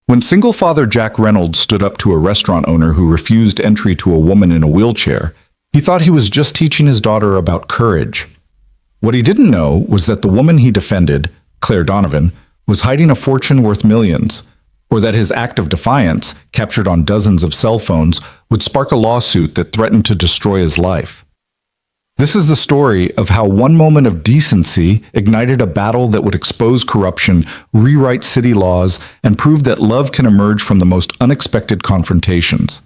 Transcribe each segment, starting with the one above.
When single father Jack Reynolds stood up to a restaurant owner who refused entry to a woman in a wheelchair, he thought he was just teaching his daughter about courage. What he didn't know was that the woman he defended, Claire Donovan, was hiding a fortune worth millions, or that his act of defiance, captured on dozens of cell phones, would spark a lawsuit that threatened to destroy his life. This is the story of how one moment of decency ignited a battle that would expose corruption, rewrite city laws, and prove that love can emerge from the most unexpected confrontations.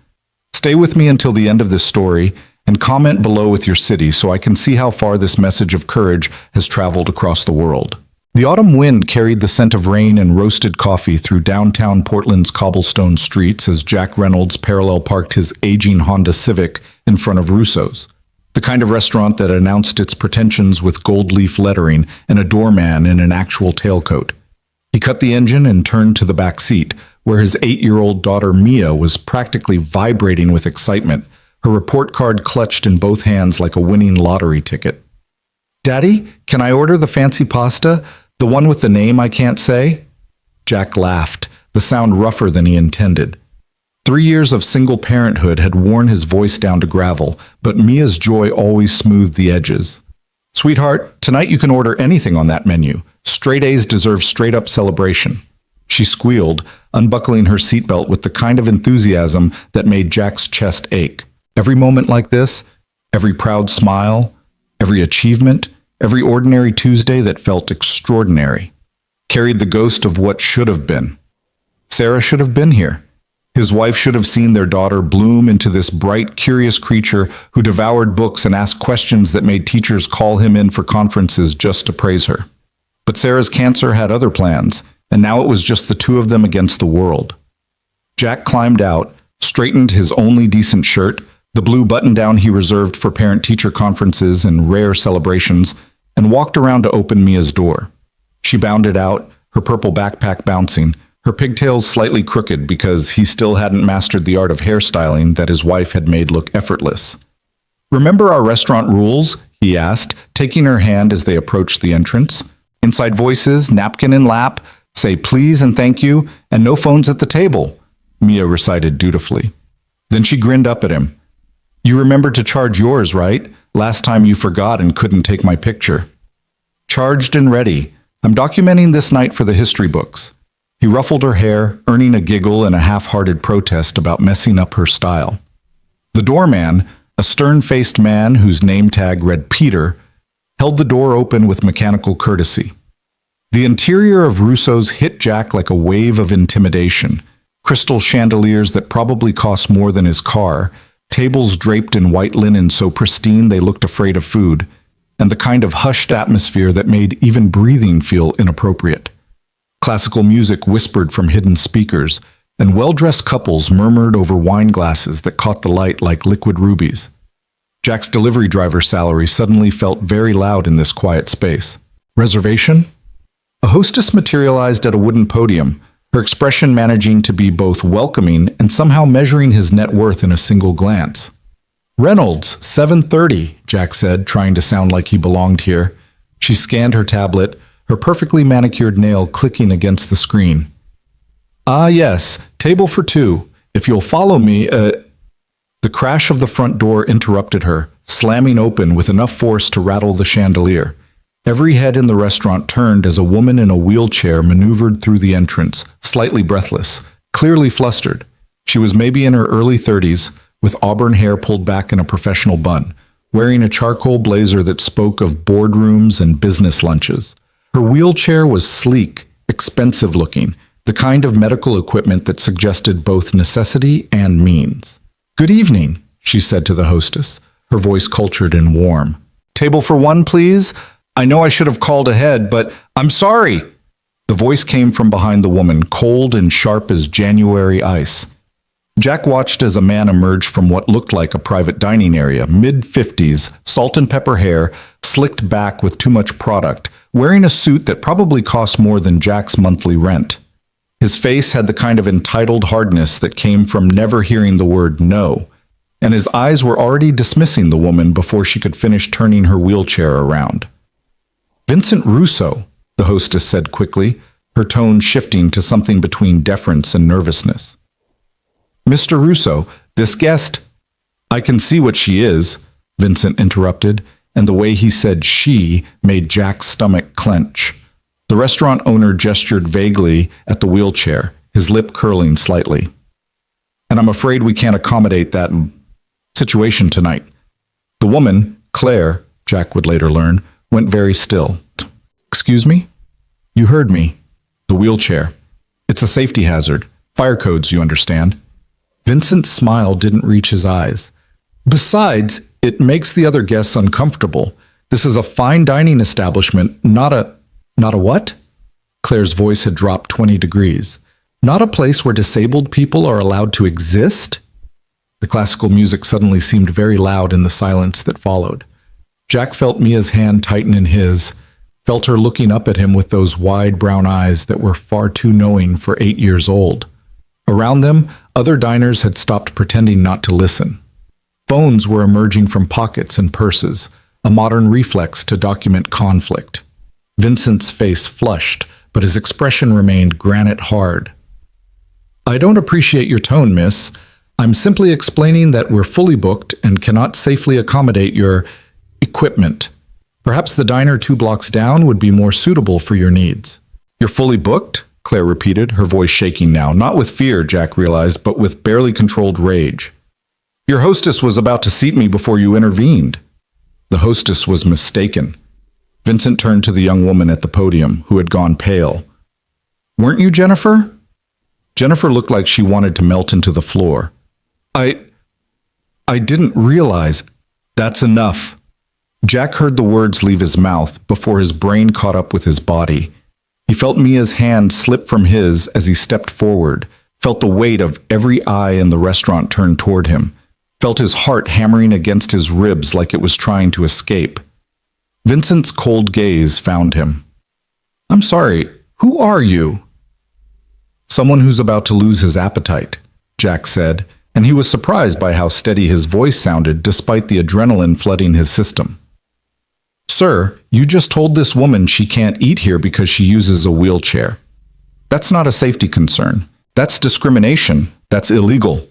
Stay with me until the end of this story and comment below with your city so I can see how far this message of courage has traveled across the world. The autumn wind carried the scent of rain and roasted coffee through downtown Portland's cobblestone streets as Jack Reynolds parallel parked his aging Honda Civic in front of Russo's, the kind of restaurant that announced its pretensions with gold leaf lettering and a doorman in an actual tailcoat. He cut the engine and turned to the back seat, where his 8-year-old daughter Mia was practically vibrating with excitement, her report card clutched in both hands like a winning lottery ticket. "Daddy, can I order the fancy pasta? The one with the name I can't say?" Jack laughed, the sound rougher than he intended. 3 years of single parenthood had worn his voice down to gravel, but Mia's joy always smoothed the edges. "Sweetheart, tonight you can order anything on that menu. Straight A's deserve straight-up celebration." She squealed, unbuckling her seatbelt with the kind of enthusiasm that made Jack's chest ache. Every moment like this, every proud smile, every achievement, every ordinary Tuesday that felt extraordinary, carried the ghost of what should have been. Sarah should have been here. His wife should have seen their daughter bloom into this bright, curious creature who devoured books and asked questions that made teachers call him in for conferences just to praise her. But Sarah's cancer had other plans, and now it was just the two of them against the world. Jack climbed out, straightened his only decent shirt, the blue button-down he reserved for parent-teacher conferences and rare celebrations, and walked around to open Mia's door. She bounded out, her purple backpack bouncing, her pigtails slightly crooked because he still hadn't mastered the art of hairstyling that his wife had made look effortless. "Remember our restaurant rules?" he asked, taking her hand as they approached the entrance. "Inside voices, napkin in lap, say please and thank you, and no phones at the table," Mia recited dutifully. Then she grinned up at him. "You remembered to charge yours, right? Last time you forgot and couldn't take my picture." "Charged and ready. I'm documenting this night for the history books." He ruffled her hair, earning a giggle and a half-hearted protest about messing up her style. The doorman, a stern-faced man whose name tag read Peter, held the door open with mechanical courtesy. The interior of Russo's hit Jack like a wave of intimidation. Crystal chandeliers that probably cost more than his car, tables draped in white linen so pristine they looked afraid of food, and the kind of hushed atmosphere that made even breathing feel inappropriate. Classical music whispered from hidden speakers, and well-dressed couples murmured over wine glasses that caught the light like liquid rubies. Jack's delivery driver salary suddenly felt very loud in this quiet space. "Reservation?" A hostess materialized at a wooden podium, her expression managing to be both welcoming and somehow measuring his net worth in a single glance. "Reynolds, 7:30, Jack said, trying to sound like he belonged here. She scanned her tablet, her perfectly manicured nail clicking against the screen. "Ah, yes, table for two. If you'll follow me, The crash of the front door interrupted her, slamming open with enough force to rattle the chandelier. Every head in the restaurant turned as a woman in a wheelchair maneuvered through the entrance, slightly breathless, clearly flustered. She was maybe in her early 30s, with auburn hair pulled back in a professional bun, wearing a charcoal blazer that spoke of boardrooms and business lunches. Her wheelchair was sleek, expensive-looking, the kind of medical equipment that suggested both necessity and means. "Good evening," she said to the hostess, her voice cultured and warm. "Table for one, please? I know I should have called ahead, but I'm sorry." The voice came from behind the woman, cold and sharp as January ice. Jack watched as a man emerged from what looked like a private dining area, mid-50s, salt and pepper hair, slicked back with too much product, wearing a suit that probably cost more than Jack's monthly rent. His face had the kind of entitled hardness that came from never hearing the word no, and his eyes were already dismissing the woman before she could finish turning her wheelchair around. "Vincent Russo," the hostess said quickly, her tone shifting to something between deference and nervousness. "Mr. Russo, this guest—" "I can see what she is," Vincent interrupted, and the way he said she made Jack's stomach clench. The restaurant owner gestured vaguely at the wheelchair, his lip curling slightly. "And I'm afraid we can't accommodate that situation tonight." The woman, Claire, Jack would later learn, went very still. "Excuse me?" "You heard me. The wheelchair. It's a safety hazard. Fire codes, you understand." Vincent's smile didn't reach his eyes. "Besides, it makes the other guests uncomfortable. This is a fine dining establishment, not a what?" Claire's voice had dropped 20 degrees. "Not a place where disabled people are allowed to exist?" The classical music suddenly seemed very loud in the silence that followed. Jack felt Mia's hand tighten in his, felt her looking up at him with those wide brown eyes that were far too knowing for 8 years old. Around them, other diners had stopped pretending not to listen. Phones were emerging from pockets and purses, a modern reflex to document conflict. Vincent's face flushed, but his expression remained granite hard. "I don't appreciate your tone, miss. I'm simply explaining that we're fully booked and cannot safely accommodate your equipment. Perhaps the diner 2 blocks down would be more suitable for your needs." "You're fully booked?" Claire repeated, her voice shaking now, not with fear, Jack realized, but with barely controlled rage. "Your hostess was about to seat me before you intervened." The hostess was mistaken. Vincent turned to the young woman at the podium, who had gone pale. "Weren't you Jennifer?" Jennifer looked like she wanted to melt into the floor. I didn't realize." "That's enough." Jack heard the words leave his mouth before his brain caught up with his body. He felt Mia's hand slip from his as he stepped forward, felt the weight of every eye in the restaurant turned toward him, felt his heart hammering against his ribs like it was trying to escape. Vincent's cold gaze found him. "I'm sorry, who are you?" "Someone who's about to lose his appetite," Jack said, and he was surprised by how steady his voice sounded despite the adrenaline flooding his system. "Sir, you just told this woman she can't eat here because she uses a wheelchair. That's not a safety concern. That's discrimination. That's illegal."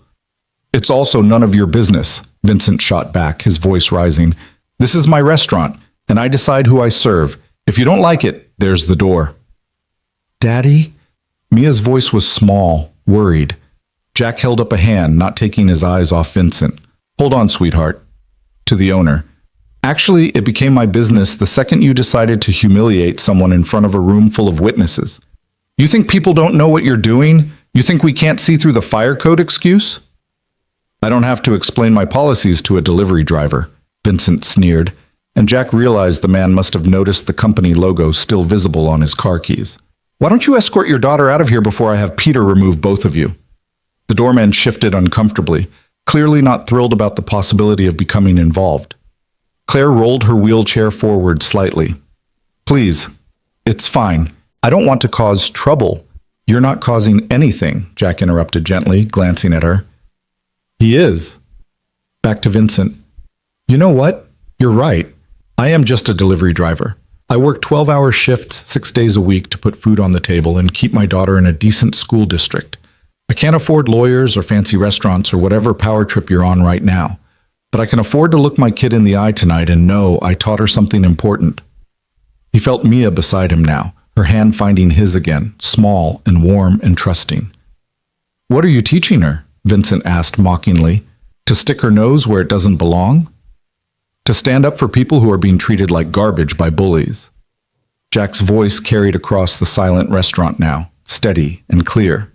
"It's also none of your business," Vincent shot back, his voice rising. "This is my restaurant, and I decide who I serve. If you don't like it, there's the door." "Daddy?" Mia's voice was small, worried. Jack held up a hand, not taking his eyes off Vincent. "Hold on, sweetheart." To the owner. "Actually, it became my business the second you decided to humiliate someone in front of a room full of witnesses. You think people don't know what you're doing? You think we can't see through the fire code excuse?" "I don't have to explain my policies to a delivery driver," Vincent sneered, and Jack realized the man must have noticed the company logo still visible on his car keys. "Why don't you escort your daughter out of here before I have Peter remove both of you?" The doorman shifted uncomfortably, clearly not thrilled about the possibility of becoming involved. Claire rolled her wheelchair forward slightly. "Please, it's fine. I don't want to cause trouble." "You're not causing anything," Jack interrupted gently, glancing at her. "He is." Back to Vincent. "You know what? You're right. I am just a delivery driver. I work 12-hour shifts 6 days a week to put food on the table and keep my daughter in a decent school district. I can't afford lawyers or fancy restaurants or whatever power trip you're on right now. But I can afford to look my kid in the eye tonight and know I taught her something important." He felt Mia beside him now, her hand finding his again, small and warm and trusting. "What are you teaching her?" Vincent asked mockingly. "To stick her nose where it doesn't belong? To stand up for people who are being treated like garbage by bullies?" Jack's voice carried across the silent restaurant now, steady and clear.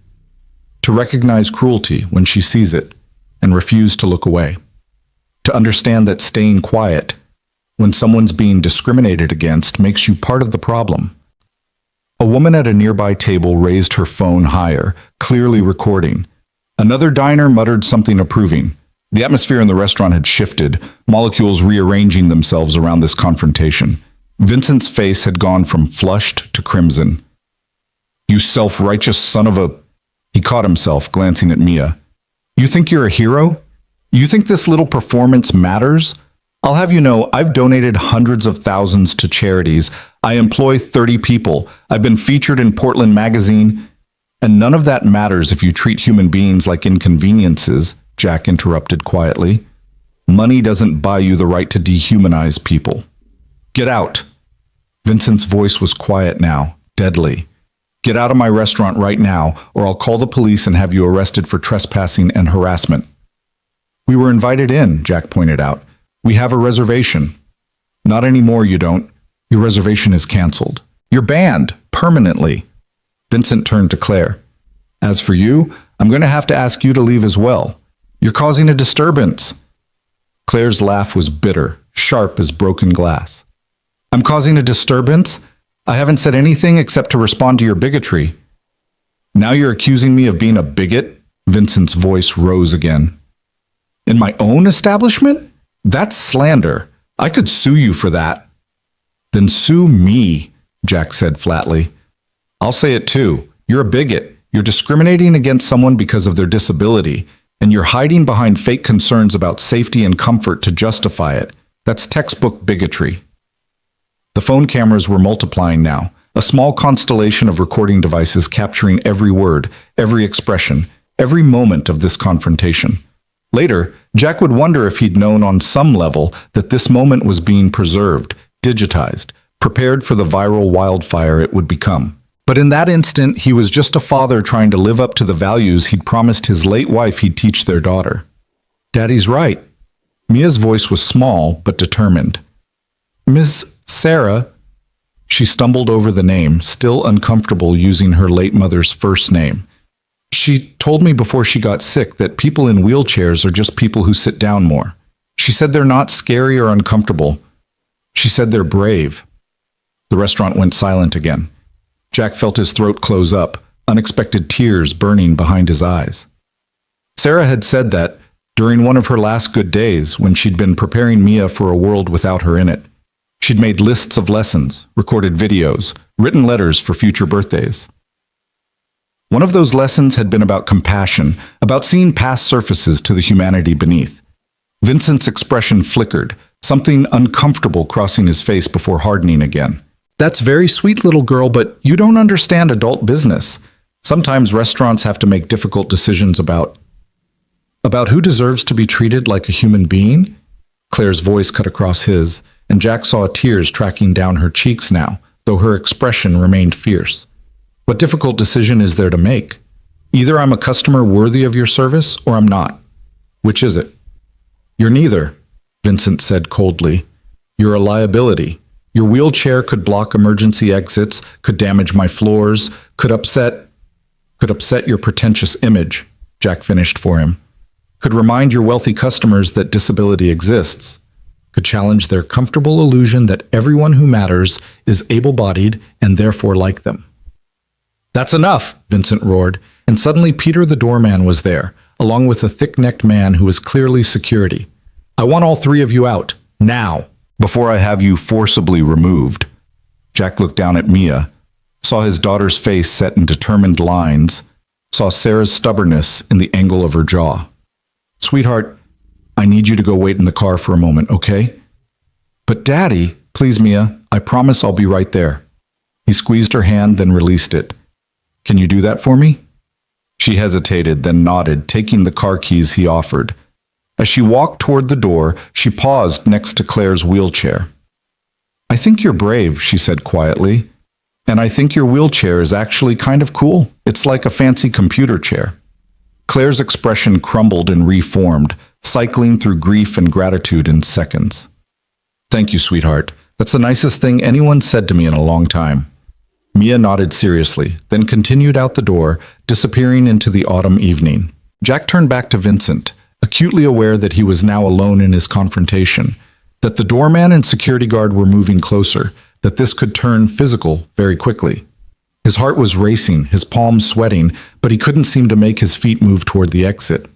"To recognize cruelty when she sees it and refuse to look away. To understand that staying quiet when someone's being discriminated against makes you part of the problem." A woman at a nearby table raised her phone higher, clearly recording. Another diner muttered something approving. The atmosphere in the restaurant had shifted, molecules rearranging themselves around this confrontation. Vincent's face had gone from flushed to crimson. "You self-righteous son of a—" He caught himself, glancing at Mia. "You think you're a hero? You think this little performance matters? I'll have you know, I've donated hundreds of thousands to charities. I employ 30 people. I've been featured in Portland Magazine. And none of that matters if you treat human beings like inconveniences, Jack interrupted quietly. Money doesn't buy you the right to dehumanize people. Get out. Vincent's voice was quiet now, deadly. Get out of my restaurant right now, or I'll call the police and have you arrested for trespassing and harassment. We were invited in, Jack pointed out. We have a reservation. Not anymore, you don't. Your reservation is canceled. You're banned, permanently. Vincent turned to Claire. As for you, I'm going to have to ask you to leave as well. You're causing a disturbance. Claire's laugh was bitter, sharp as broken glass. I'm causing a disturbance? I haven't said anything except to respond to your bigotry. Now you're accusing me of being a bigot? Vincent's voice rose again. In my own establishment? That's slander. I could sue you for that. Then sue me, Jack said flatly. I'll say it too. You're a bigot. You're discriminating against someone because of their disability, and you're hiding behind fake concerns about safety and comfort to justify it. That's textbook bigotry. The phone cameras were multiplying now, a small constellation of recording devices capturing every word, every expression, every moment of this confrontation. Later, Jack would wonder if he'd known on some level that this moment was being preserved, digitized, prepared for the viral wildfire it would become. But in that instant, he was just a father trying to live up to the values he'd promised his late wife he'd teach their daughter. Daddy's right. Mia's voice was small but determined. Miss Sarah, she stumbled over the name, still uncomfortable using her late mother's first name. She told me before she got sick that people in wheelchairs are just people who sit down more. She said they're not scary or uncomfortable. She said they're brave. The restaurant went silent again. Jack felt his throat close up, unexpected tears burning behind his eyes. Sarah had said that during one of her last good days when she'd been preparing Mia for a world without her in it. She'd made lists of lessons, recorded videos, written letters for future birthdays. One of those lessons had been about compassion, about seeing past surfaces to the humanity beneath. Vincent's expression flickered, something uncomfortable crossing his face before hardening again. That's very sweet, little girl, but you don't understand adult business. Sometimes restaurants have to make difficult decisions about who deserves to be treated like a human being. Claire's voice cut across his, and Jack saw tears tracking down her cheeks now, though her expression remained fierce. What difficult decision is there to make? Either I'm a customer worthy of your service, or I'm not. Which is it? You're neither, Vincent said coldly. You're a liability. Your wheelchair could block emergency exits, could damage my floors, could upset your pretentious image, Jack finished for him. Could remind your wealthy customers that disability exists. Could challenge their comfortable illusion that everyone who matters is able-bodied and therefore like them. That's enough, Vincent roared, and suddenly Peter the doorman was there, along with a thick-necked man who was clearly security. I want all three of you out, now, before I have you forcibly removed. Jack looked down at Mia, saw his daughter's face set in determined lines, saw Sarah's stubbornness in the angle of her jaw. Sweetheart, I need you to go wait in the car for a moment, okay? But Daddy, please Mia, I promise I'll be right there. He squeezed her hand, then released it. Can you do that for me? She hesitated, then nodded, taking the car keys he offered. As she walked toward the door, she paused next to Claire's wheelchair. I think you're brave, she said quietly. And I think your wheelchair is actually kind of cool. It's like a fancy computer chair. Claire's expression crumbled and reformed, cycling through grief and gratitude in seconds. Thank you, sweetheart. That's the nicest thing anyone said to me in a long time. Mia nodded seriously, then continued out the door, disappearing into the autumn evening. Jack turned back to Vincent, acutely aware that he was now alone in his confrontation, that the doorman and security guard were moving closer, that this could turn physical very quickly. His heart was racing, his palms sweating, but he couldn't seem to make his feet move toward the exit.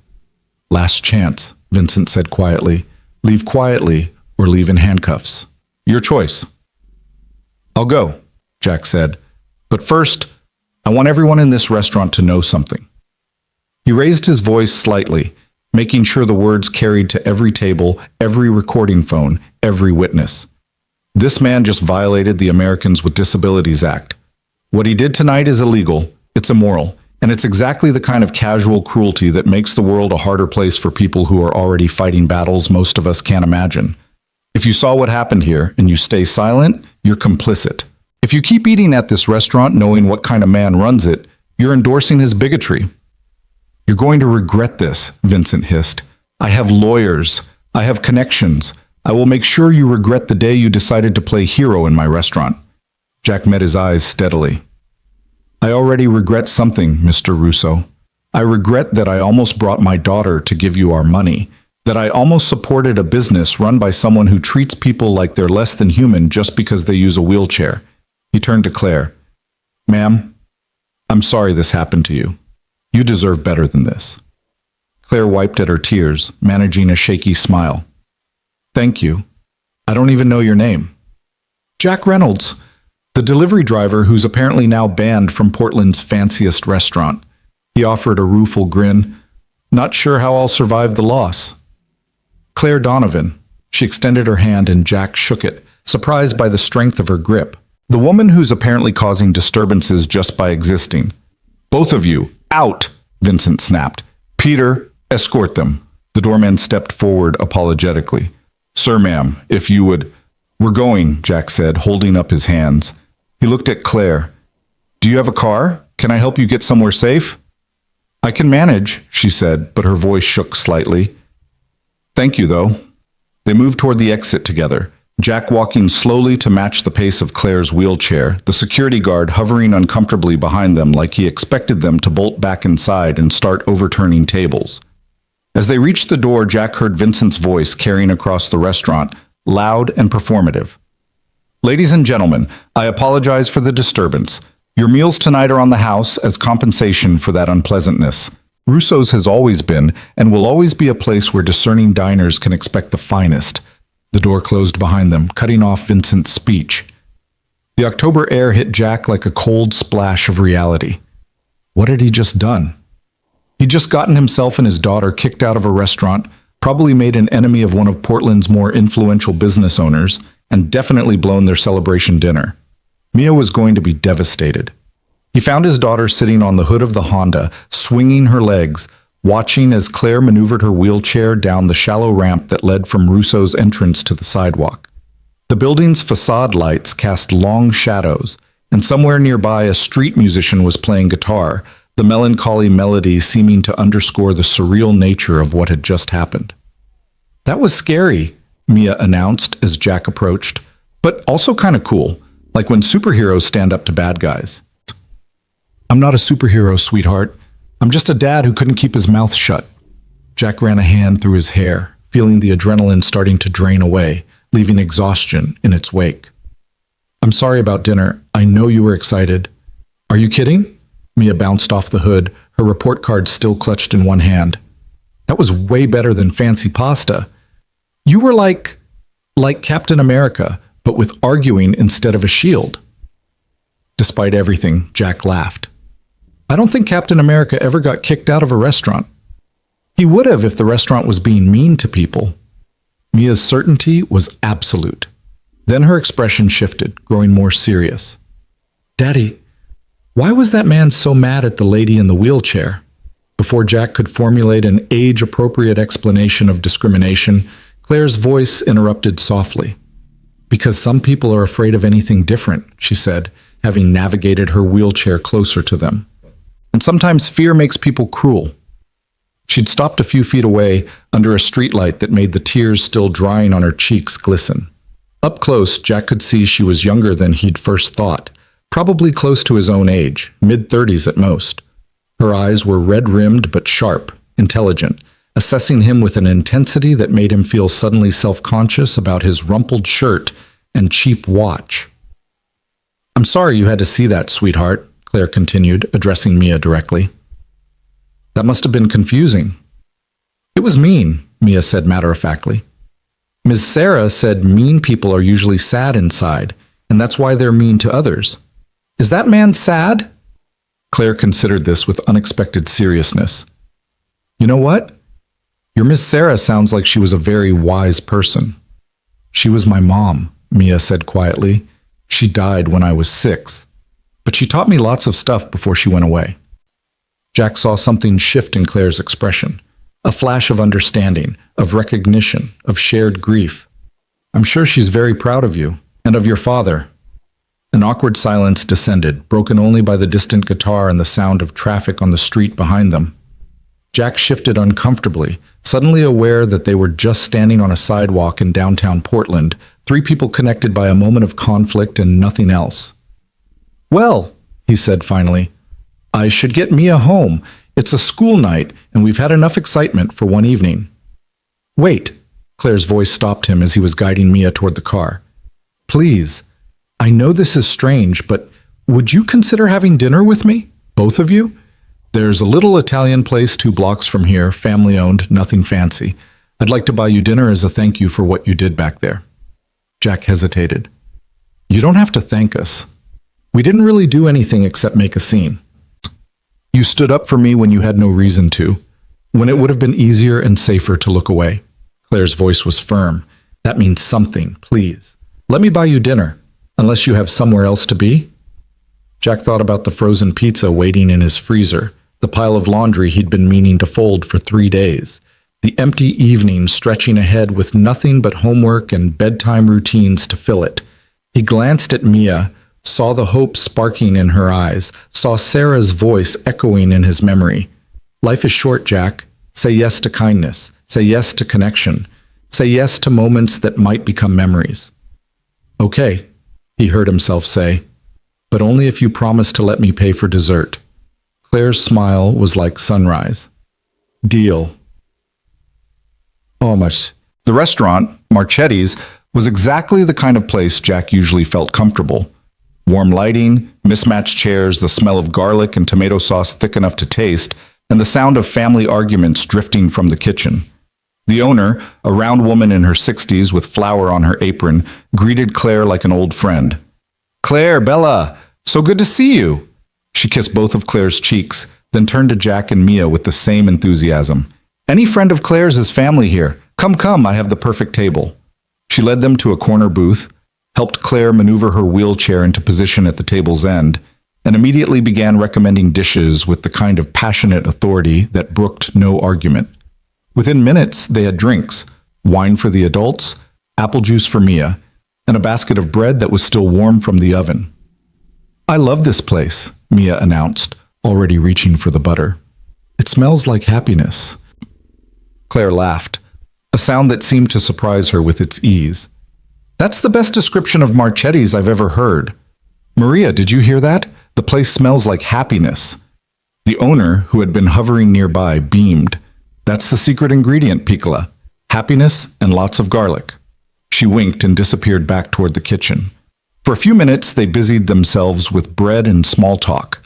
Last chance, Vincent said quietly. Leave quietly or leave in handcuffs. Your choice. I'll go, Jack said. But first, I want everyone in this restaurant to know something. He raised his voice slightly, making sure the words carried to every table, every recording phone, every witness. This man just violated the Americans with Disabilities Act. What he did tonight is illegal, it's immoral, and it's exactly the kind of casual cruelty that makes the world a harder place for people who are already fighting battles most of us can't imagine. If you saw what happened here and you stay silent, you're complicit. If you keep eating at this restaurant knowing what kind of man runs it, you're endorsing his bigotry. You're going to regret this, Vincent hissed. I have lawyers. I have connections. I will make sure you regret the day you decided to play hero in my restaurant. Jack met his eyes steadily. I already regret something, Mr. Russo. I regret that I almost brought my daughter to give you our money, that I almost supported a business run by someone who treats people like they're less than human just because they use a wheelchair. He turned to Claire. Ma'am, I'm sorry this happened to you. You deserve better than this. Claire wiped at her tears, managing a shaky smile. Thank you. I don't even know your name. Jack Reynolds, the delivery driver who's apparently now banned from Portland's fanciest restaurant. He offered a rueful grin. Not sure how I'll survive the loss. Claire Donovan. She extended her hand and Jack shook it, surprised by the strength of her grip. The woman who's apparently causing disturbances just by existing. Both of you, out, Vincent snapped. Peter, escort them. The doorman stepped forward apologetically. Sir, ma'am, if you would... We're going, Jack said, holding up his hands. He looked at Claire. Do you have a car? Can I help you get somewhere safe? I can manage, she said, but her voice shook slightly. Thank you, though. They moved toward the exit together, Jack walking slowly to match the pace of Claire's wheelchair, the security guard hovering uncomfortably behind them like he expected them to bolt back inside and start overturning tables. As they reached the door, Jack heard Vincent's voice carrying across the restaurant, loud and performative. Ladies and gentlemen, I apologize for the disturbance. Your meals tonight are on the house as compensation for that unpleasantness. Russo's has always been and will always be a place where discerning diners can expect the finest. The door closed behind them, cutting off Vincent's speech. The October air hit Jack like a cold splash of reality. What had he just done? He'd just gotten himself and his daughter kicked out of a restaurant, probably made an enemy of one of Portland's more influential business owners, and definitely blown their celebration dinner. Mia was going to be devastated. He found his daughter sitting on the hood of the Honda, swinging her legs, watching as Claire maneuvered her wheelchair down the shallow ramp that led from Russo's entrance to the sidewalk. The building's facade lights cast long shadows, and somewhere nearby a street musician was playing guitar, the melancholy melody seeming to underscore the surreal nature of what had just happened. That was scary, Mia announced as Jack approached, but also kind of cool, like when superheroes stand up to bad guys. I'm not a superhero, sweetheart. I'm just a dad who couldn't keep his mouth shut. Jack ran a hand through his hair, feeling the adrenaline starting to drain away, leaving exhaustion in its wake. I'm sorry about dinner. I know you were excited. Are you kidding? Mia bounced off the hood, her report card still clutched in one hand. That was way better than fancy pasta. You were like Captain America, but with arguing instead of a shield. Despite everything, Jack laughed. I don't think Captain America ever got kicked out of a restaurant. He would have if the restaurant was being mean to people. Mia's certainty was absolute. Then her expression shifted, growing more serious. Daddy, why was that man so mad at the lady in the wheelchair? Before Jack could formulate an age-appropriate explanation of discrimination, Claire's voice interrupted softly. Because some people are afraid of anything different, she said, having navigated her wheelchair closer to them. And sometimes fear makes people cruel. She'd stopped a few feet away under a streetlight that made the tears still drying on her cheeks glisten. Up close, Jack could see she was younger than he'd first thought, probably close to his own age, mid-30s at most. Her eyes were red-rimmed but sharp, intelligent, assessing him with an intensity that made him feel suddenly self-conscious about his rumpled shirt and cheap watch. I'm sorry you had to see that, sweetheart, Claire continued, addressing Mia directly. That must have been confusing. It was mean, Mia said matter-of-factly. Ms. Sarah said mean people are usually sad inside, and that's why they're mean to others. Is that man sad? Claire considered this with unexpected seriousness. You know what? Your Miss Sarah sounds like she was a very wise person. She was my mom, Mia said quietly. She died when I was 6. But she taught me lots of stuff before she went away. Jack saw something shift in Claire's expression. A flash of understanding, of recognition, of shared grief. I'm sure she's very proud of you, and of your father. An awkward silence descended, broken only by the distant guitar and the sound of traffic on the street behind them. Jack shifted uncomfortably, suddenly aware that they were just standing on a sidewalk in downtown Portland, 3 people connected by a moment of conflict and nothing else. Well, he said finally, I should get Mia home. It's a school night, and we've had enough excitement for one evening. Wait, Claire's voice stopped him as he was guiding Mia toward the car. Please, I know this is strange, but would you consider having dinner with me? Both of you? There's a little Italian place 2 blocks from here, family-owned, nothing fancy. I'd like to buy you dinner as a thank you for what you did back there. Jack hesitated. You don't have to thank us. We didn't really do anything except make a scene. You stood up for me when you had no reason to, when it would have been easier and safer to look away. Claire's voice was firm. That means something, please. Let me buy you dinner, unless you have somewhere else to be. Jack thought about the frozen pizza waiting in his freezer, the pile of laundry he'd been meaning to fold for 3 days, the empty evening stretching ahead with nothing but homework and bedtime routines to fill it. He glanced at Mia, saw the hope sparking in her eyes, saw Sarah's voice echoing in his memory. Life is short, Jack. Say yes to kindness. Say yes to connection. Say yes to moments that might become memories. Okay, he heard himself say, but only if you promise to let me pay for dessert. Claire's smile was like sunrise. Deal. Oh, much. The restaurant, Marchetti's, was exactly the kind of place Jack usually felt comfortable. Warm lighting, mismatched chairs, the smell of garlic and tomato sauce thick enough to taste, and the sound of family arguments drifting from the kitchen. The owner, a round woman in her 60s with flour on her apron, greeted Claire like an old friend. Claire, Bella, so good to see you. She kissed both of Claire's cheeks, then turned to Jack and Mia with the same enthusiasm. Any friend of Claire's is family here. Come, I have the perfect table. She led them to a corner booth, helped Claire maneuver her wheelchair into position at the table's end, and immediately began recommending dishes with the kind of passionate authority that brooked no argument. Within minutes, they had drinks, wine for the adults, apple juice for Mia, and a basket of bread that was still warm from the oven. I love this place, Mia announced, already reaching for the butter. It smells like happiness. Claire laughed, a sound that seemed to surprise her with its ease. That's the best description of Marchetti's I've ever heard. Maria, did you hear that? The place smells like happiness. The owner, who had been hovering nearby, beamed. That's the secret ingredient, Piccola. Happiness and lots of garlic. She winked and disappeared back toward the kitchen. For a few minutes, they busied themselves with bread and small talk.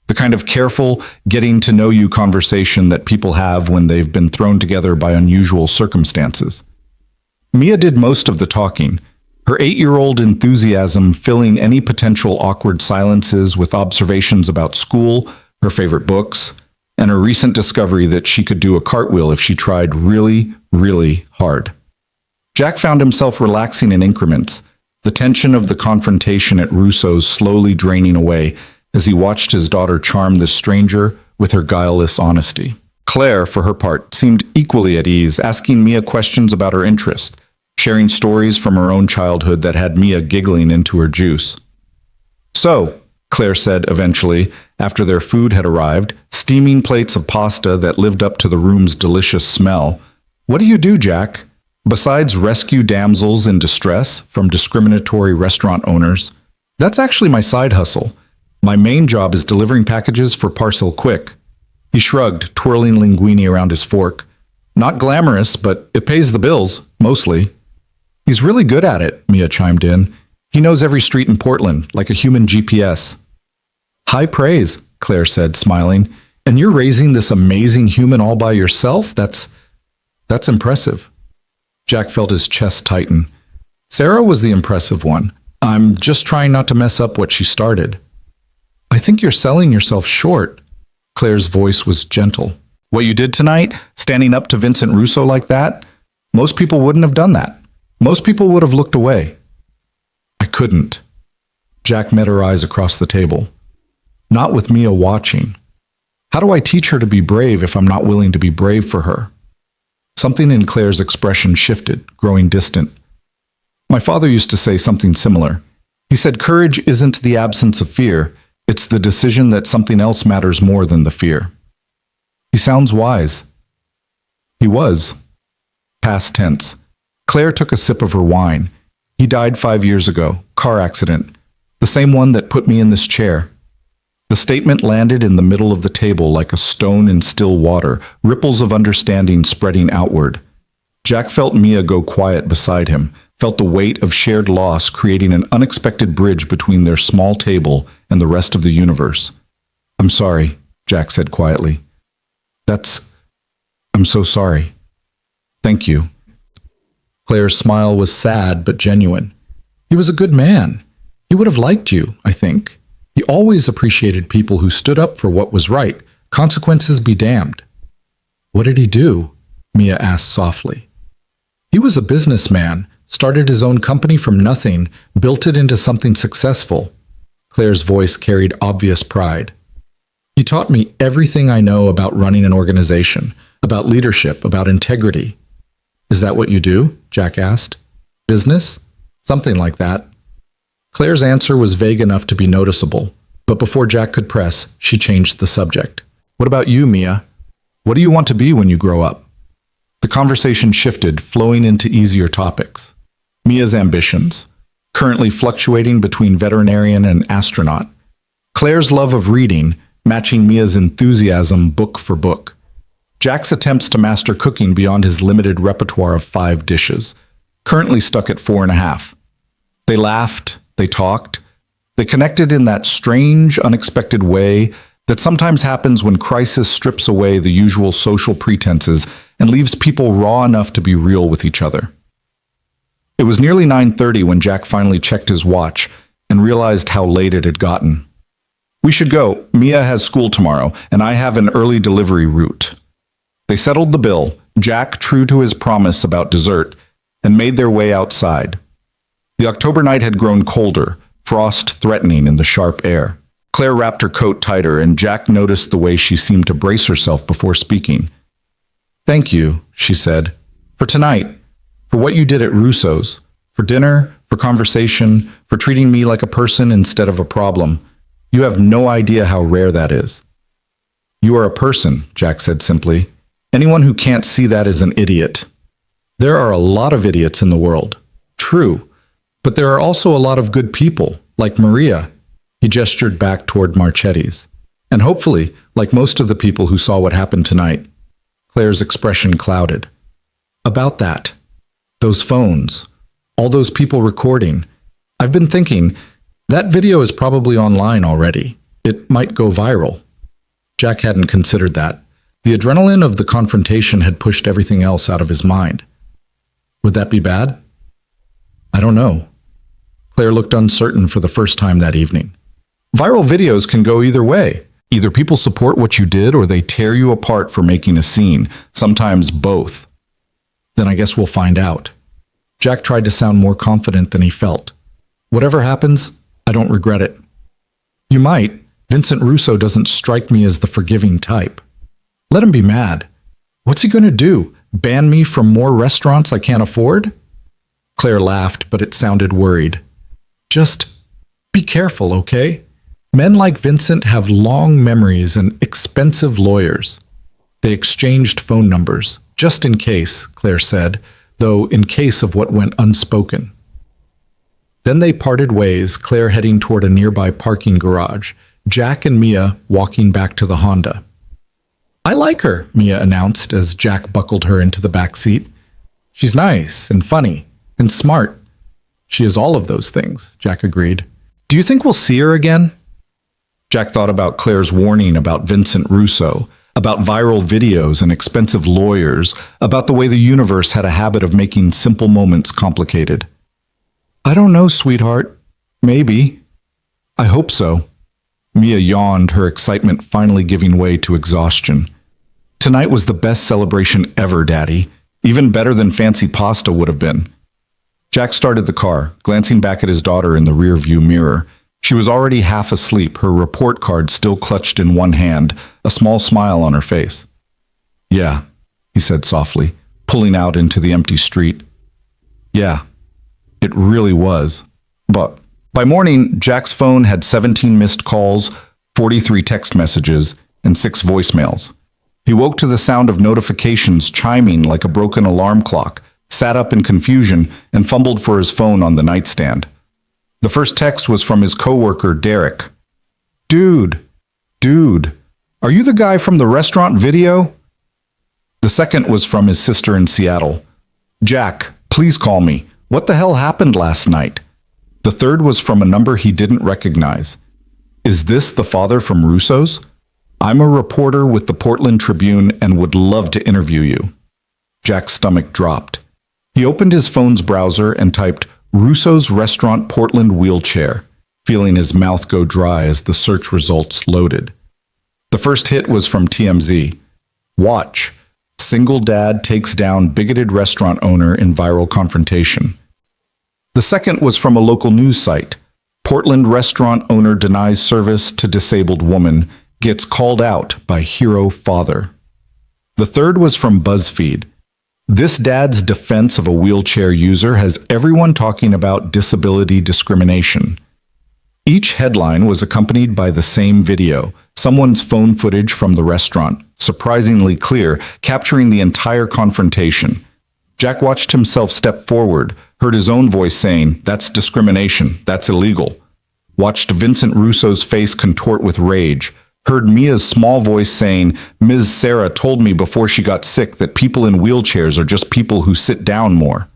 The kind of careful, getting-to-know-you conversation that people have when they've been thrown together by unusual circumstances. Mia did most of the talking, her 8-year-old enthusiasm filling any potential awkward silences with observations about school, her favorite books, and her recent discovery that she could do a cartwheel if she tried really, really hard. Jack found himself relaxing in increments, the tension of the confrontation at Russo's slowly draining away as he watched his daughter charm this stranger with her guileless honesty. Claire, for her part, seemed equally at ease, asking Mia questions about her interest, sharing stories from her own childhood that had Mia giggling into her juice. So, Claire said eventually, after their food had arrived, steaming plates of pasta that lived up to the room's delicious smell, what do you do, Jack? Besides rescue damsels in distress from discriminatory restaurant owners, that's actually my side hustle. My main job is delivering packages for Parcel Quick. He shrugged, twirling linguine around his fork. Not glamorous, but it pays the bills, mostly. He's really good at it, Mia chimed in. He knows every street in Portland, like a human GPS. High praise, Claire said, smiling. And you're raising this amazing human all by yourself? That's impressive. Jack felt his chest tighten. Sarah was the impressive one. I'm just trying not to mess up what she started. I think you're selling yourself short. Claire's voice was gentle. What you did tonight, standing up to Vincent Russo like that, most people wouldn't have done that. Most people would have looked away. I couldn't. Jack met her eyes across the table. Not with Mia watching. How do I teach her to be brave if I'm not willing to be brave for her? Something in Claire's expression shifted, growing distant. My father used to say something similar. He said courage isn't the absence of fear, it's the decision that something else matters more than the fear. He sounds wise. He was. Past tense. Claire took a sip of her wine. He died 5 years ago, car accident. The same one that put me in this chair. The statement landed in the middle of the table like a stone in still water, ripples of understanding spreading outward. Jack felt Mia go quiet beside him, felt the weight of shared loss creating an unexpected bridge between their small table and the rest of the universe. I'm sorry, Jack said quietly. I'm so sorry. Thank you. Claire's smile was sad but genuine. He was a good man. He would have liked you, I think. He always appreciated people who stood up for what was right. Consequences be damned. What did he do? Mia asked softly. He was a businessman, started his own company from nothing, built it into something successful. Claire's voice carried obvious pride. He taught me everything I know about running an organization, about leadership, about integrity. Is that what you do? Jack asked. Business? Something like that. Claire's answer was vague enough to be noticeable, but before Jack could press, she changed the subject. What about you, Mia? What do you want to be when you grow up? The conversation shifted, flowing into easier topics. Mia's ambitions, currently fluctuating between veterinarian and astronaut. Claire's love of reading, matching Mia's enthusiasm book for book. Jack's attempts to master cooking beyond his limited repertoire of 5 dishes, currently stuck at 4.5. They laughed, they talked, they connected in that strange, unexpected way that sometimes happens when crisis strips away the usual social pretenses and leaves people raw enough to be real with each other. It was nearly 9:30 when Jack finally checked his watch and realized how late it had gotten. We should go. Mia has school tomorrow, and I have an early delivery route. They settled the bill, Jack true to his promise about dessert, and made their way outside. The October night had grown colder, frost threatening in the sharp air. Claire wrapped her coat tighter, and Jack noticed the way she seemed to brace herself before speaking. Thank you, she said, for tonight, for what you did at Russo's, for dinner, for conversation, for treating me like a person instead of a problem. You have no idea how rare that is. You are a person, Jack said simply. Anyone who can't see that is an idiot. There are a lot of idiots in the world. True. But there are also a lot of good people, like Maria. He gestured back toward Marchetti's. And hopefully, like most of the people who saw what happened tonight. Claire's expression clouded. About that. Those phones. All those people recording. I've been thinking, that video is probably online already. It might go viral. Jack hadn't considered that. The adrenaline of the confrontation had pushed everything else out of his mind. Would that be bad? I don't know. Claire looked uncertain for the first time that evening. Viral videos can go either way. Either people support what you did or they tear you apart for making a scene, sometimes both. Then I guess we'll find out. Jack tried to sound more confident than he felt. Whatever happens, I don't regret it. You might. Vincent Russo doesn't strike me as the forgiving type. Let him be mad. What's he going to do? Ban me from more restaurants I can't afford? Claire laughed, but it sounded worried. Just be careful, okay? Men like Vincent have long memories and expensive lawyers. They exchanged phone numbers, just in case, Claire said, though in case of what went unspoken. Then they parted ways, Claire heading toward a nearby parking garage, Jack and Mia walking back to the Honda. I like her, Mia announced as Jack buckled her into the back seat. She's nice and funny and smart. She is all of those things, Jack agreed. Do you think we'll see her again? Jack thought about Claire's warning about Vincent Russo, about viral videos and expensive lawyers, about the way the universe had a habit of making simple moments complicated. I don't know, sweetheart. Maybe. I hope so. Mia yawned, her excitement finally giving way to exhaustion. Tonight was the best celebration ever, Daddy. Even better than fancy pasta would have been. Jack started the car, glancing back at his daughter in the rearview mirror. She was already half asleep, her report card still clutched in one hand, a small smile on her face. "Yeah," he said softly, pulling out into the empty street. "Yeah, it really was." But by morning, Jack's phone had 17 missed calls, 43 text messages, and 6 voicemails. He woke to the sound of notifications chiming like a broken alarm clock, sat up in confusion, and fumbled for his phone on the nightstand. The first text was from his coworker, Derek. Dude, are you the guy from the restaurant video?" The second was from his sister in Seattle. "Jack, please call me. What the hell happened last night?" The third was from a number he didn't recognize. "Is this the father from Russo's? I'm a reporter with the Portland Tribune and would love to interview you." Jack's stomach dropped. He opened his phone's browser and typed Russo's Restaurant Portland Wheelchair, feeling his mouth go dry as the search results loaded. The first hit was from TMZ. "Watch. Single dad takes down bigoted restaurant owner in viral confrontation." The second was from a local news site. "Portland restaurant owner denies service to disabled woman, gets called out by hero father." The third was from BuzzFeed. "This dad's defense of a wheelchair user has everyone talking about disability discrimination." Each headline was accompanied by the same video, someone's phone footage from the restaurant, surprisingly clear, capturing the entire confrontation. Jack watched himself step forward, heard his own voice saying, "That's discrimination, that's illegal." Watched Vincent Russo's face contort with rage, heard Mia's small voice saying, "Ms. Sarah told me before she got sick that people in wheelchairs are just people who sit down more."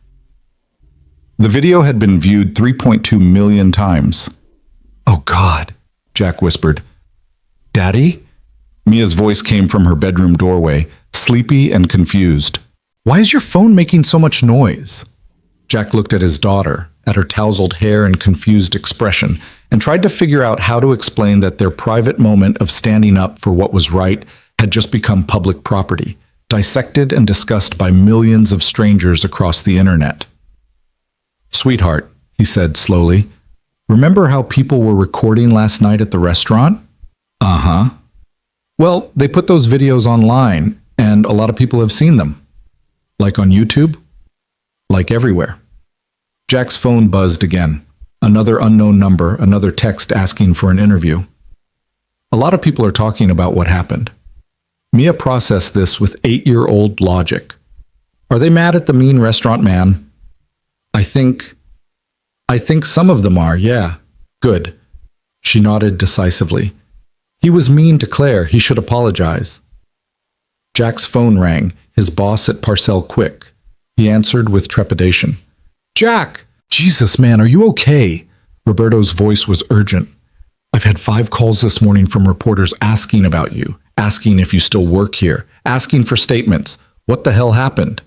The video had been viewed 3.2 million times. "Oh God," Jack whispered. "Daddy?" Mia's voice came from her bedroom doorway, sleepy and confused. "Why is your phone making so much noise?" Jack looked at his daughter, at her tousled hair and confused expression, and tried to figure out how to explain that their private moment of standing up for what was right had just become public property, dissected and discussed by millions of strangers across the internet. "Sweetheart," he said slowly, "remember how people were recording last night at the restaurant?" "Uh-huh." "Well, they put those videos online, and a lot of people have seen them. Like on YouTube? Like everywhere." Jack's phone buzzed again. Another unknown number, another text asking for an interview. "A lot of people are talking about what happened." Mia processed this with 8-year-old logic. "Are they mad at the mean restaurant man?" I think some of them are, yeah." "Good." She nodded decisively. "He was mean to Claire. He should apologize." Jack's phone rang, his boss at Parcel Quick. He answered with trepidation. "Jack! Jesus, man, are you okay?" Roberto's voice was urgent. "I've had 5 calls this morning from reporters asking about you, asking if you still work here, asking for statements. What the hell happened?"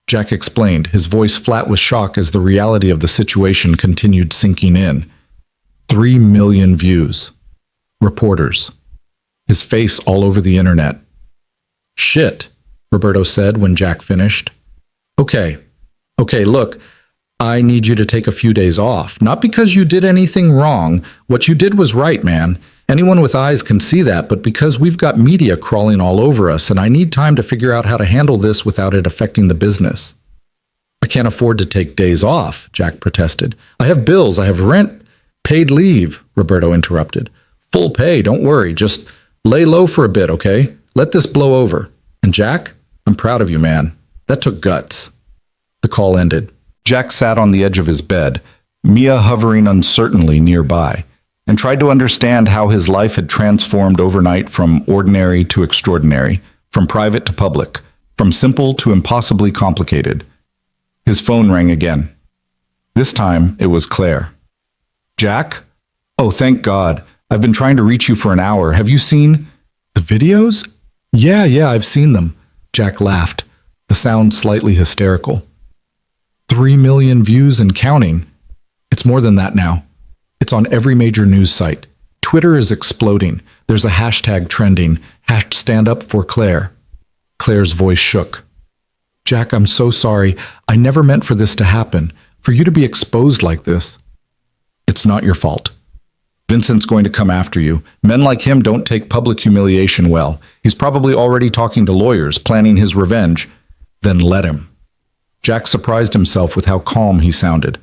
Jack explained, his voice flat with shock as the reality of the situation continued sinking in. 3 million views. Reporters. His face all over the internet. "Shit," Roberto said when Jack finished. Okay, look, I need you to take a few days off. Not because you did anything wrong. What you did was right, man. Anyone with eyes can see that, but because we've got media crawling all over us, and I need time to figure out how to handle this without it affecting the business." "I can't afford to take days off," Jack protested. "I have bills, I have rent." "Paid leave," Roberto interrupted. "Full pay, don't worry. Just lay low for a bit, okay? Let this blow over. And Jack, I'm proud of you, man. That took guts." The call ended. Jack sat on the edge of his bed, Mia hovering uncertainly nearby, and tried to understand how his life had transformed overnight from ordinary to extraordinary, from private to public, from simple to impossibly complicated. His phone rang again. This time, it was Claire. "Jack? Oh, thank God. I've been trying to reach you for an hour. Have you seen the videos?" Yeah, I've seen them." Jack laughed, the sound slightly hysterical. 3 million views and counting. It's more than that now. It's on every major news site. Twitter is exploding. There's a hashtag trending, #StandUpForClaire. Claire's voice shook. "Jack, I'm so sorry. I never meant for this to happen. For you to be exposed like this, it's not your fault. Vincent's going to come after you. Men like him don't take public humiliation well. He's probably already talking to lawyers, planning his revenge. Then let him. Jack surprised himself with how calm he sounded.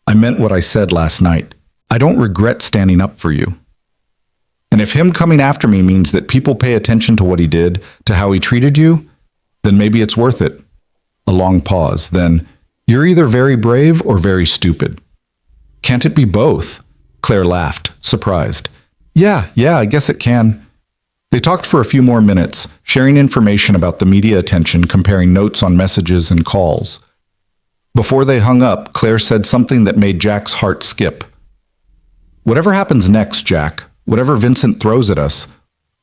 I meant what I said last night. I don't regret standing up for you. And if him coming after me means that people pay attention to what he did, to how he treated you, then maybe it's worth it. A long pause. Then, you're either very brave or very stupid. Can't it be both? Claire laughed, surprised. Yeah, I guess it can. They talked for a few more minutes, sharing information about the media attention, comparing notes on messages and calls. Before they hung up, Claire said something that made Jack's heart skip. Whatever happens next, Jack, whatever Vincent throws at us,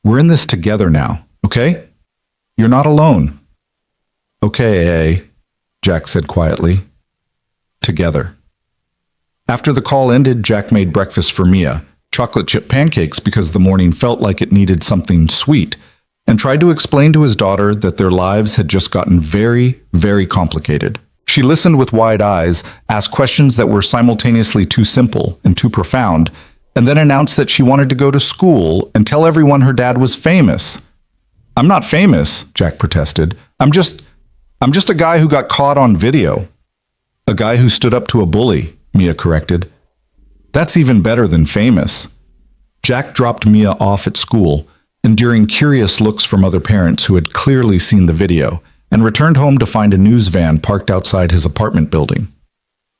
we're in this together now, okay? You're not alone. Okay, Jack said quietly. Together. After the call ended, Jack made breakfast for Mia, chocolate chip pancakes because the morning felt like it needed something sweet, and tried to explain to his daughter that their lives had just gotten very, very complicated. She listened with wide eyes, asked questions that were simultaneously too simple and too profound, and then announced that she wanted to go to school and tell everyone her dad was famous. I'm not famous, Jack protested. I'm just a guy who got caught on video. A guy who stood up to a bully, Mia corrected. That's even better than famous. Jack dropped Mia off at school, enduring curious looks from other parents who had clearly seen the video, and returned home to find a news van parked outside his apartment building.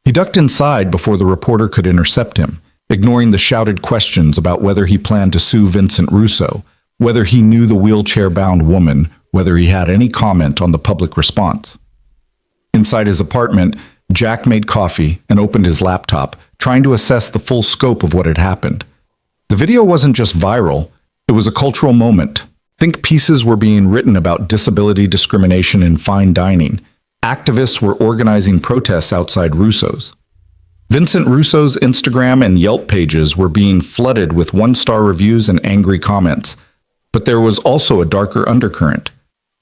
He ducked inside before the reporter could intercept him, ignoring the shouted questions about whether he planned to sue Vincent Russo, whether he knew the wheelchair-bound woman, whether he had any comment on the public response. Inside his apartment, Jack made coffee and opened his laptop, trying to assess the full scope of what had happened. The video wasn't just viral, it was a cultural moment. Think pieces were being written about disability discrimination in fine dining. Activists were organizing protests outside Russo's. Vincent Russo's Instagram and Yelp pages were being flooded with one-star reviews and angry comments. But there was also a darker undercurrent.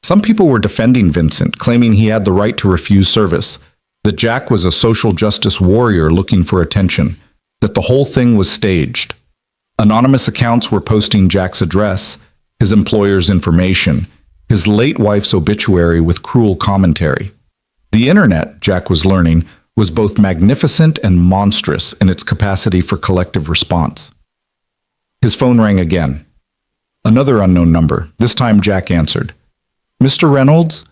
Some people were defending Vincent, claiming he had the right to refuse service, that Jack was a social justice warrior looking for attention, that the whole thing was staged. Anonymous accounts were posting Jack's address, his employer's information, his late wife's obituary with cruel commentary. The internet, Jack was learning, was both magnificent and monstrous in its capacity for collective response. His phone rang again. Another unknown number. This time Jack answered. Mr. Reynolds?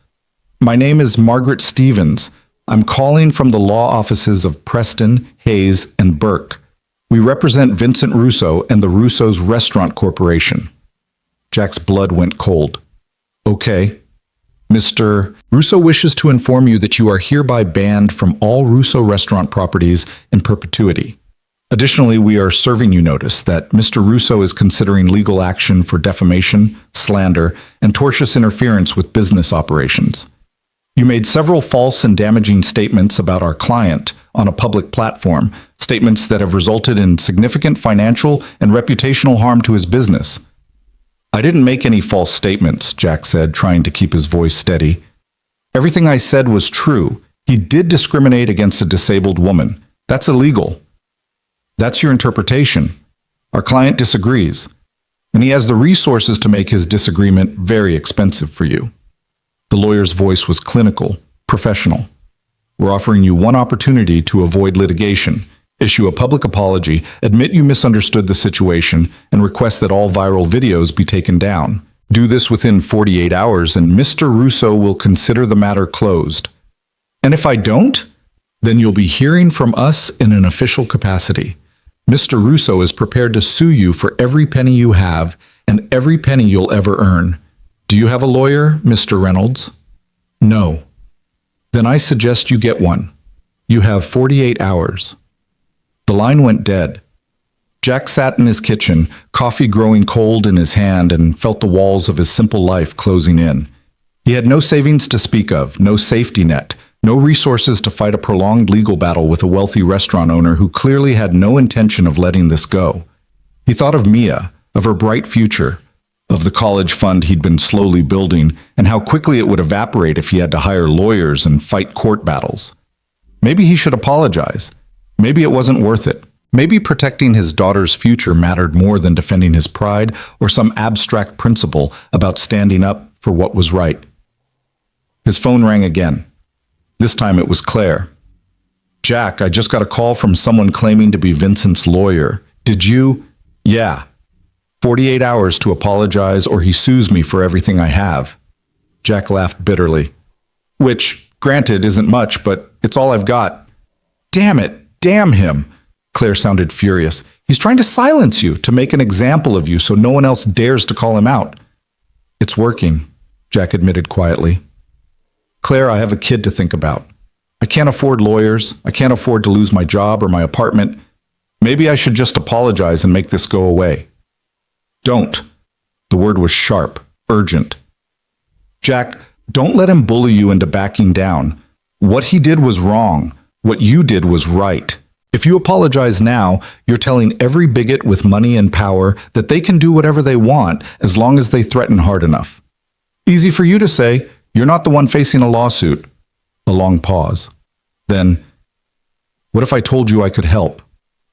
My name is Margaret Stevens. I'm calling from the law offices of Preston, Hayes, and Burke. We represent Vincent Russo and the Russo's Restaurant Corporation. Jack's blood went cold. Okay. Mr. Russo wishes to inform you that you are hereby banned from all Russo restaurant properties in perpetuity. Additionally, we are serving you notice that Mr. Russo is considering legal action for defamation, slander, and tortious interference with business operations. You made several false and damaging statements about our client on a public platform, statements that have resulted in significant financial and reputational harm to his business. I didn't make any false statements, Jack said, trying to keep his voice steady. Everything I said was true. He did discriminate against a disabled woman. That's illegal. That's your interpretation. Our client disagrees, and he has the resources to make his disagreement very expensive for you. The lawyer's voice was clinical, professional. We're offering you one opportunity to avoid litigation, issue a public apology, admit you misunderstood the situation, and request that all viral videos be taken down. Do this within 48 hours, and Mr. Russo will consider the matter closed. And if I don't, then you'll be hearing from us in an official capacity. Mr. Russo is prepared to sue you for every penny you have and every penny you'll ever earn. Do you have a lawyer, Mr. Reynolds? No. Then I suggest you get one. You have 48 hours. The line went dead. Jack sat in his kitchen, coffee growing cold in his hand, and felt the walls of his simple life closing in. He had no savings to speak of, no safety net, no resources to fight a prolonged legal battle with a wealthy restaurant owner who clearly had no intention of letting this go. He thought of Mia, of her bright future, of the college fund he'd been slowly building, and how quickly it would evaporate if he had to hire lawyers and fight court battles. Maybe he should apologize. Maybe it wasn't worth it. Maybe protecting his daughter's future mattered more than defending his pride or some abstract principle about standing up for what was right. His phone rang again. This time it was Claire. "Jack, I just got a call from someone claiming to be Vincent's lawyer. Did you?" "Yeah. 48 hours to apologize or he sues me for everything I have." Jack laughed bitterly. "Which, granted, isn't much, but it's all I've got." "Damn it! Damn him!" Claire sounded furious. "He's trying to silence you, to make an example of you so no one else dares to call him out." "It's working," Jack admitted quietly. "Claire, I have a kid to think about. I can't afford lawyers. I can't afford to lose my job or my apartment. Maybe I should just apologize and make this go away." "Don't." The word was sharp, urgent. "Jack, don't let him bully you into backing down. What he did was wrong. What you did was right. If you apologize now, you're telling every bigot with money and power that they can do whatever they want as long as they threaten hard enough. Easy for you to say, you're not the one facing a lawsuit." A long pause. Then, "What if I told you I could help?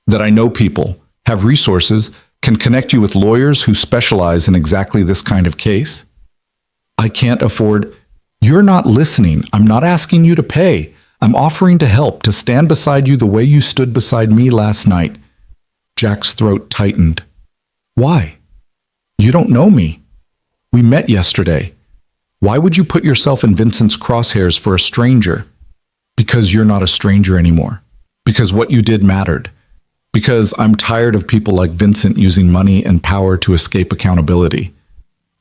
That I know people, have resources, can connect you with lawyers who specialize in exactly this kind of case?" "I can't afford—" "You're not listening. I'm not asking you to pay. I'm offering to help, to stand beside you the way you stood beside me last night." Jack's throat tightened. "Why? You don't know me. We met yesterday. Why would you put yourself in Vincent's crosshairs for a stranger?" "Because you're not a stranger anymore. Because what you did mattered. Because I'm tired of people like Vincent using money and power to escape accountability."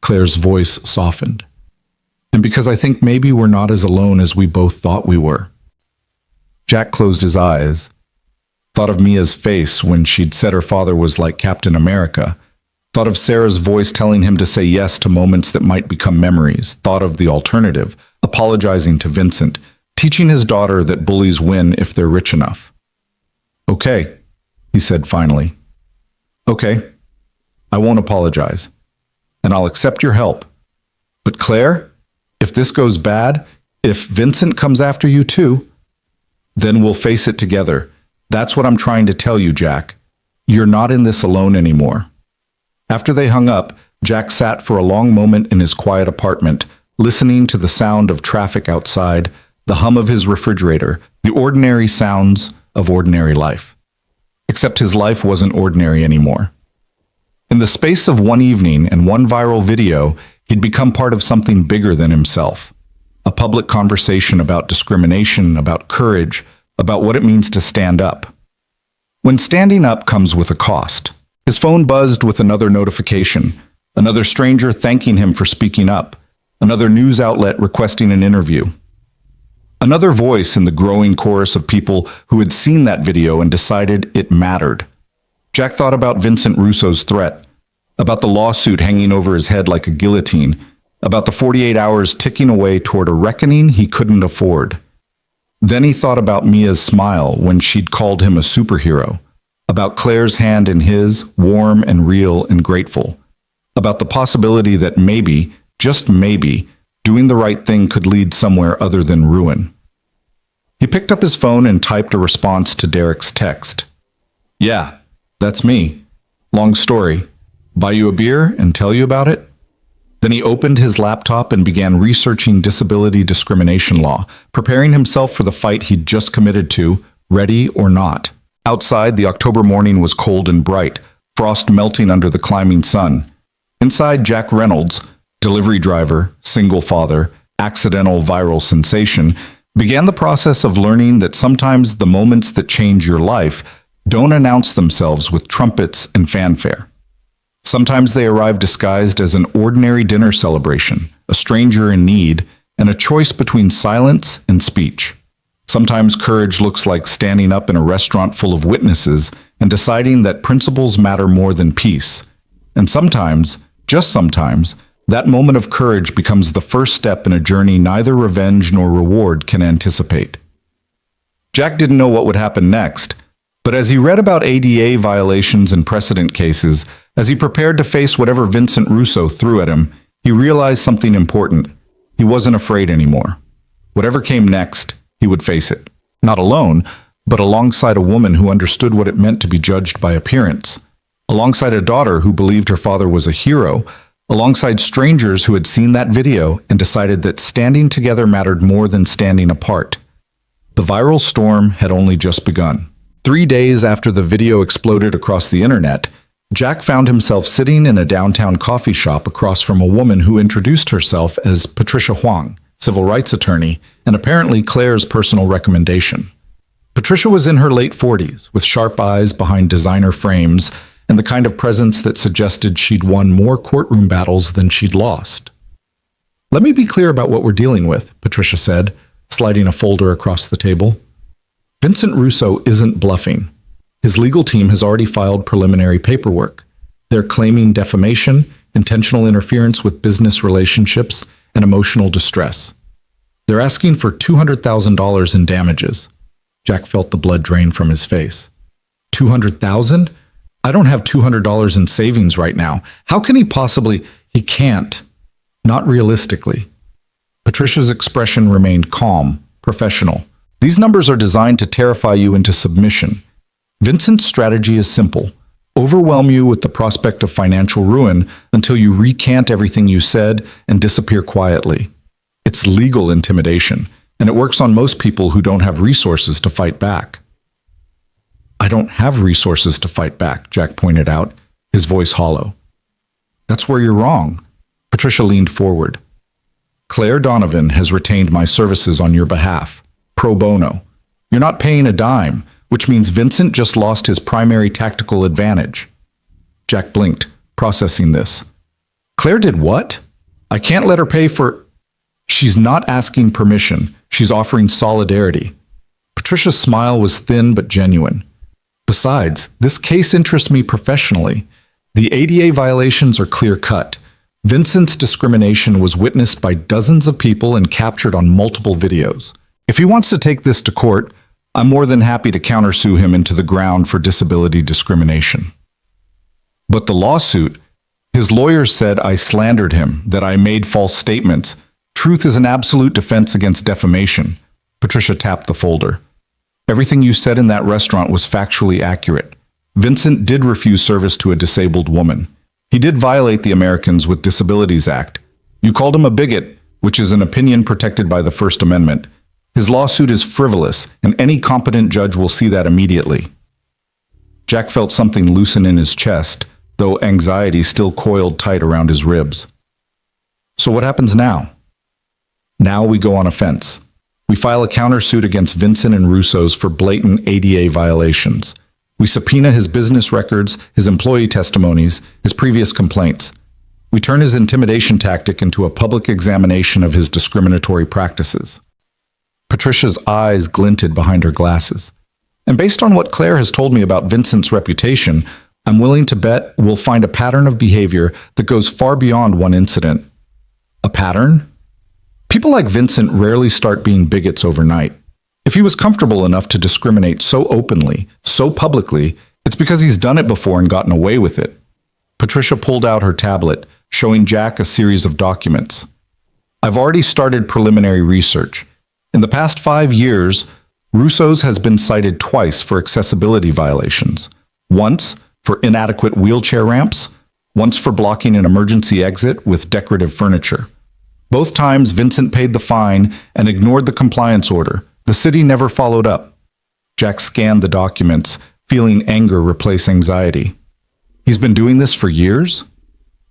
Claire's voice softened. "And because I think maybe we're not as alone as we both thought we were." Jack closed his eyes, thought of Mia's face when she'd said her father was like Captain America, thought of Sarah's voice telling him to say yes to moments that might become memories, thought of the alternative, apologizing to Vincent, teaching his daughter that bullies win if they're rich enough. "Okay," he said finally. "Okay, I won't apologize, and I'll accept your help. But Claire, if this goes bad, if Vincent comes after you too, then we'll face it together. That's what I'm trying to tell you, Jack. You're not in this alone anymore." After they hung up, Jack sat for a long moment in his quiet apartment, listening to the sound of traffic outside, the hum of his refrigerator, the ordinary sounds of ordinary life. Except his life wasn't ordinary anymore. In the space of one evening and one viral video, he'd become part of something bigger than himself. A public conversation about discrimination, about courage, about what it means to stand up. When standing up comes with a cost. His phone buzzed with another notification, another stranger thanking him for speaking up, another news outlet requesting an interview. Another voice in the growing chorus of people who had seen that video and decided it mattered. Jack thought about Vincent Russo's threat, about the lawsuit hanging over his head like a guillotine, about the 48 hours ticking away toward a reckoning he couldn't afford. Then he thought about Mia's smile when she'd called him a superhero, about Claire's hand in his, warm and real and grateful, about the possibility that maybe, just maybe, doing the right thing could lead somewhere other than ruin. He picked up his phone and typed a response to Derek's text. "Yeah, that's me. Long story. Buy you a beer and tell you about it?" Then he opened his laptop and began researching disability discrimination law, preparing himself for the fight he'd just committed to, ready or not. Outside, the October morning was cold and bright, frost melting under the climbing sun. Inside, Jack Reynolds, delivery driver, single father, accidental viral sensation, began the process of learning that sometimes the moments that change your life don't announce themselves with trumpets and fanfare. Sometimes they arrive disguised as an ordinary dinner celebration, a stranger in need, and a choice between silence and speech. Sometimes courage looks like standing up in a restaurant full of witnesses and deciding that principles matter more than peace. And sometimes, just sometimes, that moment of courage becomes the first step in a journey neither revenge nor reward can anticipate. Jack didn't know what would happen next, but as he read about ADA violations and precedent cases, as he prepared to face whatever Vincent Russo threw at him, he realized something important. He wasn't afraid anymore. Whatever came next, he would face it. Not alone, but alongside a woman who understood what it meant to be judged by appearance. Alongside a daughter who believed her father was a hero. Alongside strangers who had seen that video and decided that standing together mattered more than standing apart. The viral storm had only just begun. 3 days after the video exploded across the internet, Jack found himself sitting in a downtown coffee shop across from a woman who introduced herself as Patricia Huang, civil rights attorney, and apparently Claire's personal recommendation. Patricia was in her late 40s, with sharp eyes behind designer frames, and the kind of presence that suggested she'd won more courtroom battles than she'd lost. "Let me be clear about what we're dealing with," Patricia said, sliding a folder across the table. "Vincent Russo isn't bluffing. His legal team has already filed preliminary paperwork. They're claiming defamation, intentional interference with business relationships, and emotional distress. They're asking for $200,000 in damages." Jack felt the blood drain from his face. $200,000? I don't have $200 in savings right now. How can he possibly? He can't. Not realistically. Patricia's expression remained calm, professional. "These numbers are designed to terrify you into submission. Vincent's strategy is simple. Overwhelm you with the prospect of financial ruin until you recant everything you said and disappear quietly. It's legal intimidation, and it works on most people who don't have resources to fight back." "I don't have resources to fight back," Jack pointed out, his voice hollow. "That's where you're wrong." Patricia leaned forward. "Claire Donovan has retained my services on your behalf, pro bono. You're not paying a dime, which means Vincent just lost his primary tactical advantage." Jack blinked, processing this. "Claire did what? I can't let her pay for—" "She's not asking permission. She's offering solidarity." Patricia's smile was thin but genuine. "Besides, this case interests me professionally. The ADA violations are clear-cut. Vincent's discrimination was witnessed by dozens of people and captured on multiple videos. If he wants to take this to court, I'm more than happy to countersue him into the ground for disability discrimination." "But the lawsuit, his lawyers said I slandered him, that I made false statements. Truth is an absolute defense against defamation." Patricia tapped the folder. "Everything you said in that restaurant was factually accurate. Vincent did refuse service to a disabled woman. He did violate the Americans with Disabilities Act. You called him a bigot, which is an opinion protected by the First Amendment. His lawsuit is frivolous, and any competent judge will see that immediately." Jack felt something loosen in his chest, though anxiety still coiled tight around his ribs. "So what happens now?" "Now we go on offense. We file a countersuit against Vincent and Russo's for blatant ADA violations. We subpoena his business records, his employee testimonies, his previous complaints. We turn his intimidation tactic into a public examination of his discriminatory practices." Patricia's eyes glinted behind her glasses. "And based on what Claire has told me about Vincent's reputation, I'm willing to bet we'll find a pattern of behavior that goes far beyond one incident." "A pattern?" "People like Vincent rarely start being bigots overnight. If he was comfortable enough to discriminate so openly, so publicly, it's because he's done it before and gotten away with it." Patricia pulled out her tablet, showing Jack a series of documents. "I've already started preliminary research. In the past 5 years, Russo's has been cited twice for accessibility violations. Once for inadequate wheelchair ramps, once for blocking an emergency exit with decorative furniture. Both times, Vincent paid the fine and ignored the compliance order. The city never followed up." Jack scanned the documents, feeling anger replace anxiety. "He's been doing this for years?"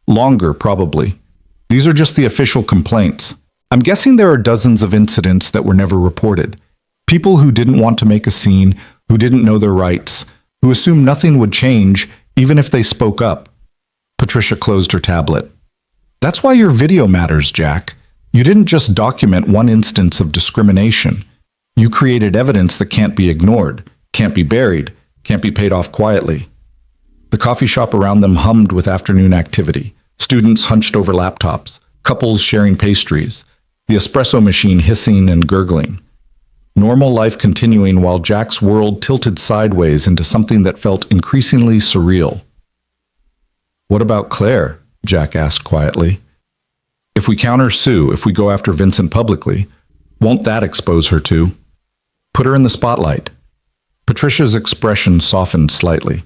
"Longer, probably. These are just the official complaints. I'm guessing there are dozens of incidents that were never reported. People who didn't want to make a scene, who didn't know their rights, who assumed nothing would change, even if they spoke up." Patricia closed her tablet. "That's why your video matters, Jack. You didn't just document one instance of discrimination. You created evidence that can't be ignored, can't be buried, can't be paid off quietly." The coffee shop around them hummed with afternoon activity. Students hunched over laptops, couples sharing pastries, the espresso machine hissing and gurgling. Normal life continuing while Jack's world tilted sideways into something that felt increasingly surreal. "What about Claire?" Jack asked quietly. "If we countersue, if we go after Vincent publicly, won't that expose her too?" Put her in the spotlight. Patricia's expression softened slightly.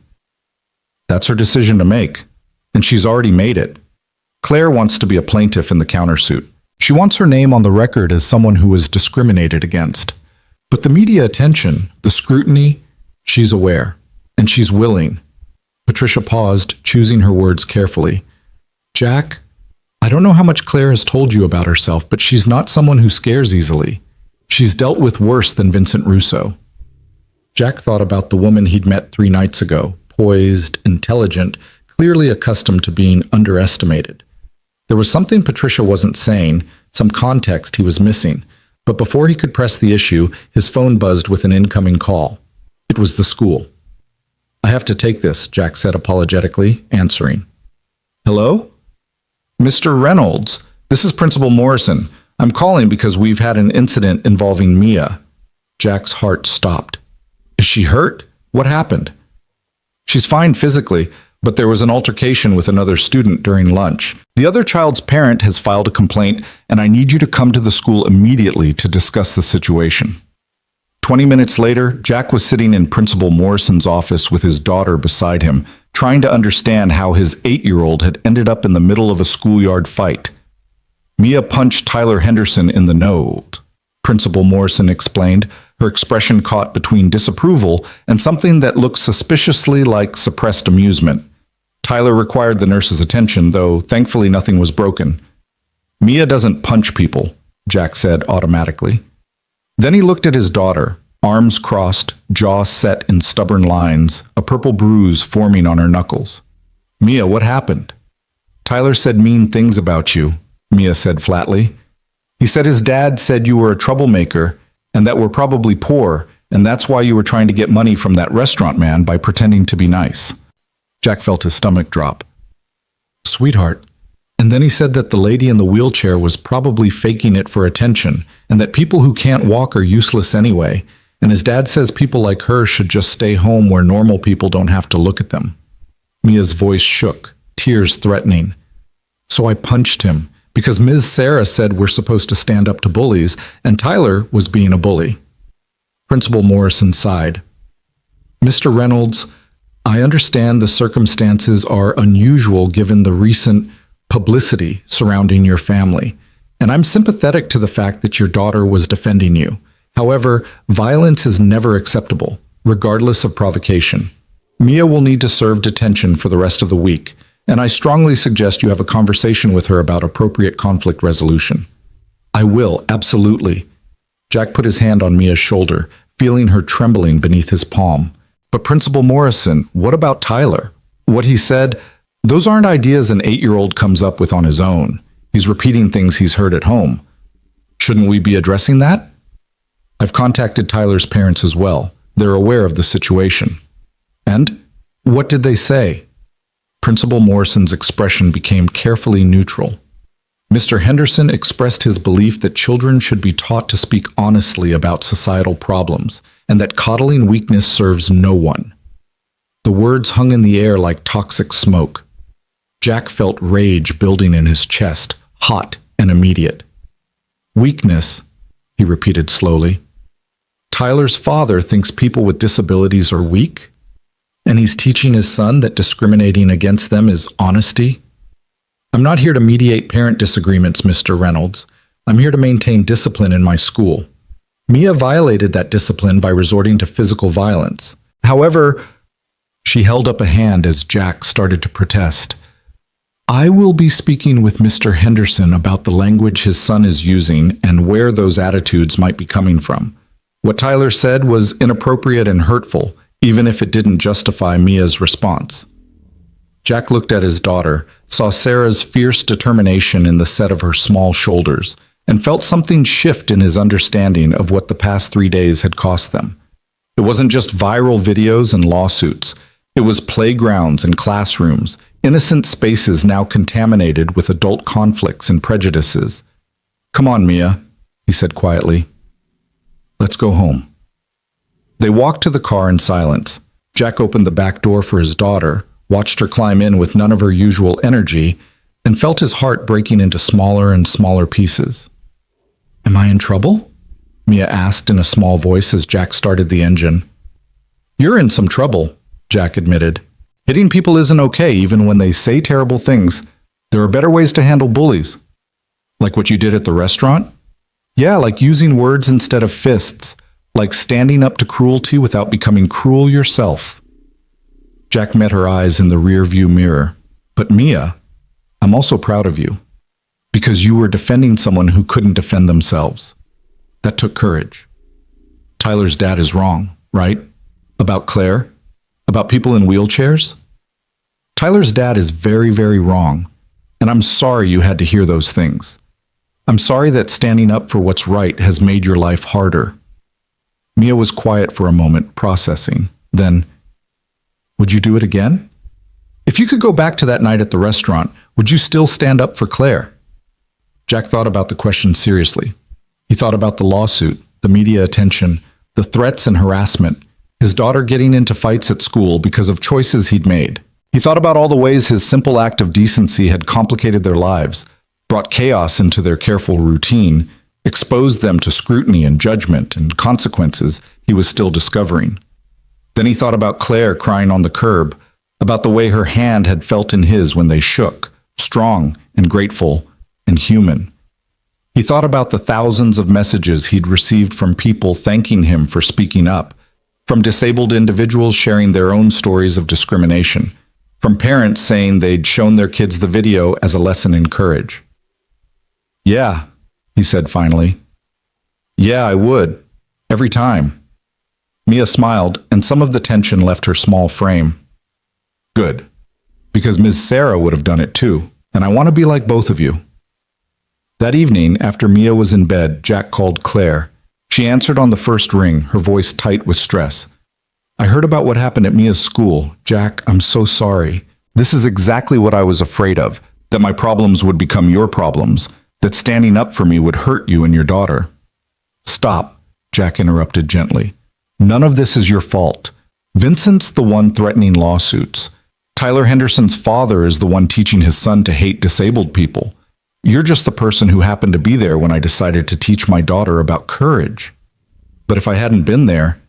That's her decision to make, and she's already made it. Claire wants to be a plaintiff in the countersuit. She wants her name on the record as someone who was discriminated against. But the media attention, the scrutiny, she's aware, and she's willing. Patricia paused, choosing her words carefully. Jack, I don't know how much Claire has told you about herself, but she's not someone who scares easily. She's dealt with worse than Vincent Russo. Jack thought about the woman he'd met 3 nights ago, poised, intelligent, clearly accustomed to being underestimated. There was something Patricia wasn't saying, some context he was missing, but before he could press the issue, his phone buzzed with an incoming call. It was the school. I have to take this, Jack said apologetically, answering. Hello? Mr. Reynolds, this is Principal Morrison. I'm calling because we've had an incident involving Mia. Jack's heart stopped. Is she hurt? What happened? She's fine physically, but there was an altercation with another student during lunch. The other child's parent has filed a complaint, and I need you to come to the school immediately to discuss the situation. 20 minutes later, Jack was sitting in Principal Morrison's office with his daughter beside him, trying to understand how his 8-year-old had ended up in the middle of a schoolyard fight. Mia punched Tyler Henderson in the nose, Principal Morrison explained, her expression caught between disapproval and something that looked suspiciously like suppressed amusement. Tyler required the nurse's attention, though thankfully nothing was broken. Mia doesn't punch people, Jack said automatically. Then he looked at his daughter, arms crossed, jaw set in stubborn lines, a purple bruise forming on her knuckles. Mia, what happened? Tyler said mean things about you, Mia said flatly. He said his dad said you were a troublemaker and that we're probably poor, and that's why you were trying to get money from that restaurant man by pretending to be nice. Jack felt his stomach drop. Sweetheart. And then he said that the lady in the wheelchair was probably faking it for attention, and that people who can't walk are useless anyway, and his dad says people like her should just stay home where normal people don't have to look at them. Mia's voice shook, tears threatening. So I punched him, because Ms. Sarah said we're supposed to stand up to bullies, and Tyler was being a bully. Principal Morrison sighed. Mr. Reynolds, I understand the circumstances are unusual given the recent publicity surrounding your family, and I'm sympathetic to the fact that your daughter was defending you. However, violence is never acceptable, regardless of provocation. Mia will need to serve detention for the rest of the week, and I strongly suggest you have a conversation with her about appropriate conflict resolution. I will, absolutely. Jack put his hand on Mia's shoulder, feeling her trembling beneath his palm. But Principal Morrison, what about Tyler? What he said, those aren't ideas an 8-year-old comes up with on his own. He's repeating things he's heard at home. Shouldn't we be addressing that? I've contacted Tyler's parents as well. They're aware of the situation. And? What did they say? Principal Morrison's expression became carefully neutral. Mr. Henderson expressed his belief that children should be taught to speak honestly about societal problems, and that coddling weakness serves no one. The words hung in the air like toxic smoke. Jack felt rage building in his chest, hot and immediate. Weakness, he repeated slowly. Tyler's father thinks people with disabilities are weak? And he's teaching his son that discriminating against them is honesty? I'm not here to mediate parent disagreements, Mr. Reynolds. I'm here to maintain discipline in my school. Mia violated that discipline by resorting to physical violence. However, she held up a hand as Jack started to protest. I will be speaking with Mr. Henderson about the language his son is using and where those attitudes might be coming from. What Tyler said was inappropriate and hurtful, even if it didn't justify Mia's response. Jack looked at his daughter, saw Sarah's fierce determination in the set of her small shoulders, and felt something shift in his understanding of what the past 3 days had cost them. It wasn't just viral videos and lawsuits. It was playgrounds and classrooms, innocent spaces now contaminated with adult conflicts and prejudices. Come on, Mia, he said quietly. Let's go home. They walked to the car in silence. Jack opened the back door for his daughter, watched her climb in with none of her usual energy, and felt his heart breaking into smaller and smaller pieces. Am I in trouble? Mia asked in a small voice as Jack started the engine. You're in some trouble, Jack admitted. Hitting people isn't okay even when they say terrible things. There are better ways to handle bullies. Like what you did at the restaurant? Yeah, like using words instead of fists. Like standing up to cruelty without becoming cruel yourself. Jack met her eyes in the rearview mirror. But Mia, I'm also proud of you. Because you were defending someone who couldn't defend themselves. That took courage. Tyler's dad is wrong, right? About Claire? About people in wheelchairs? Tyler's dad is very, very wrong. And I'm sorry you had to hear those things. I'm sorry that standing up for what's right has made your life harder. Mia was quiet for a moment, processing. Then, would you do it again? If you could go back to that night at the restaurant, would you still stand up for Claire? Jack thought about the question seriously. He thought about the lawsuit, the media attention, the threats and harassment, his daughter getting into fights at school because of choices he'd made. He thought about all the ways his simple act of decency had complicated their lives, brought chaos into their careful routine, exposed them to scrutiny and judgment and consequences he was still discovering. Then he thought about Claire crying on the curb, about the way her hand had felt in his when they shook, strong and grateful and human. He thought about the thousands of messages he'd received from people thanking him for speaking up, from disabled individuals sharing their own stories of discrimination, from parents saying they'd shown their kids the video as a lesson in courage. Yeah, he said finally. Yeah, I would. Every time. Mia smiled, and some of the tension left her small frame. Good. Because Ms. Sarah would have done it too, and I want to be like both of you. That evening, after Mia was in bed, Jack called Claire. She answered on the first ring, her voice tight with stress. I heard about what happened at Mia's school. Jack, I'm so sorry. This is exactly what I was afraid of, that my problems would become your problems, that standing up for me would hurt you and your daughter. Stop, Jack interrupted gently. None of this is your fault. Vincent's the one threatening lawsuits. Tyler Henderson's father is the one teaching his son to hate disabled people. You're just the person who happened to be there when I decided to teach my daughter about courage. But if I hadn't been there,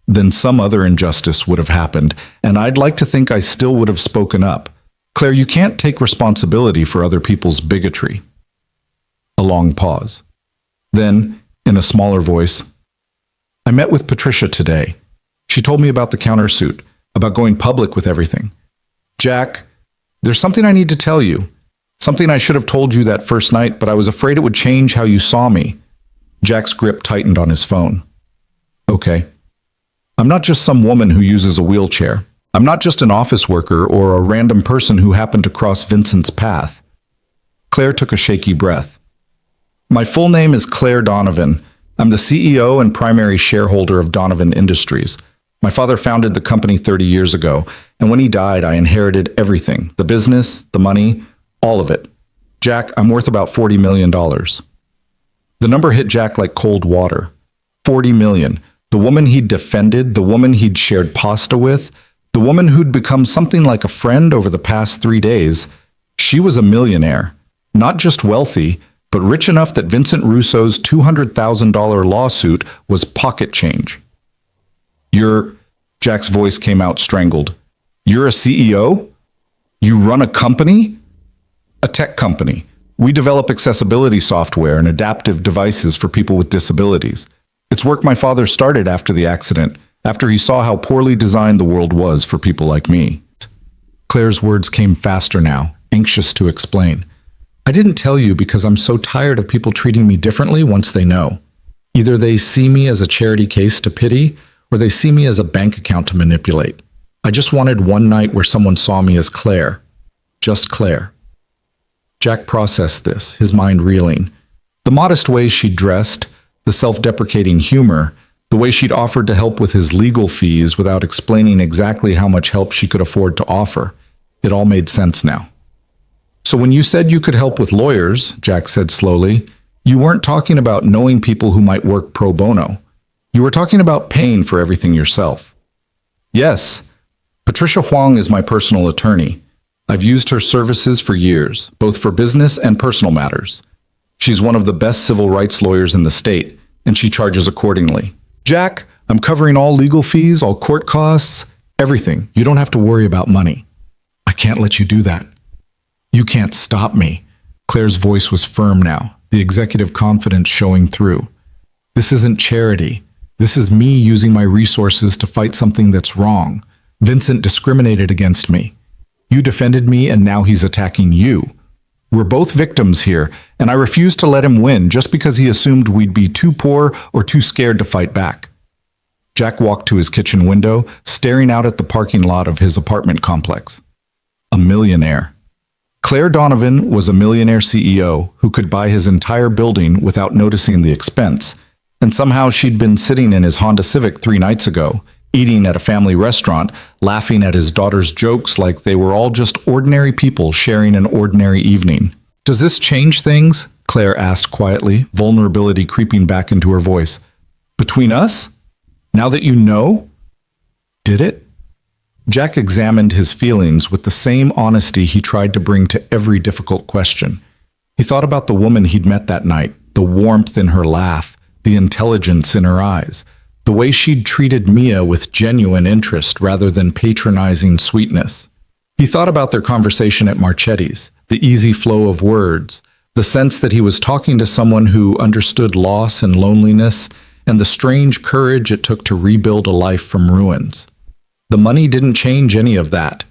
then some other injustice would have happened, and I'd like to think I still would have spoken up. Claire, you can't take responsibility for other people's bigotry. A long pause. Then, in a smaller voice, I met with Patricia today. She told me about the countersuit, about going public with everything. Jack, there's something I need to tell you. Something I should have told you that first night, but I was afraid it would change how you saw me. Jack's grip tightened on his phone. Okay. I'm not just some woman who uses a wheelchair. I'm not just an office worker or a random person who happened to cross Vincent's path. Claire took a shaky breath. My full name is Claire Donovan. I'm the CEO and primary shareholder of Donovan Industries. My father founded the company 30 years ago, and when he died, I inherited everything, the business, the money, all of it. Jack, I'm worth about $40 million. The number hit Jack like cold water. 40 million. The woman he'd defended, the woman he'd shared pasta with, the woman who'd become something like a friend over the past 3 days, she was a millionaire. Not just wealthy, but rich enough that Vincent Russo's $200,000 lawsuit was pocket change. Jack's voice came out strangled. You're a CEO? You run a company? A tech company. We develop accessibility software and adaptive devices for people with disabilities. It's work my father started after the accident, after he saw how poorly designed the world was for people like me. Claire's words came faster now, anxious to explain. I didn't tell you because I'm so tired of people treating me differently once they know. Either they see me as a charity case to pity, or they see me as a bank account to manipulate. I just wanted one night where someone saw me as Claire. Just Claire. Jack processed this, his mind reeling. The modest way she'd dressed, the self-deprecating humor, the way she'd offered to help with his legal fees without explaining exactly how much help she could afford to offer. It all made sense now. So when you said you could help with lawyers, Jack said slowly, you weren't talking about knowing people who might work pro bono. You were talking about paying for everything yourself. Yes, Patricia Huang is my personal attorney. I've used her services for years, both for business and personal matters. She's one of the best civil rights lawyers in the state, and she charges accordingly. Jack, I'm covering all legal fees, all court costs, everything. You don't have to worry about money. I can't let you do that. You can't stop me. Claire's voice was firm now, the executive confidence showing through. This isn't charity. This is me using my resources to fight something that's wrong. Vincent discriminated against me. You defended me, and now he's attacking you. We're both victims here, and I refuse to let him win just because he assumed we'd be too poor or too scared to fight back. Jack walked to his kitchen window, staring out at the parking lot of his apartment complex. A millionaire. Claire Donovan was a millionaire CEO who could buy his entire building without noticing the expense, and somehow she'd been sitting in his Honda Civic 3 nights ago, eating at a family restaurant, laughing at his daughter's jokes like they were all just ordinary people sharing an ordinary evening. Does this change things? Claire asked quietly, vulnerability creeping back into her voice. Between us? Now that you know? Did it? Jack examined his feelings with the same honesty he tried to bring to every difficult question. He thought about the woman he'd met that night, the warmth in her laugh, the intelligence in her eyes, the way she'd treated Mia with genuine interest rather than patronizing sweetness. He thought about their conversation at Marchetti's, the easy flow of words, the sense that he was talking to someone who understood loss and loneliness, and the strange courage it took to rebuild a life from ruins. The money didn't change any of that.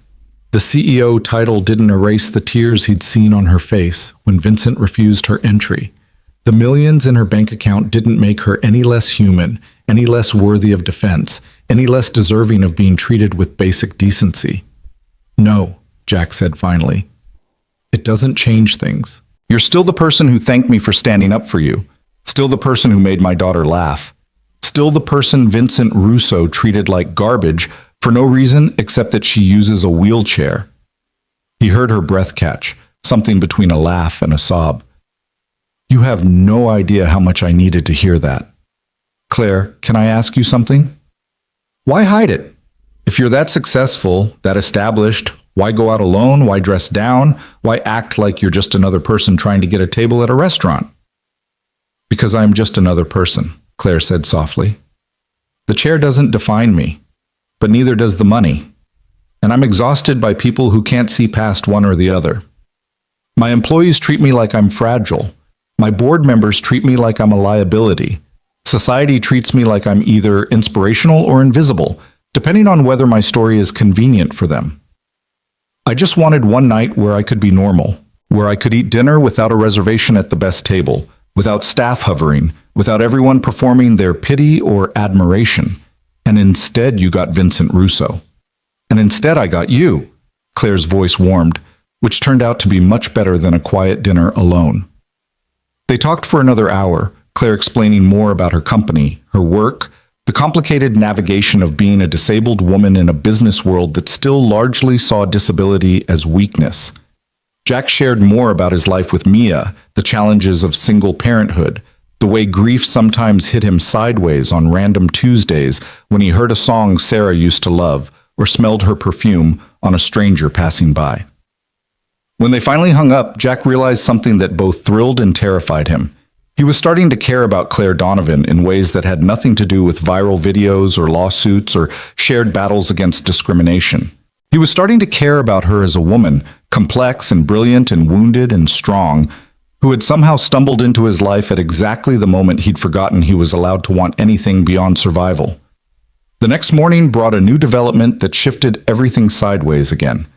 The CEO title didn't erase the tears he'd seen on her face when Vincent refused her entry. The millions in her bank account didn't make her any less human, any less worthy of defense, any less deserving of being treated with basic decency. No, Jack said finally. It doesn't change things. You're still the person who thanked me for standing up for you. Still the person who made my daughter laugh. Still the person Vincent Russo treated like garbage for no reason except that she uses a wheelchair. He heard her breath catch, something between a laugh and a sob. You have no idea how much I needed to hear that. Claire, can I ask you something? Why hide it? If you're that successful, that established, why go out alone? Why dress down? Why act like you're just another person trying to get a table at a restaurant? Because I'm just another person, Claire said softly. The chair doesn't define me, but neither does the money. And I'm exhausted by people who can't see past one or the other. My employees treat me like I'm fragile. My board members treat me like I'm a liability. Society treats me like I'm either inspirational or invisible, depending on whether my story is convenient for them. I just wanted one night where I could be normal, where I could eat dinner without a reservation at the best table, without staff hovering, without everyone performing their pity or admiration. And instead you got Vincent Russo. And instead I got you. Claire's voice warmed, which turned out to be much better than a quiet dinner alone. They talked for another hour, Claire explaining more about her company, her work, the complicated navigation of being a disabled woman in a business world that still largely saw disability as weakness. Jack shared more about his life with Mia, the challenges of single parenthood, the way grief sometimes hit him sideways on random Tuesdays when he heard a song Sarah used to love or smelled her perfume on a stranger passing by. When they finally hung up, Jack realized something that both thrilled and terrified him. He was starting to care about Claire Donovan in ways that had nothing to do with viral videos or lawsuits or shared battles against discrimination. He was starting to care about her as a woman, complex and brilliant and wounded and strong, who had somehow stumbled into his life at exactly the moment he'd forgotten he was allowed to want anything beyond survival. The next morning brought a new development that shifted everything sideways again.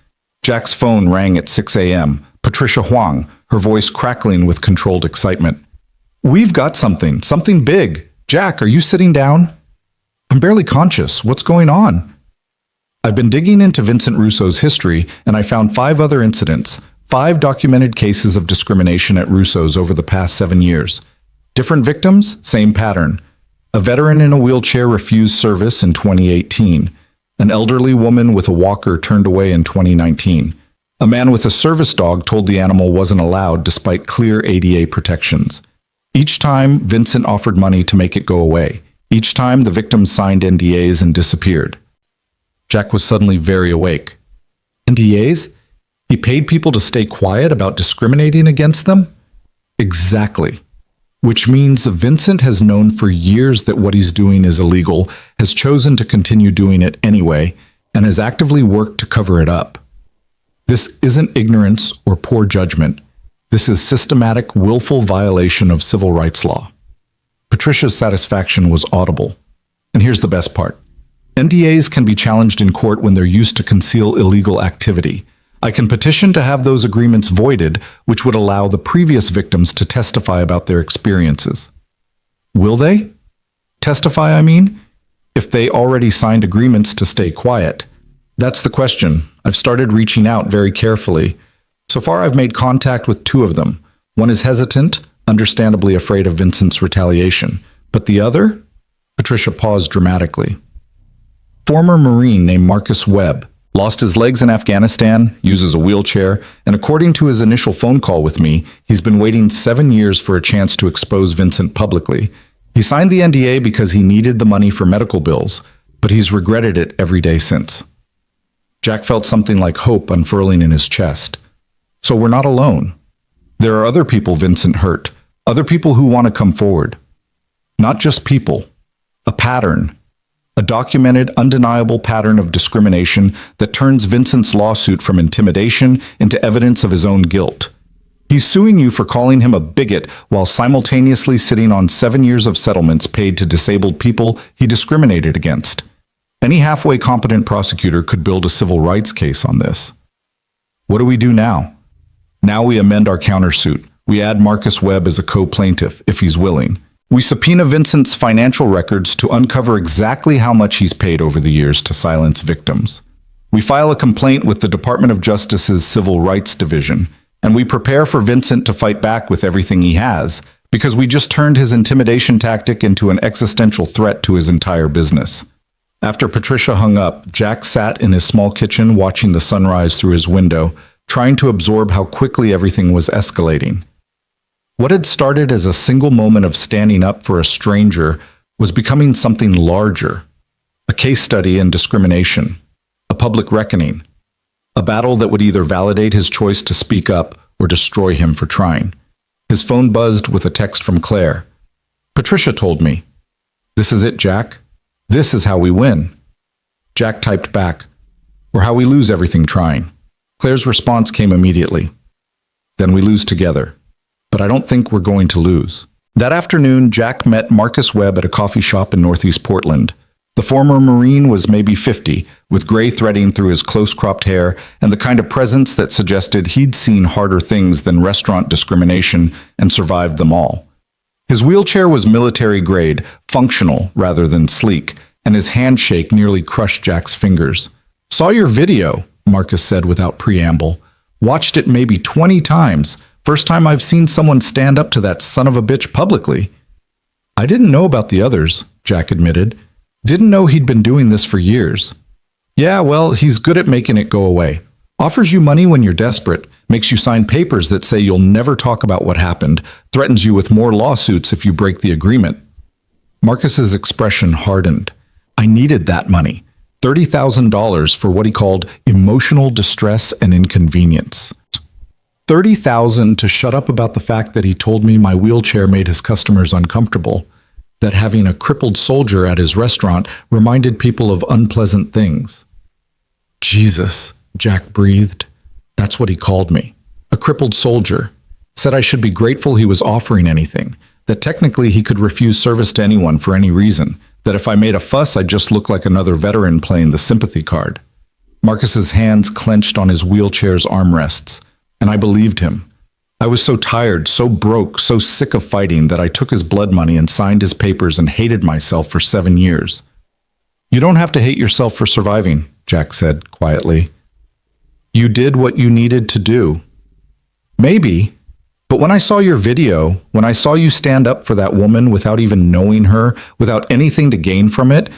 Jack's phone rang at 6 a.m. Patricia Huang, her voice crackling with controlled excitement. We've got something big. Jack, are you sitting down? I'm barely conscious. What's going on? I've been digging into Vincent Russo's history, and I found 5 other incidents, 5 documented cases of discrimination at Russo's over the past 7 years. Different victims, same pattern. A veteran in a wheelchair refused service in 2018. An elderly woman with a walker turned away in 2019. A man with a service dog told the animal wasn't allowed despite clear ADA protections. Each time, Vincent offered money to make it go away. Each time, the victims signed NDAs and disappeared. Jack was suddenly very awake. NDAs? He paid people to stay quiet about discriminating against them? Exactly. which means Vincent has known for years that what he's doing is illegal, has chosen to continue doing it anyway, and has actively worked to cover it up. This isn't ignorance or poor judgment. This is systematic, willful violation of civil rights law. Patricia's satisfaction was audible. And here's the best part. NDAs can be challenged in court when they're used to conceal illegal activity. I can petition to have those agreements voided, which would allow the previous victims to testify about their experiences. Will they? Testify, I mean? If they already signed agreements to stay quiet. That's the question. I've started reaching out very carefully. So far, I've made contact with 2 of them. One is hesitant, understandably afraid of Vincent's retaliation. But the other? Patricia paused dramatically. Former Marine named Marcus Webb lost his legs in Afghanistan, uses a wheelchair, and according to his initial phone call with me, he's been waiting 7 years for a chance to expose Vincent publicly. He signed the NDA because he needed the money for medical bills, but he's regretted it every day since. Jack felt something like hope unfurling in his chest. So we're not alone. There are other people Vincent hurt, other people who want to come forward. Not just people. A pattern. A documented, undeniable pattern of discrimination that turns Vincent's lawsuit from intimidation into evidence of his own guilt. He's suing you for calling him a bigot while simultaneously sitting on 7 years of settlements paid to disabled people he discriminated against. Any halfway competent prosecutor could build a civil rights case on this. What do we do now? Now we amend our countersuit. We add Marcus Webb as a co-plaintiff, if he's willing. We subpoena Vincent's financial records to uncover exactly how much he's paid over the years to silence victims. We file a complaint with the Department of Justice's Civil Rights Division, and we prepare for Vincent to fight back with everything he has, because we just turned his intimidation tactic into an existential threat to his entire business. After Patricia hung up, Jack sat in his small kitchen watching the sunrise through his window, trying to absorb how quickly everything was escalating. What had started as a single moment of standing up for a stranger was becoming something larger. A case study in discrimination. A public reckoning. A battle that would either validate his choice to speak up or destroy him for trying. His phone buzzed with a text from Claire. Patricia told me. This is it, Jack. This is how we win. Jack typed back. Or how we lose everything trying. Claire's response came immediately. Then we lose together. But I don't think we're going to lose. That afternoon, Jack met Marcus Webb at a coffee shop in Northeast Portland. The former Marine was maybe 50, with gray threading through his close-cropped hair and the kind of presence that suggested he'd seen harder things than restaurant discrimination and survived them all. His wheelchair was military-grade, functional rather than sleek, and his handshake nearly crushed Jack's fingers. Saw your video, Marcus said without preamble. Watched it maybe 20 times. First time I've seen someone stand up to that son of a bitch publicly. I didn't know about the others, Jack admitted. Didn't know he'd been doing this for years. Yeah, well, he's good at making it go away. Offers you money when you're desperate, makes you sign papers that say you'll never talk about what happened, threatens you with more lawsuits if you break the agreement. Marcus's expression hardened. I needed that money. $30,000 for what he called emotional distress and inconvenience. $30,000 to shut up about the fact that he told me my wheelchair made his customers uncomfortable, that having a crippled soldier at his restaurant reminded people of unpleasant things. Jesus, Jack breathed. That's what he called me. A crippled soldier. Said I should be grateful he was offering anything, that technically he could refuse service to anyone for any reason, that if I made a fuss I'd just look like another veteran playing the sympathy card. Marcus's hands clenched on his wheelchair's armrests. And I believed him. I was so tired, so broke, so sick of fighting that I took his blood money and signed his papers and hated myself for 7 years. You don't have to hate yourself for surviving, Jack said quietly. You did what you needed to do. Maybe, but when I saw your video, when I saw you stand up for that woman without even knowing her, without anything to gain from it,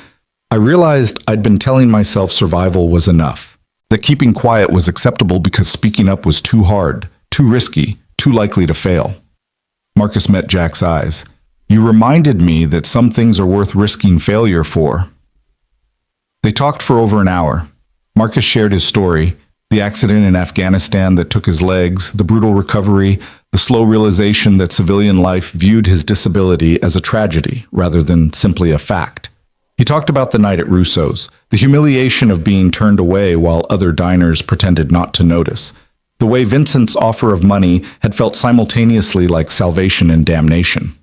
I realized I'd been telling myself survival was enough. That keeping quiet was acceptable because speaking up was too hard, too risky, too likely to fail. Marcus met Jack's eyes. You reminded me that some things are worth risking failure for. They talked for over an hour. Marcus shared his story, the accident in Afghanistan that took his legs, the brutal recovery, the slow realization that civilian life viewed his disability as a tragedy rather than simply a fact. He talked about the night at Russo's, the humiliation of being turned away while other diners pretended not to notice, the way Vincent's offer of money had felt simultaneously like salvation and damnation.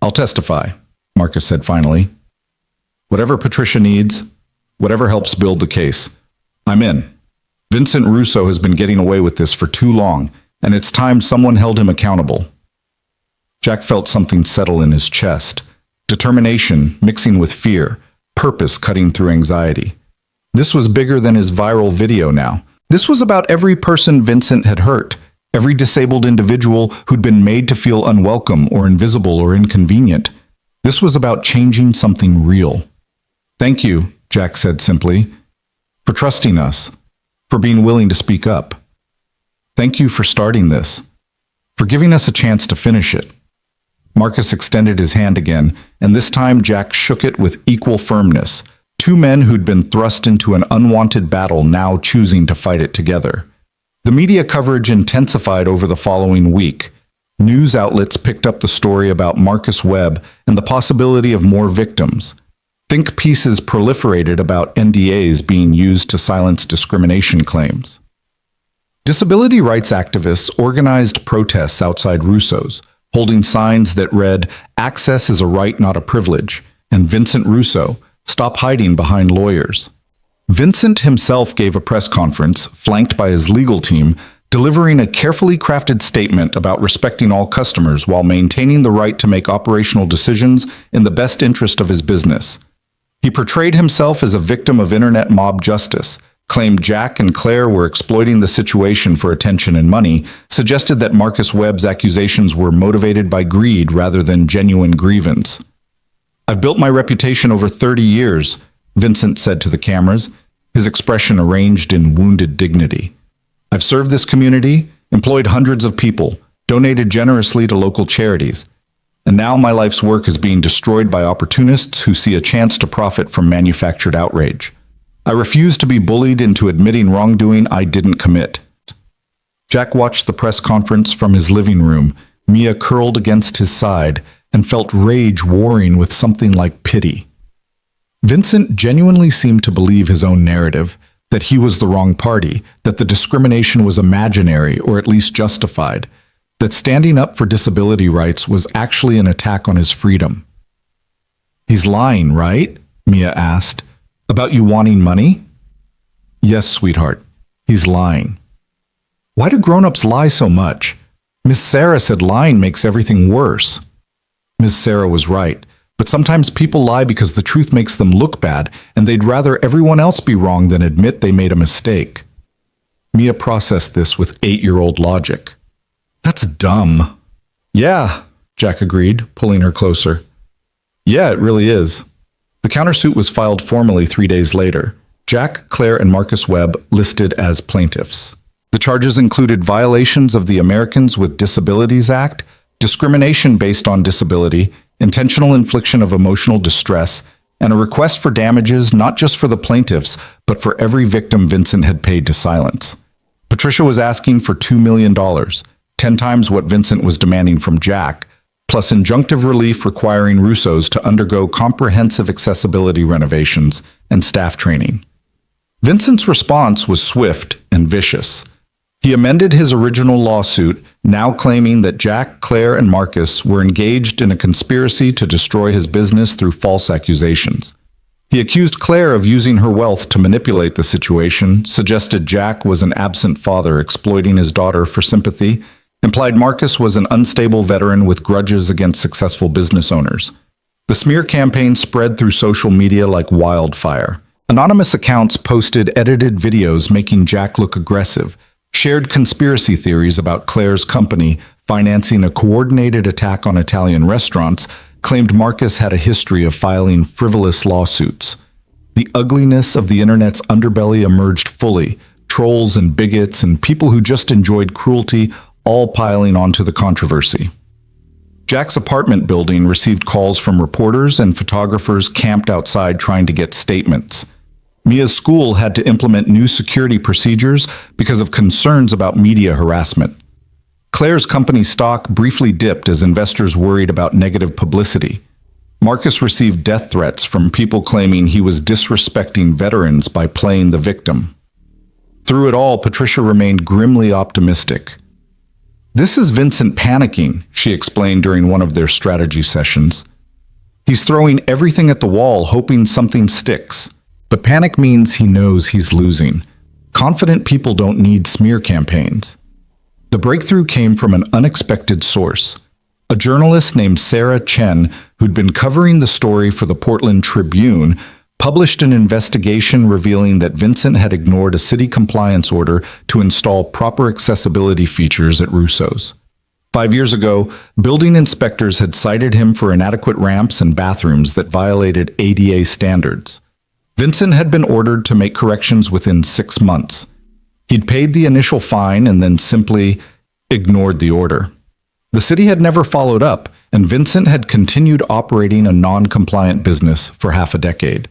"I'll testify," Marcus said finally. "Whatever Patricia needs, whatever helps build the case, I'm in. Vincent Russo has been getting away with this for too long, and it's time someone held him accountable." Jack felt something settle in his chest, determination mixing with fear, purpose cutting through anxiety. This was bigger than his viral video now. This was about every person Vincent had hurt, every disabled individual who'd been made to feel unwelcome or invisible or inconvenient. This was about changing something real. "Thank you," Jack said simply, "for trusting us, for being willing to speak up. Thank you for starting this, for giving us a chance to finish it." Marcus extended his hand again, and this time Jack shook it with equal firmness. Two men who'd been thrust into an unwanted battle now choosing to fight it together. The media coverage intensified over the following week. News outlets picked up the story about Marcus Webb and the possibility of more victims. Think pieces proliferated about NDAs being used to silence discrimination claims. Disability rights activists organized protests outside Russo's, holding signs that read, "Access is a right, not a privilege," and "Vincent Russo, stop hiding behind lawyers." Vincent himself gave a press conference, flanked by his legal team, delivering a carefully crafted statement about respecting all customers while maintaining the right to make operational decisions in the best interest of his business. He portrayed himself as a victim of internet mob justice, claimed Jack and Claire were exploiting the situation for attention and money, suggested that Marcus Webb's accusations were motivated by greed rather than genuine grievance. "I've built my reputation over 30 years, Vincent said to the cameras, his expression arranged in wounded dignity. "I've served this community, employed hundreds of people, donated generously to local charities, and now my life's work is being destroyed by opportunists who see a chance to profit from manufactured outrage. I refuse to be bullied into admitting wrongdoing I didn't commit." Jack watched the press conference from his living room, Mia curled against his side, and felt rage warring with something like pity. Vincent genuinely seemed to believe his own narrative, that he was the wrong party, that the discrimination was imaginary or at least justified, that standing up for disability rights was actually an attack on his freedom. "He's lying, right?" Mia asked. "About you wanting money?" "Yes, sweetheart, he's lying." "Why do grown-ups lie so much? Miss Sarah said lying makes everything worse." Miss Sarah was right, but sometimes people lie because the truth makes them look bad, and they'd rather everyone else be wrong than admit they made a mistake. Mia processed this with 8-year-old logic. "That's dumb." "Yeah," Jack agreed, pulling her closer. "Yeah, it really is." The countersuit was filed formally 3 days later. Jack, Claire, and Marcus Webb listed as plaintiffs. The charges included violations of the Americans with Disabilities Act, discrimination based on disability, intentional infliction of emotional distress, and a request for damages not just for the plaintiffs, but for every victim Vincent had paid to silence. Patricia was asking for $2 million, 10 times what Vincent was demanding from Jack, plus injunctive relief requiring Russo's to undergo comprehensive accessibility renovations and staff training. Vincent's response was swift and vicious. He amended his original lawsuit, now claiming that Jack, Claire, and Marcus were engaged in a conspiracy to destroy his business through false accusations. He accused Claire of using her wealth to manipulate the situation, suggested Jack was an absent father exploiting his daughter for sympathy, implied Marcus was an unstable veteran with grudges against successful business owners. The smear campaign spread through social media like wildfire. Anonymous accounts posted edited videos making Jack look aggressive, shared conspiracy theories about Claire's company financing a coordinated attack on Italian restaurants, claimed Marcus had a history of filing frivolous lawsuits. The ugliness of the internet's underbelly emerged fully, trolls and bigots and people who just enjoyed cruelty all piling onto the controversy. Jack's apartment building received calls from reporters and photographers camped outside trying to get statements. Mia's school had to implement new security procedures because of concerns about media harassment. Claire's company stock briefly dipped as investors worried about negative publicity. Marcus received death threats from people claiming he was disrespecting veterans by playing the victim. Through it all, Patricia remained grimly optimistic. "This is Vincent panicking," she explained during one of their strategy sessions. "He's throwing everything at the wall, hoping something sticks. But panic means he knows he's losing. Confident people don't need smear campaigns." The breakthrough came from an unexpected source. A journalist named Sarah Chen, who'd been covering the story for the Portland Tribune, published an investigation revealing that Vincent had ignored a city compliance order to install proper accessibility features at Russo's. 5 years ago, building inspectors had cited him for inadequate ramps and bathrooms that violated ADA standards. Vincent had been ordered to make corrections within 6 months. He'd paid the initial fine and then simply ignored the order. The city had never followed up, and Vincent had continued operating a non-compliant business for half a decade.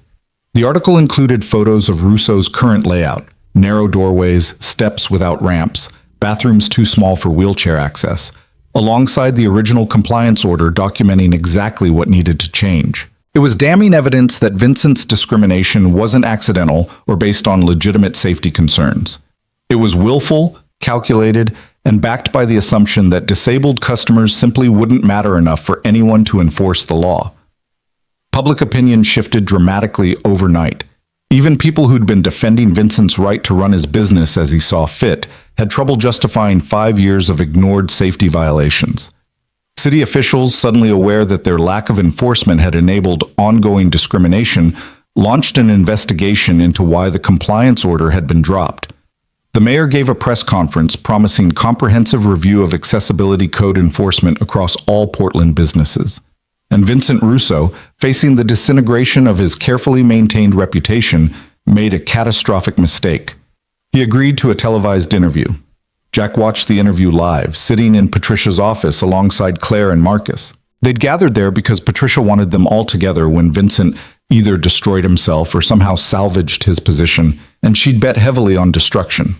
The article included photos of Russo's current layout: narrow doorways, steps without ramps, bathrooms too small for wheelchair access, alongside the original compliance order documenting exactly what needed to change. It was damning evidence that Vincent's discrimination wasn't accidental or based on legitimate safety concerns. It was willful, calculated, and backed by the assumption that disabled customers simply wouldn't matter enough for anyone to enforce the law. Public opinion shifted dramatically overnight. Even people who'd been defending Vincent's right to run his business as he saw fit had trouble justifying 5 years of ignored safety violations. City officials, suddenly aware that their lack of enforcement had enabled ongoing discrimination, launched an investigation into why the compliance order had been dropped. The mayor gave a press conference promising comprehensive review of accessibility code enforcement across all Portland businesses. And Vincent Russo, facing the disintegration of his carefully maintained reputation, made a catastrophic mistake. He agreed to a televised interview. Jack watched the interview live, sitting in Patricia's office alongside Claire and Marcus. They'd gathered there because Patricia wanted them all together when Vincent either destroyed himself or somehow salvaged his position, and she'd bet heavily on destruction.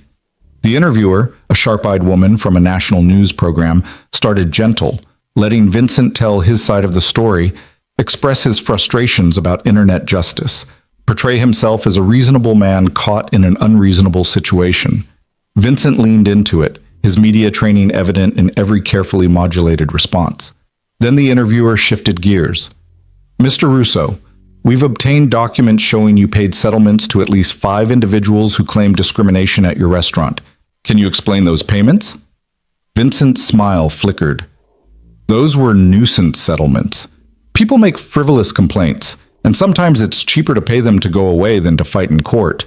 The interviewer, a sharp-eyed woman from a national news program, started gentle, letting Vincent tell his side of the story, express his frustrations about internet justice, portray himself as a reasonable man caught in an unreasonable situation. Vincent leaned into it, his media training evident in every carefully modulated response. Then the interviewer shifted gears. "Mr. Russo, we've obtained documents showing you paid settlements to at least 5 individuals who claimed discrimination at your restaurant. Can you explain those payments?" Vincent's smile flickered. "Those were nuisance settlements. People make frivolous complaints, and sometimes it's cheaper to pay them to go away than to fight in court.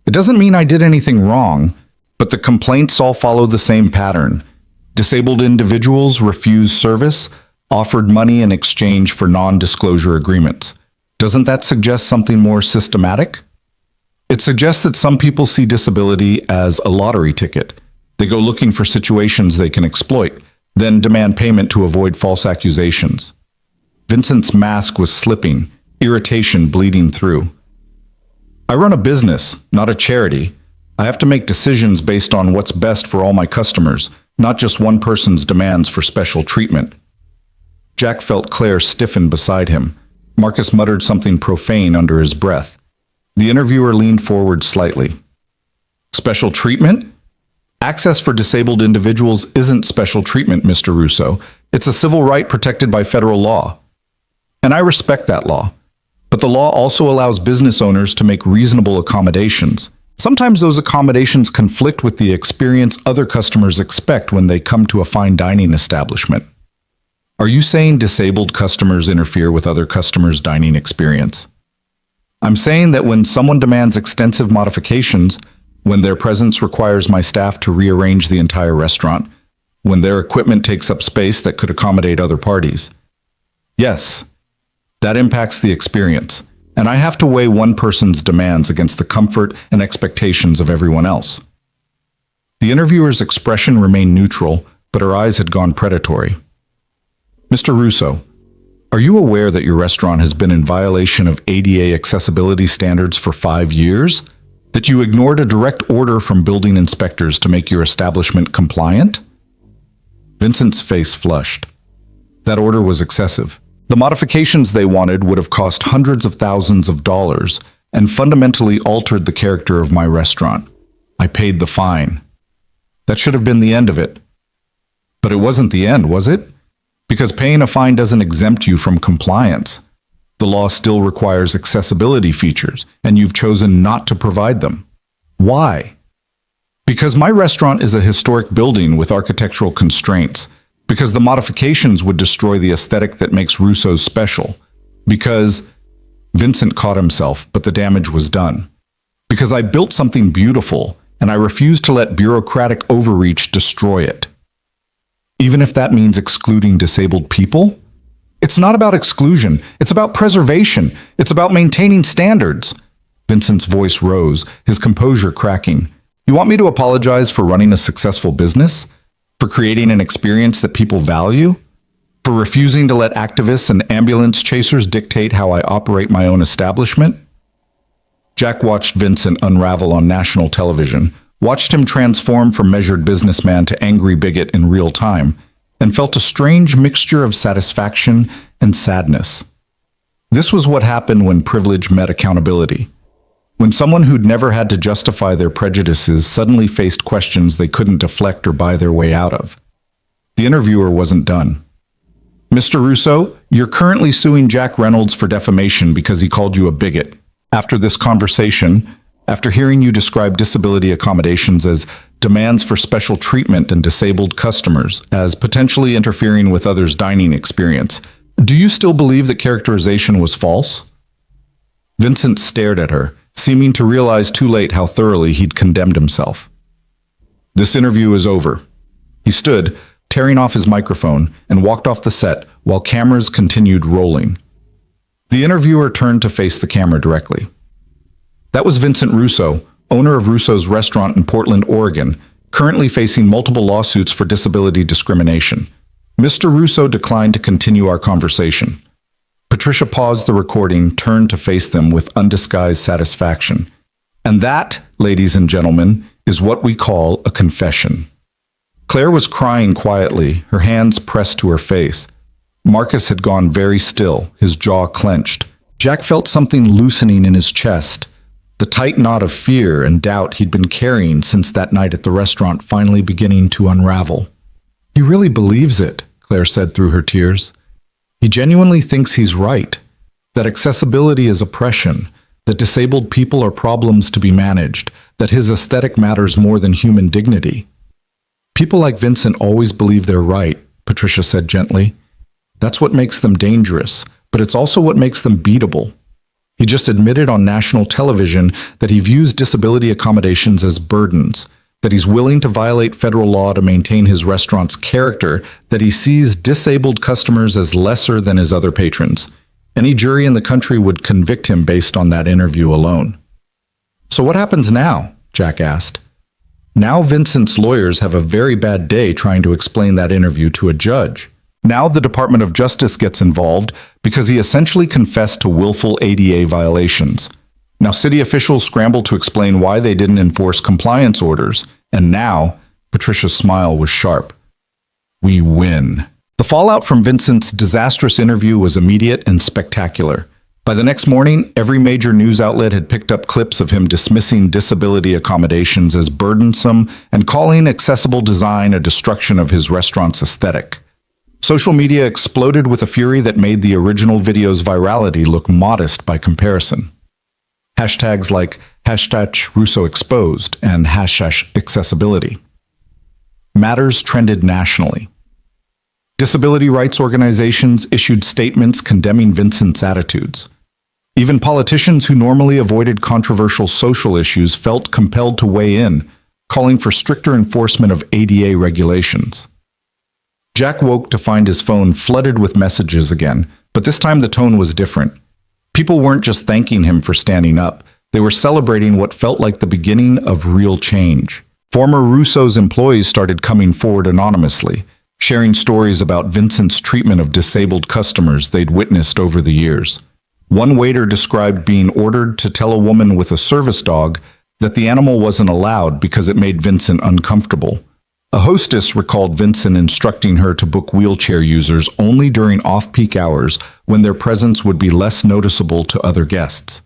It doesn't mean I did anything wrong, but the complaints all follow the same pattern. Disabled individuals refused service, offered money in exchange for non-disclosure agreements. Doesn't that suggest something more systematic? It suggests that some people see disability as a lottery ticket. They go looking for situations they can exploit, then demand payment to avoid false accusations." Vincent's mask was slipping, irritation bleeding through. "I run a business, not a charity. I have to make decisions based on what's best for all my customers, not just one person's demands for special treatment." Jack felt Claire stiffen beside him. Marcus muttered something profane under his breath. The interviewer leaned forward slightly. "Special treatment? Access for disabled individuals isn't special treatment, Mr. Russo. It's a civil right protected by federal law. And I respect that law. But the law also allows business owners to make reasonable accommodations. Sometimes those accommodations conflict with the experience other customers expect when they come to a fine dining establishment." "Are you saying disabled customers interfere with other customers' dining experience?" "I'm saying that when someone demands extensive modifications, when their presence requires my staff to rearrange the entire restaurant, when their equipment takes up space that could accommodate other parties. Yes, that impacts the experience, and I have to weigh one person's demands against the comfort and expectations of everyone else." The interviewer's expression remained neutral, but her eyes had gone predatory. "Mr. Russo, are you aware that your restaurant has been in violation of ADA accessibility standards for 5 years? That you ignored a direct order from building inspectors to make your establishment compliant?" Vincent's face flushed. That order was excessive. The modifications they wanted would have cost hundreds of thousands of dollars and fundamentally altered the character of my restaurant. I paid the fine. That should have been the end of it. But it wasn't the end, was it? Because paying a fine doesn't exempt you from compliance. The law still requires accessibility features, and you've chosen not to provide them. Why? Because my restaurant is a historic building with architectural constraints. Because the modifications would destroy the aesthetic that makes Russo's special. Because Vincent caught himself, but the damage was done. Because I built something beautiful, and I refuse to let bureaucratic overreach destroy it. Even if that means excluding disabled people? It's not about exclusion. It's about preservation. It's about maintaining standards. Vincent's voice rose, his composure cracking. You want me to apologize for running a successful business? For creating an experience that people value? For refusing to let activists and ambulance chasers dictate how I operate my own establishment? Jack watched Vincent unravel on national television, watched him transform from measured businessman to angry bigot in real time, and felt a strange mixture of satisfaction and sadness. This was what happened when privilege met accountability. When someone who'd never had to justify their prejudices suddenly faced questions they couldn't deflect or buy their way out of. The interviewer wasn't done. Mr. Russo, you're currently suing Jack Reynolds for defamation because he called you a bigot. After this conversation, after hearing you describe disability accommodations as demands for special treatment and disabled customers, as potentially interfering with others' dining experience, do you still believe that characterization was false? Vincent stared at her, seeming to realize too late how thoroughly he'd condemned himself. This interview is over. He stood, tearing off his microphone, and walked off the set while cameras continued rolling. The interviewer turned to face the camera directly. That was Vincent Russo, owner of Russo's restaurant in Portland, Oregon, currently facing multiple lawsuits for disability discrimination. Mr. Russo declined to continue our conversation. Patricia paused the recording, turned to face them with undisguised satisfaction. And that, ladies and gentlemen, is what we call a confession. Claire was crying quietly, her hands pressed to her face. Marcus had gone very still, his jaw clenched. Jack felt something loosening in his chest. The tight knot of fear and doubt he'd been carrying since that night at the restaurant finally beginning to unravel. He really believes it, Claire said through her tears. He genuinely thinks he's right, that accessibility is oppression, that disabled people are problems to be managed, that his aesthetic matters more than human dignity. People like Vincent always believe they're right, Patricia said gently. That's what makes them dangerous, but it's also what makes them beatable. He just admitted on national television that he views disability accommodations as burdens, that he's willing to violate federal law to maintain his restaurant's character, that he sees disabled customers as lesser than his other patrons. Any jury in the country would convict him based on that interview alone. So what happens now? Jack asked. Now Vincent's lawyers have a very bad day trying to explain that interview to a judge. Now the Department of Justice gets involved because he essentially confessed to willful ADA violations. Now city officials scramble to explain why they didn't enforce compliance orders. And now, Patricia's smile was sharp. We win. The fallout from Vincent's disastrous interview was immediate and spectacular. By the next morning, every major news outlet had picked up clips of him dismissing disability accommodations as burdensome and calling accessible design a destruction of his restaurant's aesthetic. Social media exploded with a fury that made the original video's virality look modest by comparison. Hashtags like #RussoExposed and #accessibility. Matters trended nationally. Disability rights organizations issued statements condemning Vincent's attitudes. Even politicians who normally avoided controversial social issues felt compelled to weigh in, calling for stricter enforcement of ADA regulations. Jack woke to find his phone flooded with messages again, but this time the tone was different. People weren't just thanking him for standing up, they were celebrating what felt like the beginning of real change. Former Russo's employees started coming forward anonymously, sharing stories about Vincent's treatment of disabled customers they'd witnessed over the years. One waiter described being ordered to tell a woman with a service dog that the animal wasn't allowed because it made Vincent uncomfortable. A hostess recalled Vincent instructing her to book wheelchair users only during off-peak hours when their presence would be less noticeable to other guests.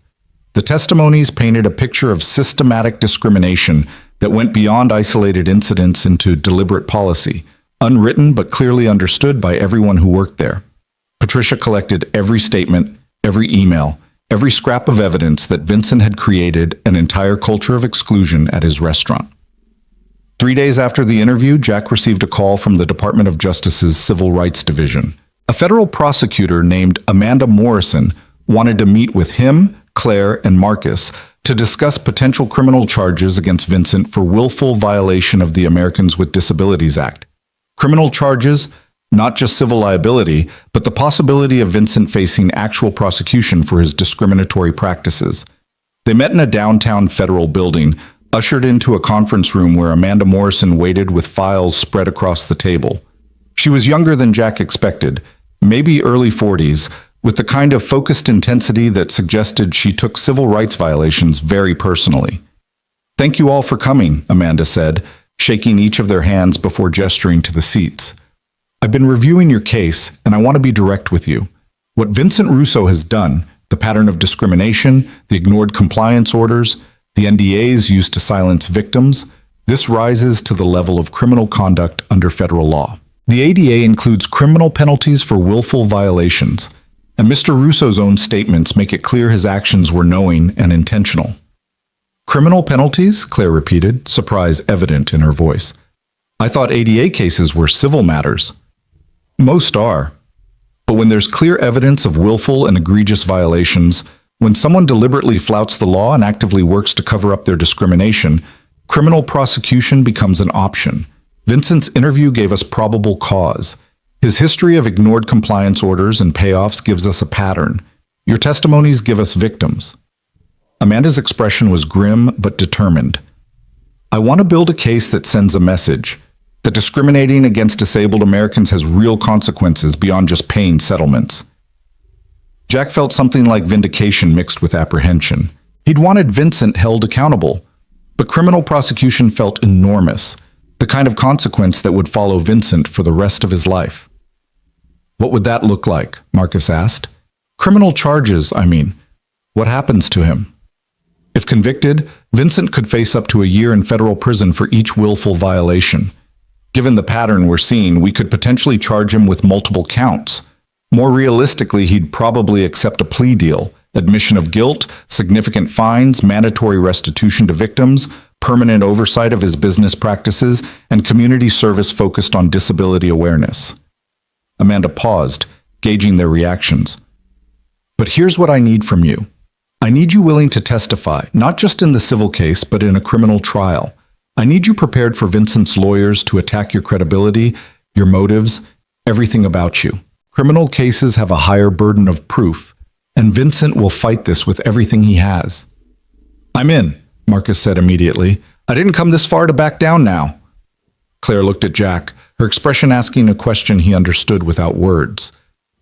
The testimonies painted a picture of systematic discrimination that went beyond isolated incidents into deliberate policy, unwritten but clearly understood by everyone who worked there. Patricia collected every statement, every email, every scrap of evidence that Vincent had created an entire culture of exclusion at his restaurant. 3 days after the interview, Jack received a call from the Department of Justice's Civil Rights Division. A federal prosecutor named Amanda Morrison wanted to meet with him, Claire, and Marcus to discuss potential criminal charges against Vincent for willful violation of the Americans with Disabilities Act. Criminal charges, not just civil liability, but the possibility of Vincent facing actual prosecution for his discriminatory practices. They met in a downtown federal building, ushered into a conference room where Amanda Morrison waited with files spread across the table. She was younger than Jack expected, maybe early 40s, with the kind of focused intensity that suggested she took civil rights violations very personally. "Thank you all for coming," Amanda said, shaking each of their hands before gesturing to the seats. "I've been reviewing your case, and I want to be direct with you. What Vincent Russo has done, the pattern of discrimination, the ignored compliance orders, the NDAs used to silence victims, this rises to the level of criminal conduct under federal law. The ADA includes criminal penalties for willful violations, and Mr. Russo's own statements make it clear his actions were knowing and intentional." "Criminal penalties?" Claire repeated, surprise evident in her voice. "I thought ADA cases were civil matters." "Most are. But when there's clear evidence of willful and egregious violations, when someone deliberately flouts the law and actively works to cover up their discrimination, criminal prosecution becomes an option. Vincent's interview gave us probable cause. His history of ignored compliance orders and payoffs gives us a pattern. Your testimonies give us victims." Amanda's expression was grim but determined. "I want to build a case that sends a message, that discriminating against disabled Americans has real consequences beyond just paying settlements." Jack felt something like vindication mixed with apprehension. He'd wanted Vincent held accountable, but criminal prosecution felt enormous, the kind of consequence that would follow Vincent for the rest of his life. "What would that look like?" Marcus asked. "Criminal charges, I mean. What happens to him?" If convicted, Vincent could face up to a year in federal prison for each willful violation. Given the pattern we're seeing, we could potentially charge him with multiple counts. More realistically, he'd probably accept a plea deal, admission of guilt, significant fines, mandatory restitution to victims, permanent oversight of his business practices, and community service focused on disability awareness. Amanda paused, gauging their reactions. "But here's what I need from you. I need you willing to testify, not just in the civil case, but in a criminal trial. I need you prepared for Vincent's lawyers to attack your credibility, your motives, everything about you. Criminal cases have a higher burden of proof, and Vincent will fight this with everything he has." "I'm in," Marcus said immediately. "I didn't come this far to back down now." Claire looked at Jack, her expression asking a question he understood without words.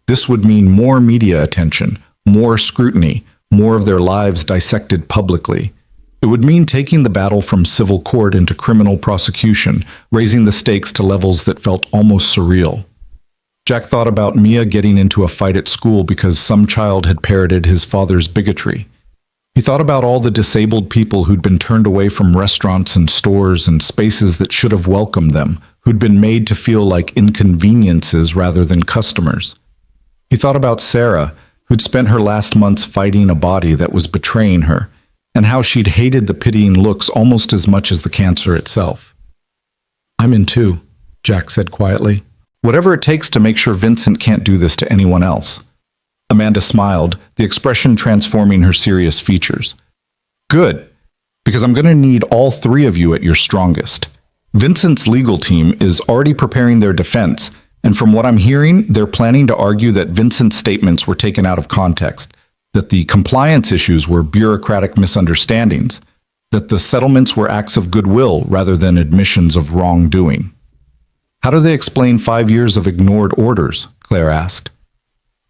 This would mean more media attention, more scrutiny, more of their lives dissected publicly. It would mean taking the battle from civil court into criminal prosecution, raising the stakes to levels that felt almost surreal. Jack thought about Mia getting into a fight at school because some child had parroted his father's bigotry. He thought about all the disabled people who'd been turned away from restaurants and stores and spaces that should have welcomed them, who'd been made to feel like inconveniences rather than customers. He thought about Sarah, who'd spent her last months fighting a body that was betraying her, and how she'd hated the pitying looks almost as much as the cancer itself. "I'm in too," Jack said quietly. "Whatever it takes to make sure Vincent can't do this to anyone else." Amanda smiled, the expression transforming her serious features. "Good, because I'm going to need all three of you at your strongest. Vincent's legal team is already preparing their defense, and from what I'm hearing, they're planning to argue that Vincent's statements were taken out of context, that the compliance issues were bureaucratic misunderstandings, that the settlements were acts of goodwill rather than admissions of wrongdoing." "How do they explain 5 years of ignored orders?" Claire asked.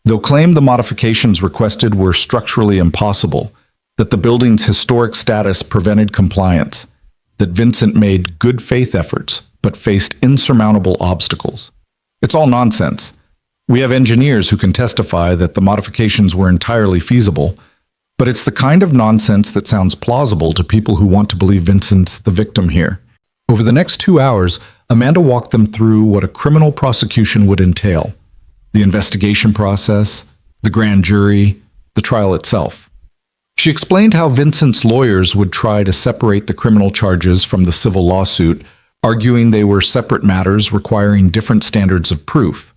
"They'll claim the modifications requested were structurally impossible, that the building's historic status prevented compliance, that Vincent made good faith efforts, but faced insurmountable obstacles. It's all nonsense. We have engineers who can testify that the modifications were entirely feasible, but it's the kind of nonsense that sounds plausible to people who want to believe Vincent's the victim here. Over the next 2 hours, Amanda walked them through what a criminal prosecution would entail: the investigation process, the grand jury, the trial itself. She explained how Vincent's lawyers would try to separate the criminal charges from the civil lawsuit, arguing they were separate matters requiring different standards of proof.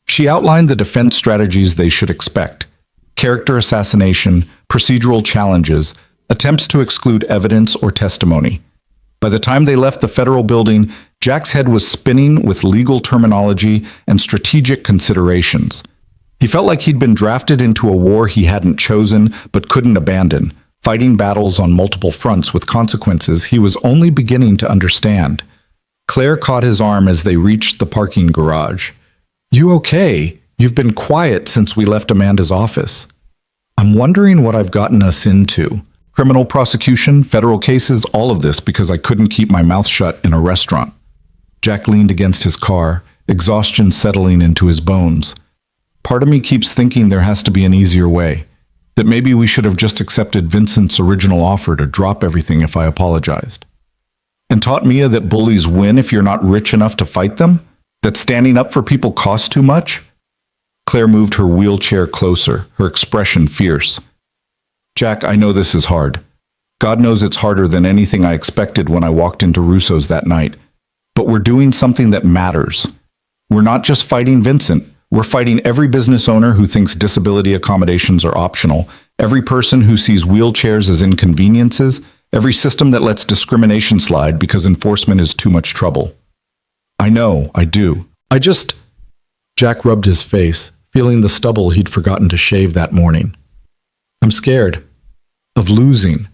She outlined the defense strategies they should expect: character assassination, procedural challenges, attempts to exclude evidence or testimony. By the time they left the federal building, Jack's head was spinning with legal terminology and strategic considerations. He felt like he'd been drafted into a war he hadn't chosen but couldn't abandon, fighting battles on multiple fronts with consequences he was only beginning to understand. Claire caught his arm as they reached the parking garage. "You okay? You've been quiet since we left Amanda's office." "I'm wondering what I've gotten us into. Criminal prosecution, federal cases, all of this because I couldn't keep my mouth shut in a restaurant." Jack leaned against his car, exhaustion settling into his bones. "Part of me keeps thinking there has to be an easier way, that maybe we should have just accepted Vincent's original offer to drop everything if I apologized. And taught Mia that bullies win if you're not rich enough to fight them? That standing up for people costs too much?" Claire moved her wheelchair closer, her expression fierce. "Jack, I know this is hard. God knows it's harder than anything I expected when I walked into Russo's that night. But we're doing something that matters. We're not just fighting Vincent. We're fighting every business owner who thinks disability accommodations are optional, every person who sees wheelchairs as inconveniences, every system that lets discrimination slide because enforcement is too much trouble." "I know, I do. Jack rubbed his face, feeling the stubble he'd forgotten to shave that morning. "I'm scared. Of losing.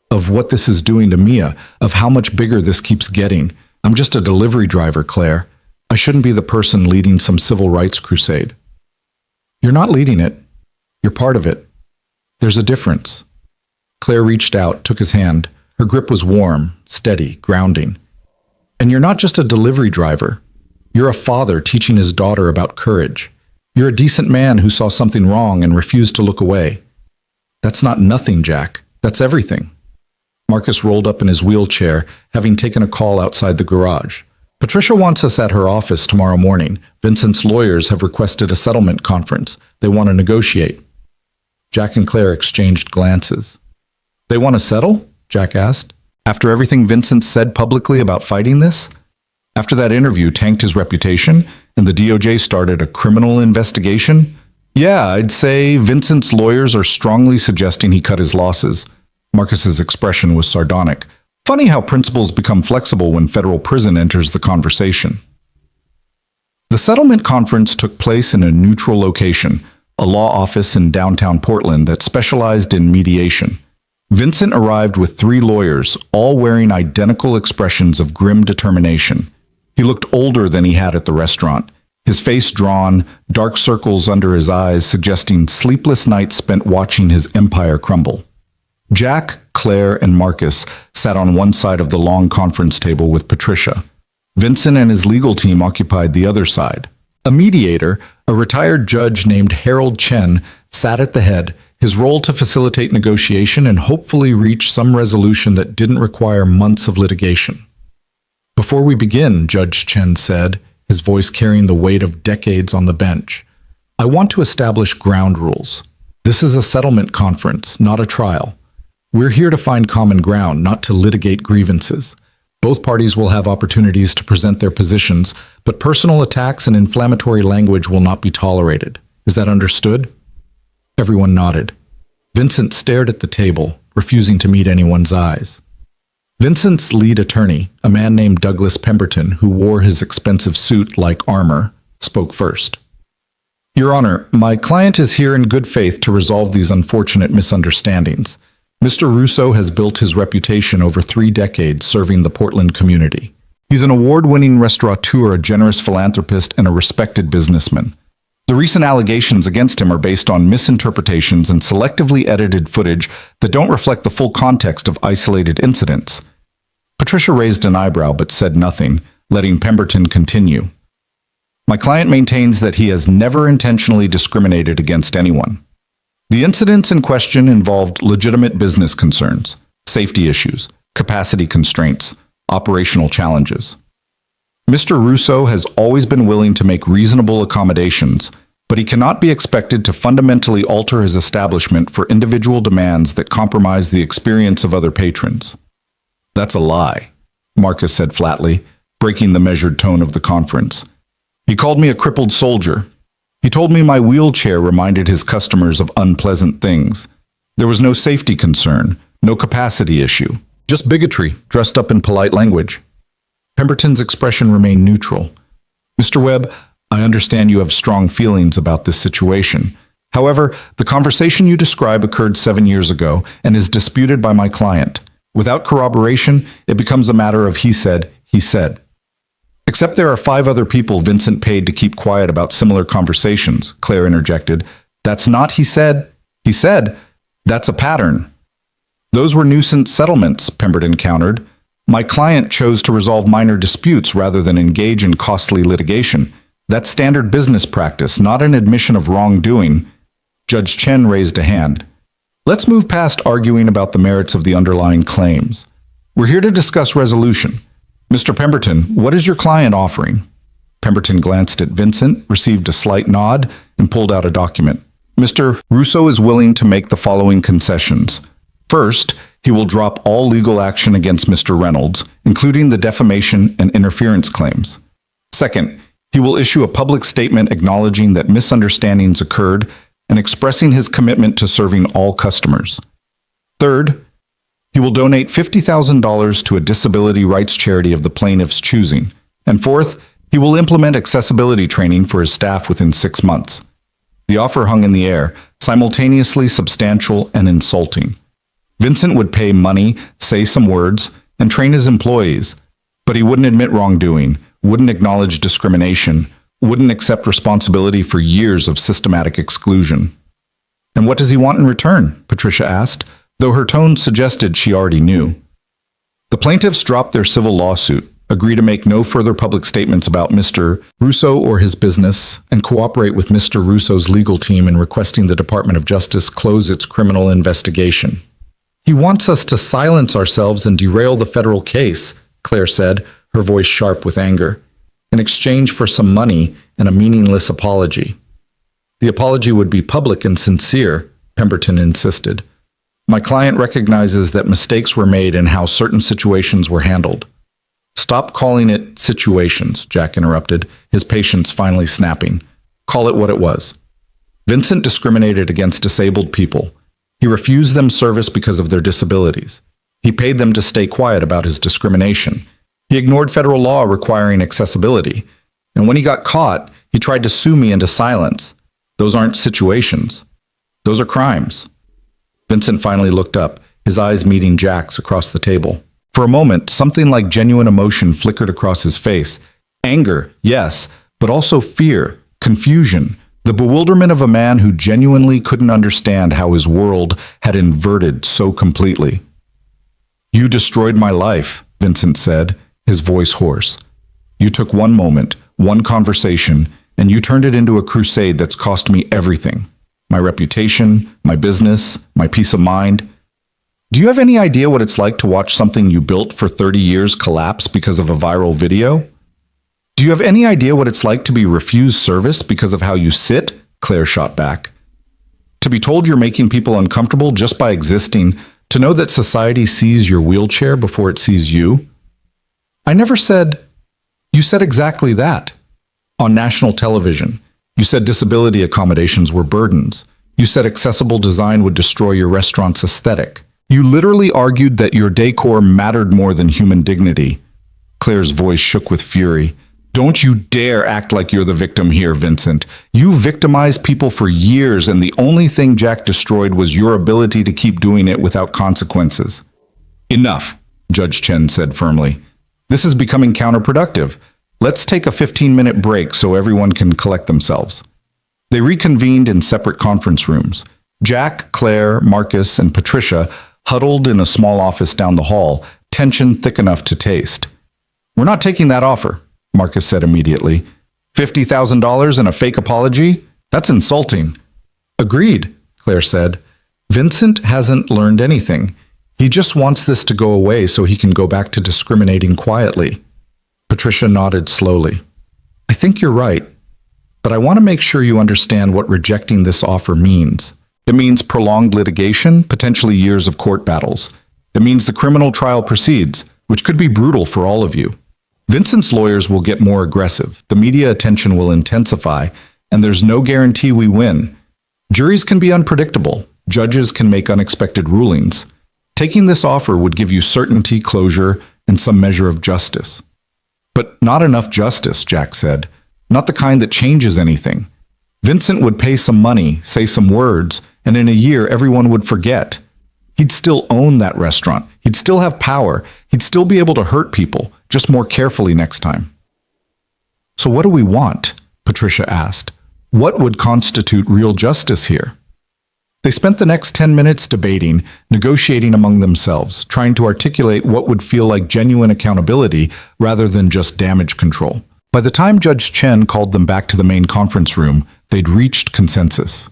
Of what this is doing to Mia. Of how much bigger this keeps getting. I'm just a delivery driver, Claire. I shouldn't be the person leading some civil rights crusade." "You're not leading it. You're part of it. There's a difference." Claire reached out, took his hand. Her grip was warm, steady, grounding. "And you're not just a delivery driver. You're a father teaching his daughter about courage. You're a decent man who saw something wrong and refused to look away. That's not nothing, Jack. That's everything." Marcus rolled up in his wheelchair, having taken a call outside the garage. "Patricia wants us at her office tomorrow morning. Vincent's lawyers have requested a settlement conference. They want to negotiate." Jack and Claire exchanged glances. "They want to settle?" Jack asked. "After everything Vincent said publicly about fighting this? After that interview tanked his reputation and the DOJ started a criminal investigation? Yeah, I'd say Vincent's lawyers are strongly suggesting he cut his losses." Marcus's expression was sardonic. Funny how principles become flexible when federal prison enters the conversation. The settlement conference took place in a neutral location, a law office in downtown Portland that specialized in mediation. Vincent arrived with 3 lawyers, all wearing identical expressions of grim determination. He looked older than he had at the restaurant, his face drawn, dark circles under his eyes suggesting sleepless nights spent watching his empire crumble. Jack, Claire, and Marcus sat on one side of the long conference table with Patricia. Vincent and his legal team occupied the other side. A mediator, a retired judge named Harold Chen, sat at the head, his role to facilitate negotiation and hopefully reach some resolution that didn't require months of litigation. "Before we begin," Judge Chen said, his voice carrying the weight of decades on the bench, "I want to establish ground rules. This is a settlement conference, not a trial. We're here to find common ground, not to litigate grievances. Both parties will have opportunities to present their positions, but personal attacks and inflammatory language will not be tolerated. Is that understood?" Everyone nodded. Vincent stared at the table, refusing to meet anyone's eyes. Vincent's lead attorney, a man named Douglas Pemberton, who wore his expensive suit like armor, spoke first. "Your Honor, my client is here in good faith to resolve these unfortunate misunderstandings. Mr. Russo has built his reputation over 3 decades serving the Portland community. He's an award-winning restaurateur, a generous philanthropist, and a respected businessman. The recent allegations against him are based on misinterpretations and selectively edited footage that don't reflect the full context of isolated incidents." Patricia raised an eyebrow but said nothing, letting Pemberton continue. My client maintains that he has never intentionally discriminated against anyone. The incidents in question involved legitimate business concerns, safety issues, capacity constraints, operational challenges. Mr. Russo has always been willing to make reasonable accommodations, but he cannot be expected to fundamentally alter his establishment for individual demands that compromise the experience of other patrons. That's a lie, Marcus said flatly, breaking the measured tone of the conference. He called me a crippled soldier. He told me my wheelchair reminded his customers of unpleasant things. There was no safety concern, no capacity issue, just bigotry dressed up in polite language. Pemberton's expression remained neutral. Mr. Webb, I understand you have strong feelings about this situation. However, the conversation you describe occurred 7 years ago and is disputed by my client. Without corroboration, it becomes a matter of he said, he said. Except there are 5 other people Vincent paid to keep quiet about similar conversations, Claire interjected. That's not he said. He said, that's a pattern. Those were nuisance settlements, Pemberton countered. My client chose to resolve minor disputes rather than engage in costly litigation. That's standard business practice, not an admission of wrongdoing. Judge Chen raised a hand. Let's move past arguing about the merits of the underlying claims. We're here to discuss resolution. Mr. Pemberton, what is your client offering? Pemberton glanced at Vincent, received a slight nod, and pulled out a document. Mr. Russo is willing to make the following concessions. First, he will drop all legal action against Mr. Reynolds, including the defamation and interference claims. Second, he will issue a public statement acknowledging that misunderstandings occurred and expressing his commitment to serving all customers. Third, he will donate $50,000 to a disability rights charity of the plaintiff's choosing. And fourth, he will implement accessibility training for his staff within 6 months. The offer hung in the air, simultaneously substantial and insulting. Vincent would pay money, say some words, and train his employees, but he wouldn't admit wrongdoing, wouldn't acknowledge discrimination, wouldn't accept responsibility for years of systematic exclusion. And what does he want in return? Patricia asked, though her tone suggested she already knew. The plaintiffs dropped their civil lawsuit, agree to make no further public statements about Mr. Russo or his business, and cooperate with Mr. Russo's legal team in requesting the Department of Justice close its criminal investigation. He wants us to silence ourselves and derail the federal case, Claire said, her voice sharp with anger, in exchange for some money and a meaningless apology. The apology would be public and sincere, Pemberton insisted. My client recognizes that mistakes were made in how certain situations were handled. Stop calling it situations, Jack interrupted, his patience finally snapping. Call it what it was. Vincent discriminated against disabled people. He refused them service because of their disabilities. He paid them to stay quiet about his discrimination. He ignored federal law requiring accessibility. And when he got caught, he tried to sue me into silence. Those aren't situations. Those are crimes. Vincent finally looked up, his eyes meeting Jack's across the table. For a moment, something like genuine emotion flickered across his face. Anger, yes, but also fear, confusion, the bewilderment of a man who genuinely couldn't understand how his world had inverted so completely. You destroyed my life, Vincent said, his voice hoarse. You took one moment, one conversation, and you turned it into a crusade that's cost me everything. My reputation, my business, my peace of mind. Do you have any idea what it's like to watch something you built for 30 years collapse because of a viral video? Do you have any idea what it's like to be refused service because of how you sit? Claire shot back. To be told you're making people uncomfortable just by existing, to know that society sees your wheelchair before it sees you? I never said. You said exactly that. On national television, you said disability accommodations were burdens. You said accessible design would destroy your restaurant's aesthetic. You literally argued that your decor mattered more than human dignity. Claire's voice shook with fury. Don't you dare act like you're the victim here, Vincent. You victimized people for years, and the only thing Jack destroyed was your ability to keep doing it without consequences. Enough, Judge Chen said firmly. This is becoming counterproductive. Let's take a 15-minute break so everyone can collect themselves. They reconvened in separate conference rooms. Jack, Claire, Marcus, and Patricia huddled in a small office down the hall, tension thick enough to taste. We're not taking that offer, Marcus said immediately. $50,000 and a fake apology? That's insulting. Agreed, Claire said. Vincent hasn't learned anything. He just wants this to go away so he can go back to discriminating quietly. Patricia nodded slowly. I think you're right, but I want to make sure you understand what rejecting this offer means. It means prolonged litigation, potentially years of court battles. It means the criminal trial proceeds, which could be brutal for all of you. Vincent's lawyers will get more aggressive, the media attention will intensify, and there's no guarantee we win. Juries can be unpredictable. Judges can make unexpected rulings. Taking this offer would give you certainty, closure, and some measure of justice. But not enough justice, Jack said. Not the kind that changes anything. Vincent would pay some money, say some words, and in a year everyone would forget. He'd still own that restaurant. He'd still have power. He'd still be able to hurt people, just more carefully next time. So what do we want? Patricia asked. What would constitute real justice here? They spent the next 10 minutes debating, negotiating among themselves, trying to articulate what would feel like genuine accountability rather than just damage control. By the time Judge Chen called them back to the main conference room, they'd reached consensus.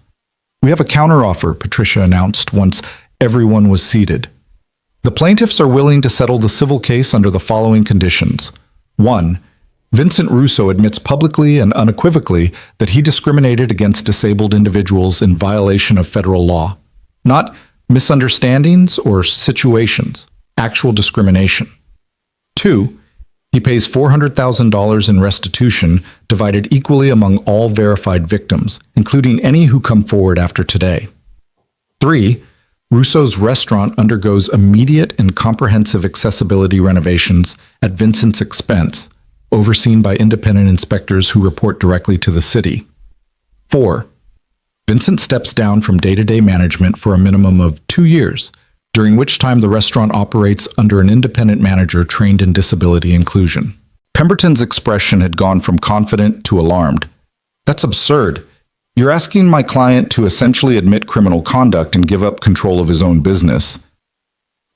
We have a counteroffer, Patricia announced once everyone was seated. The plaintiffs are willing to settle the civil case under the following conditions. 1. Vincent Russo admits publicly and unequivocally that he discriminated against disabled individuals in violation of federal law. Not misunderstandings or situations, actual discrimination. 2. He pays $400,000 in restitution divided equally among all verified victims, including any who come forward after today. 3. Russo's restaurant undergoes immediate and comprehensive accessibility renovations at Vincent's expense, overseen by independent inspectors who report directly to the city. 4. Vincent steps down from day-to-day management for a minimum of 2 years, during which time the restaurant operates under an independent manager trained in disability inclusion. Pemberton's expression had gone from confident to alarmed. That's absurd. You're asking my client to essentially admit criminal conduct and give up control of his own business.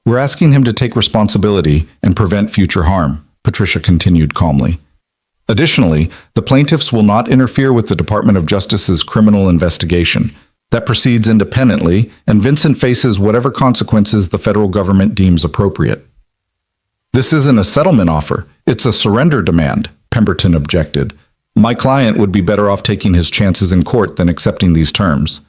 We're asking him to take responsibility and prevent future harm, Patricia continued calmly. Additionally, the plaintiffs will not interfere with the Department of Justice's criminal investigation. That proceeds independently, and Vincent faces whatever consequences the federal government deems appropriate. This isn't a settlement offer, it's a surrender demand, Pemberton objected. My client would be better off taking his chances in court than accepting these terms.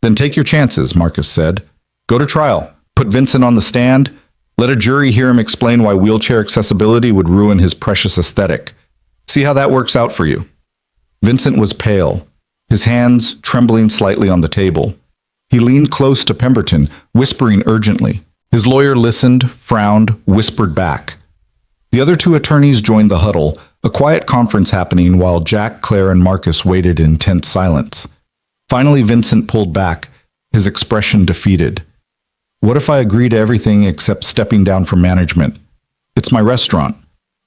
Then take your chances, Marcus said. Go to trial, put Vincent on the stand, let a jury hear him explain why wheelchair accessibility would ruin his precious aesthetic. See how that works out for you. Vincent was pale, his hands trembling slightly on the table. He leaned close to Pemberton, whispering urgently. His lawyer listened, frowned, whispered back. The other two attorneys joined the huddle, a quiet conference happening while Jack, Claire, and Marcus waited in tense silence. Finally, Vincent pulled back, his expression defeated. What if I agree to everything except stepping down from management? It's my restaurant.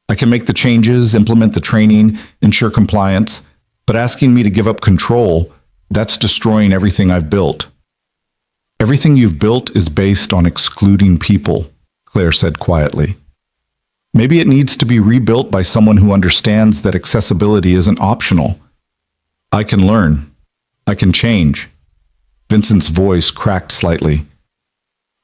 I can make the changes, implement the training, ensure compliance, but asking me to give up control, that's destroying everything I've built. Everything you've built is based on excluding people, Claire said quietly. Maybe it needs to be rebuilt by someone who understands that accessibility isn't optional. I can learn. I can change. Vincent's voice cracked slightly.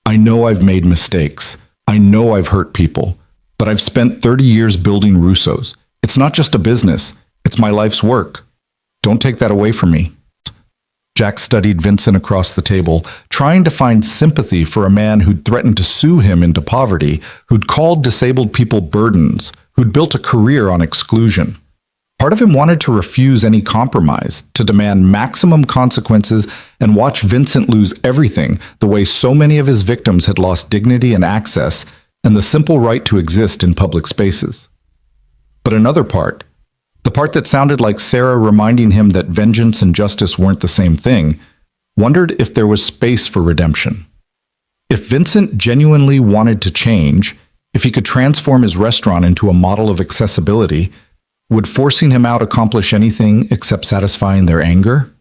I know I've made mistakes. I know I've hurt people, but I've spent 30 years building Russo's. It's not just a business. It's my life's work. Don't take that away from me. Jack studied Vincent across the table, trying to find sympathy for a man who'd threatened to sue him into poverty, who'd called disabled people burdens, who'd built a career on exclusion. Part of him wanted to refuse any compromise, to demand maximum consequences and watch Vincent lose everything the way so many of his victims had lost dignity and access and the simple right to exist in public spaces. But another part, the part that sounded like Sarah reminding him that vengeance and justice weren't the same thing, wondered if there was space for redemption. If Vincent genuinely wanted to change, if he could transform his restaurant into a model of accessibility, would forcing him out accomplish anything except satisfying their anger?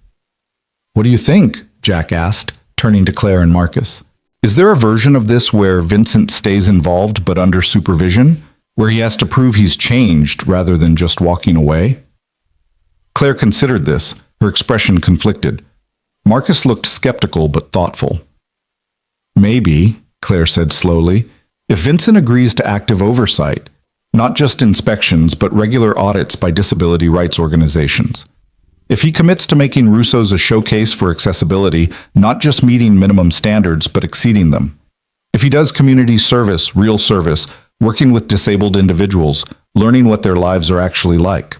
What do you think? Jack asked, turning to Claire and Marcus. Is there a version of this where Vincent stays involved but under supervision? where he has to prove he's changed rather than just walking away? Claire considered this, her expression conflicted. Marcus looked skeptical but thoughtful. Maybe, Claire said slowly, if Vincent agrees to active oversight, not just inspections but regular audits by disability rights organizations. If he commits to making Russo's a showcase for accessibility, not just meeting minimum standards but exceeding them. If he does community service, real service, working with disabled individuals, learning what their lives are actually like.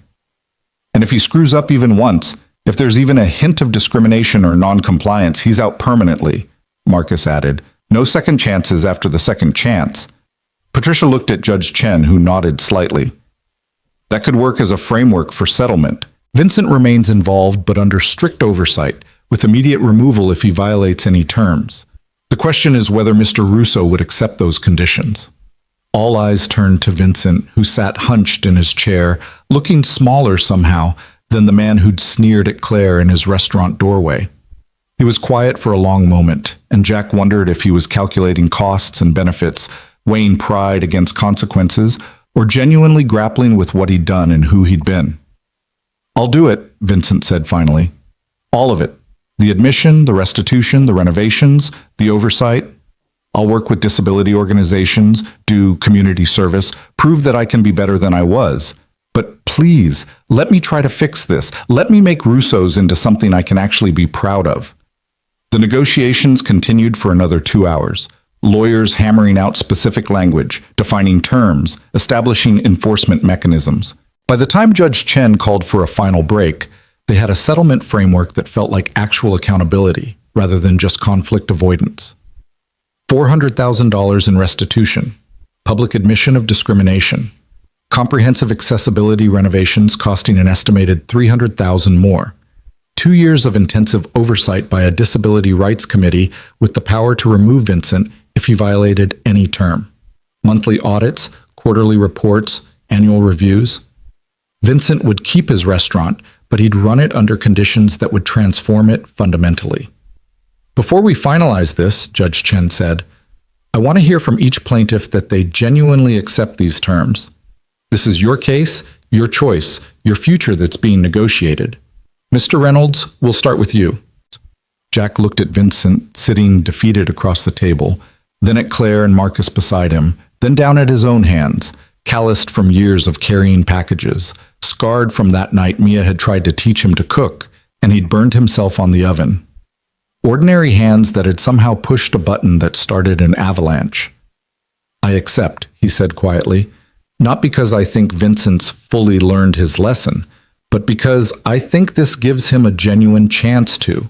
And if he screws up even once, if there's even a hint of discrimination or non-compliance, he's out permanently, Marcus added. No second chances after the second chance. Patricia looked at Judge Chen, who nodded slightly. That could work as a framework for settlement. Vincent remains involved but under strict oversight, with immediate removal if he violates any terms. The question is whether Mr. Russo would accept those conditions. All eyes turned to Vincent, who sat hunched in his chair, looking smaller somehow than the man who'd sneered at Claire in his restaurant doorway. He was quiet for a long moment, and Jack wondered if he was calculating costs and benefits, weighing pride against consequences, or genuinely grappling with what he'd done and who he'd been. I'll do it, Vincent said finally. All of it. The admission, the restitution, the renovations, the oversight. I'll work with disability organizations, do community service, prove that I can be better than I was. But please, let me try to fix this. Let me make Russo's into something I can actually be proud of. The negotiations continued for another 2 hours. Lawyers hammering out specific language, defining terms, establishing enforcement mechanisms. By the time Judge Chen called for a final break, they had a settlement framework that felt like actual accountability rather than just conflict avoidance. $400,000 in restitution, public admission of discrimination, comprehensive accessibility renovations costing an estimated $300,000 more, 2 years of intensive oversight by a disability rights committee with the power to remove Vincent if he violated any term, monthly audits, quarterly reports, annual reviews. Vincent would keep his restaurant, but he'd run it under conditions that would transform it fundamentally. Before we finalize this, Judge Chen said, I want to hear from each plaintiff that they genuinely accept these terms. This is your case, your choice, your future that's being negotiated. Mr. Reynolds, we'll start with you. Jack looked at Vincent, sitting defeated across the table, then at Claire and Marcus beside him, then down at his own hands, calloused from years of carrying packages, scarred from that night Mia had tried to teach him to cook, and he'd burned himself on the oven. Ordinary hands that had somehow pushed a button that started an avalanche. I accept, he said quietly, not because I think Vincent's fully learned his lesson, but because I think this gives him a genuine chance to,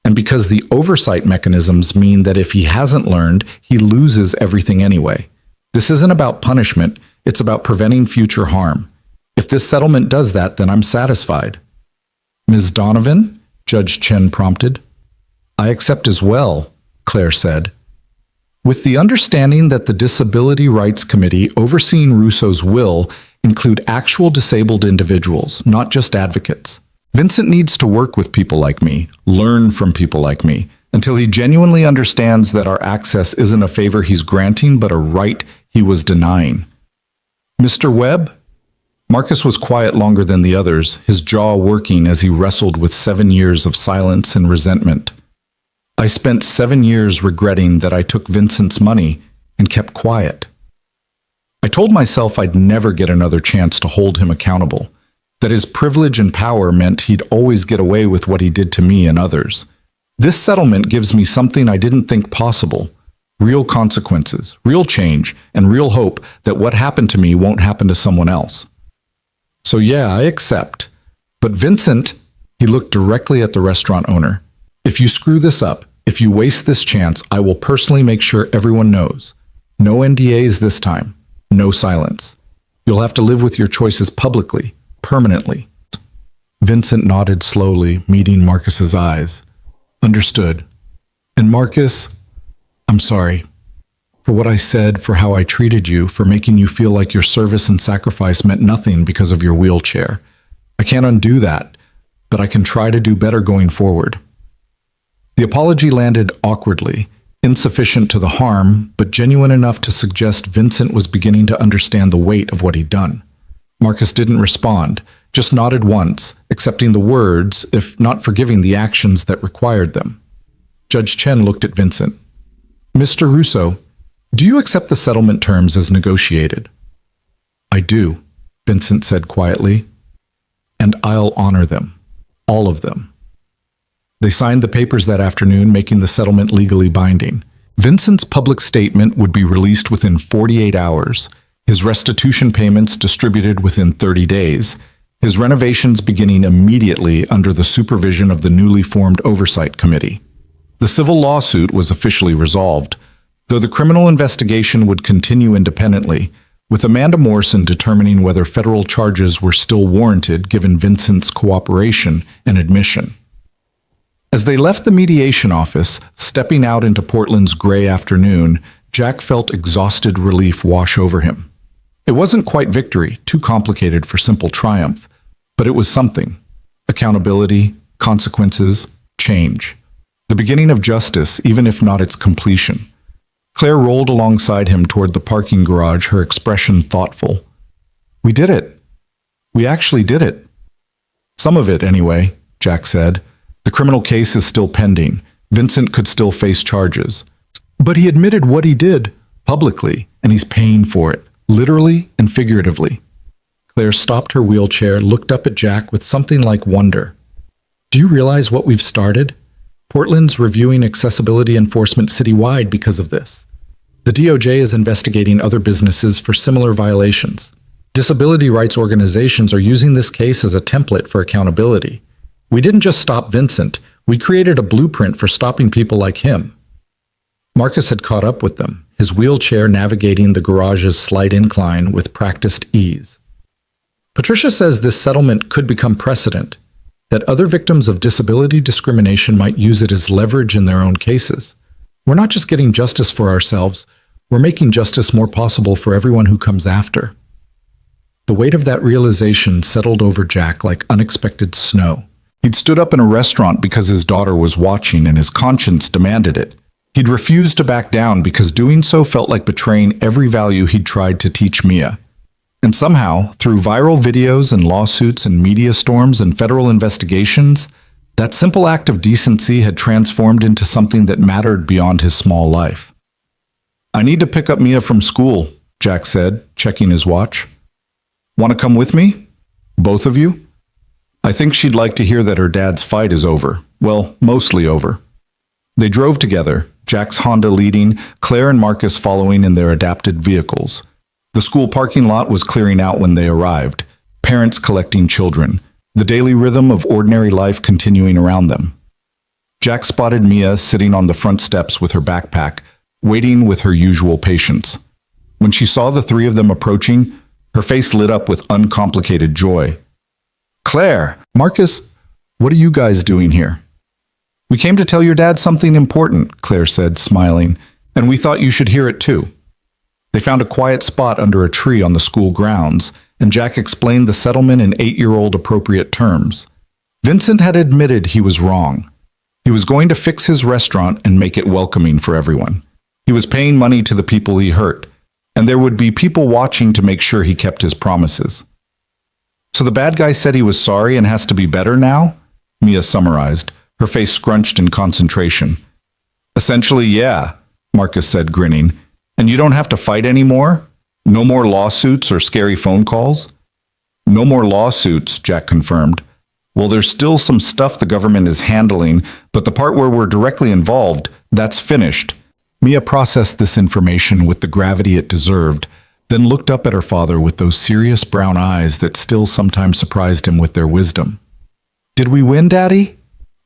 and because the oversight mechanisms mean that if he hasn't learned, he loses everything anyway. This isn't about punishment, it's about preventing future harm. If this settlement does that, then I'm satisfied. Ms. Donovan? Judge Chen prompted. I accept as well, Claire said. With the understanding that the Disability Rights Committee overseeing Russo's will include actual disabled individuals, not just advocates. Vincent needs to work with people like me, learn from people like me, until he genuinely understands that our access isn't a favor he's granting, but a right he was denying. Mr. Webb? Marcus was quiet longer than the others, his jaw working as he wrestled with 7 years of silence and resentment. I spent 7 years regretting that I took Vincent's money and kept quiet. I told myself I'd never get another chance to hold him accountable, that his privilege and power meant he'd always get away with what he did to me and others. This settlement gives me something I didn't think possible, real consequences, real change, and real hope that what happened to me won't happen to someone else. So yeah, I accept. But Vincent, he looked directly at the restaurant owner. If you screw this up, if you waste this chance, I will personally make sure everyone knows. No NDAs this time. No silence. You'll have to live with your choices publicly, permanently. Vincent nodded slowly, meeting Marcus's eyes. Understood. And Marcus, I'm sorry. For what I said, for how I treated you, for making you feel like your service and sacrifice meant nothing because of your wheelchair. I can't undo that, but I can try to do better going forward. The apology landed awkwardly, insufficient to the harm, but genuine enough to suggest Vincent was beginning to understand the weight of what he'd done. Marcus didn't respond, just nodded once, accepting the words, if not forgiving the actions that required them. Judge Chen looked at Vincent. "Mr. Russo, do you accept the settlement terms as negotiated?" "I do," Vincent said quietly. "And I'll honor them. All of them." They signed the papers that afternoon, making the settlement legally binding. Vincent's public statement would be released within 48 hours, his restitution payments distributed within 30 days, his renovations beginning immediately under the supervision of the newly formed Oversight Committee. The civil lawsuit was officially resolved, though the criminal investigation would continue independently, with Amanda Morrison determining whether federal charges were still warranted given Vincent's cooperation and admission. As they left the mediation office, stepping out into Portland's gray afternoon, Jack felt exhausted relief wash over him. It wasn't quite victory, too complicated for simple triumph, but it was something. Accountability, consequences, change. The beginning of justice, even if not its completion. Claire rolled alongside him toward the parking garage, her expression thoughtful. "We did it. We actually did it." "Some of it, anyway," Jack said. "The criminal case is still pending. Vincent could still face charges. But he admitted what he did, publicly, and he's paying for it, literally and figuratively." Claire stopped her wheelchair, looked up at Jack with something like wonder. "Do you realize what we've started? Portland's reviewing accessibility enforcement citywide because of this. The DOJ is investigating other businesses for similar violations. Disability rights organizations are using this case as a template for accountability. We didn't just stop Vincent, we created a blueprint for stopping people like him." Marcus had caught up with them, his wheelchair navigating the garage's slight incline with practiced ease. "Patricia says this settlement could become precedent, that other victims of disability discrimination might use it as leverage in their own cases. We're not just getting justice for ourselves, we're making justice more possible for everyone who comes after." The weight of that realization settled over Jack like unexpected snow. He'd stood up in a restaurant because his daughter was watching and his conscience demanded it. He'd refused to back down because doing so felt like betraying every value he'd tried to teach Mia. And somehow, through viral videos and lawsuits and media storms and federal investigations, that simple act of decency had transformed into something that mattered beyond his small life. "I need to pick up Mia from school," Jack said, checking his watch. "Want to come with me? Both of you? I think she'd like to hear that her dad's fight is over. Well, mostly over." They drove together, Jack's Honda leading, Claire and Marcus following in their adapted vehicles. The school parking lot was clearing out when they arrived, parents collecting children, the daily rhythm of ordinary life continuing around them. Jack spotted Mia sitting on the front steps with her backpack, waiting with her usual patience. When she saw the three of them approaching, her face lit up with uncomplicated joy. "Claire, Marcus, what are you guys doing here?" "We came to tell your dad something important," Claire said, smiling, "and we thought you should hear it too." They found a quiet spot under a tree on the school grounds, and Jack explained the settlement in 8-year-old appropriate terms. Vincent had admitted he was wrong. He was going to fix his restaurant and make it welcoming for everyone. He was paying money to the people he hurt, and there would be people watching to make sure he kept his promises. "So the bad guy said he was sorry and has to be better now?" Mia summarized, her face scrunched in concentration. "Essentially, yeah," Marcus said, grinning. "And you don't have to fight anymore? No more lawsuits or scary phone calls?" "No more lawsuits," Jack confirmed. "Well, there's still some stuff the government is handling, but the part where we're directly involved, that's finished." Mia processed this information with the gravity it deserved, then looked up at her father with those serious brown eyes that still sometimes surprised him with their wisdom. "Did we win, Daddy?"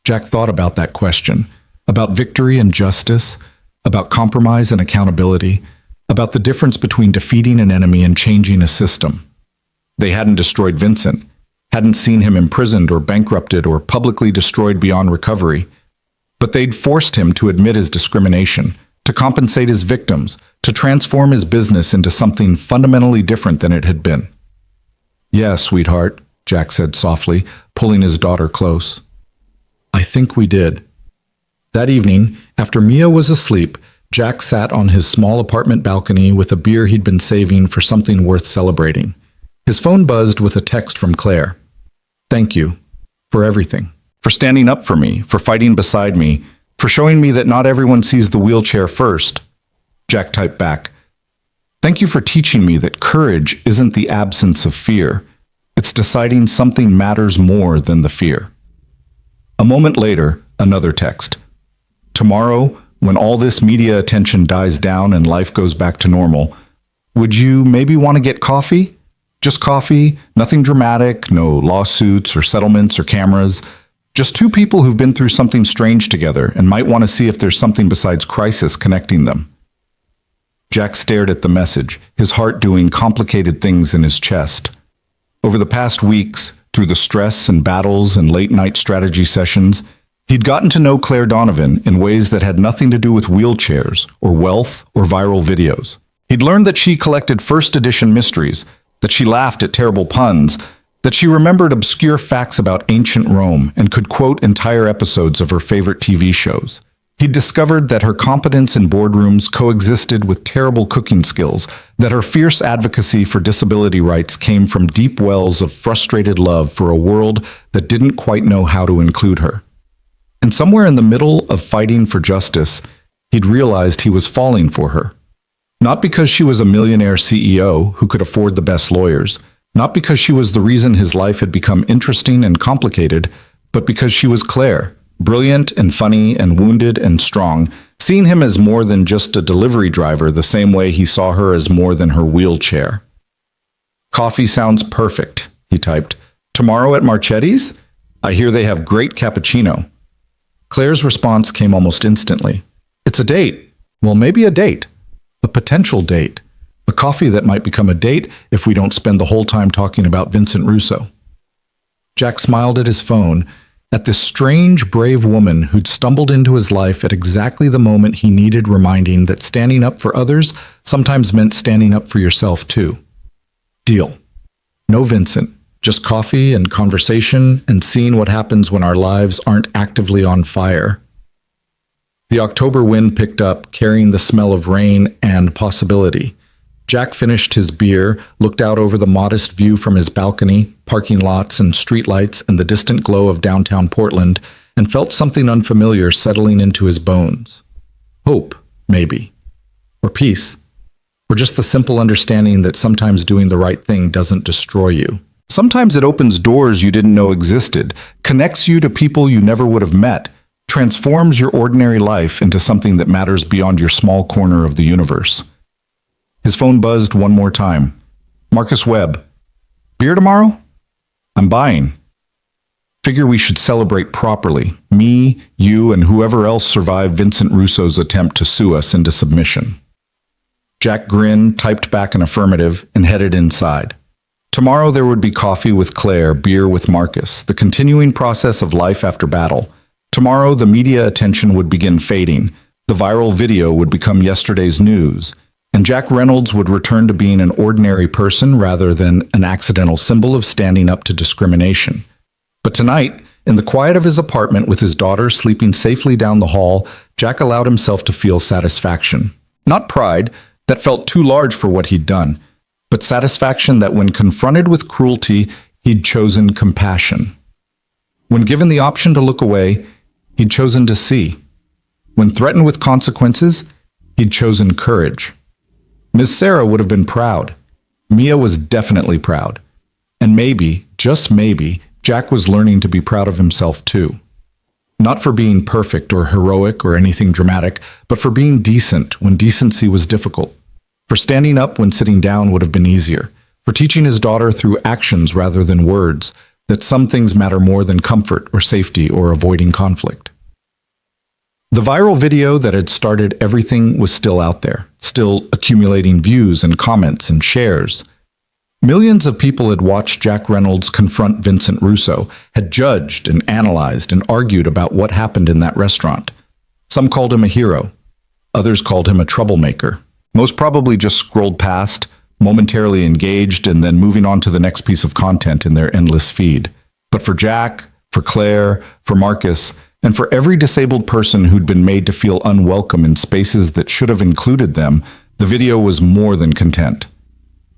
Jack thought about that question, about victory and justice, about compromise and accountability, about the difference between defeating an enemy and changing a system. They hadn't destroyed Vincent, hadn't seen him imprisoned or bankrupted or publicly destroyed beyond recovery, but they'd forced him to admit his discrimination, to compensate his victims, to transform his business into something fundamentally different than it had been. "Yeah, sweetheart," Jack said softly, pulling his daughter close. "I think we did." That evening, after Mia was asleep, Jack sat on his small apartment balcony with a beer he'd been saving for something worth celebrating. His phone buzzed with a text from Claire. "Thank you. For everything. For standing up for me, for fighting beside me, for showing me that not everyone sees the wheelchair first." Jack typed back, "Thank you for teaching me that courage isn't the absence of fear. It's deciding something matters more than the fear." A moment later, another text. "Tomorrow, when all this media attention dies down and life goes back to normal, would you maybe want to get coffee? Just coffee, nothing dramatic, no lawsuits or settlements or cameras. Just two people who've been through something strange together and might want to see if there's something besides crisis connecting them." Jack stared at the message, his heart doing complicated things in his chest. Over the past weeks, through the stress and battles and late-night strategy sessions, he'd gotten to know Claire Donovan in ways that had nothing to do with wheelchairs or wealth or viral videos. He'd learned that she collected first-edition mysteries, that she laughed at terrible puns, that she remembered obscure facts about ancient Rome and could quote entire episodes of her favorite TV shows. He'd discovered that her competence in boardrooms coexisted with terrible cooking skills, that her fierce advocacy for disability rights came from deep wells of frustrated love for a world that didn't quite know how to include her. And somewhere in the middle of fighting for justice, he'd realized he was falling for her. Not because she was a millionaire CEO who could afford the best lawyers, not because she was the reason his life had become interesting and complicated, but because she was Claire, brilliant and funny and wounded and strong, seeing him as more than just a delivery driver the same way he saw her as more than her wheelchair. "Coffee sounds perfect," he typed. "Tomorrow at Marchetti's? I hear they have great cappuccino." Claire's response came almost instantly. "It's a date. Well, maybe a date. A potential date. A coffee that might become a date if we don't spend the whole time talking about Vincent Russo." Jack smiled at his phone, at this strange, brave woman who'd stumbled into his life at exactly the moment he needed reminding that standing up for others sometimes meant standing up for yourself too. Deal. No Vincent, just coffee and conversation and seeing what happens when our lives aren't actively on fire. The October wind picked up, carrying the smell of rain and possibility. Jack finished his beer, looked out over the modest view from his balcony, parking lots and streetlights and the distant glow of downtown Portland, and felt something unfamiliar settling into his bones. Hope, maybe. Or peace. Or just the simple understanding that sometimes doing the right thing doesn't destroy you. Sometimes it opens doors you didn't know existed, connects you to people you never would have met, transforms your ordinary life into something that matters beyond your small corner of the universe. His phone buzzed one more time. "Marcus Webb. Beer tomorrow? I'm buying. Figure we should celebrate properly. Me, you, and whoever else survived Vincent Russo's attempt to sue us into submission." Jack grinned, typed back an affirmative, and headed inside. Tomorrow there would be coffee with Claire, beer with Marcus, the continuing process of life after battle. Tomorrow the media attention would begin fading. The viral video would become yesterday's news. And Jack Reynolds would return to being an ordinary person rather than an accidental symbol of standing up to discrimination. But tonight, in the quiet of his apartment with his daughter sleeping safely down the hall, Jack allowed himself to feel satisfaction. Not pride, that felt too large for what he'd done, but satisfaction that when confronted with cruelty, he'd chosen compassion. When given the option to look away, he'd chosen to see. When threatened with consequences, he'd chosen courage. Miss Sarah would have been proud. Mia was definitely proud. And maybe, just maybe, Jack was learning to be proud of himself too. Not for being perfect or heroic or anything dramatic, but for being decent when decency was difficult. For standing up when sitting down would have been easier. For teaching his daughter through actions rather than words that some things matter more than comfort or safety or avoiding conflict. The viral video that had started everything was still out there, still accumulating views and comments and shares. Millions of people had watched Jack Reynolds confront Vincent Russo, had judged and analyzed and argued about what happened in that restaurant. Some called him a hero. Others called him a troublemaker. Most probably just scrolled past, momentarily engaged, and then moving on to the next piece of content in their endless feed. But for Jack, for Claire, for Marcus, And for every disabled person who'd been made to feel unwelcome in spaces that should have included them, the video was more than content.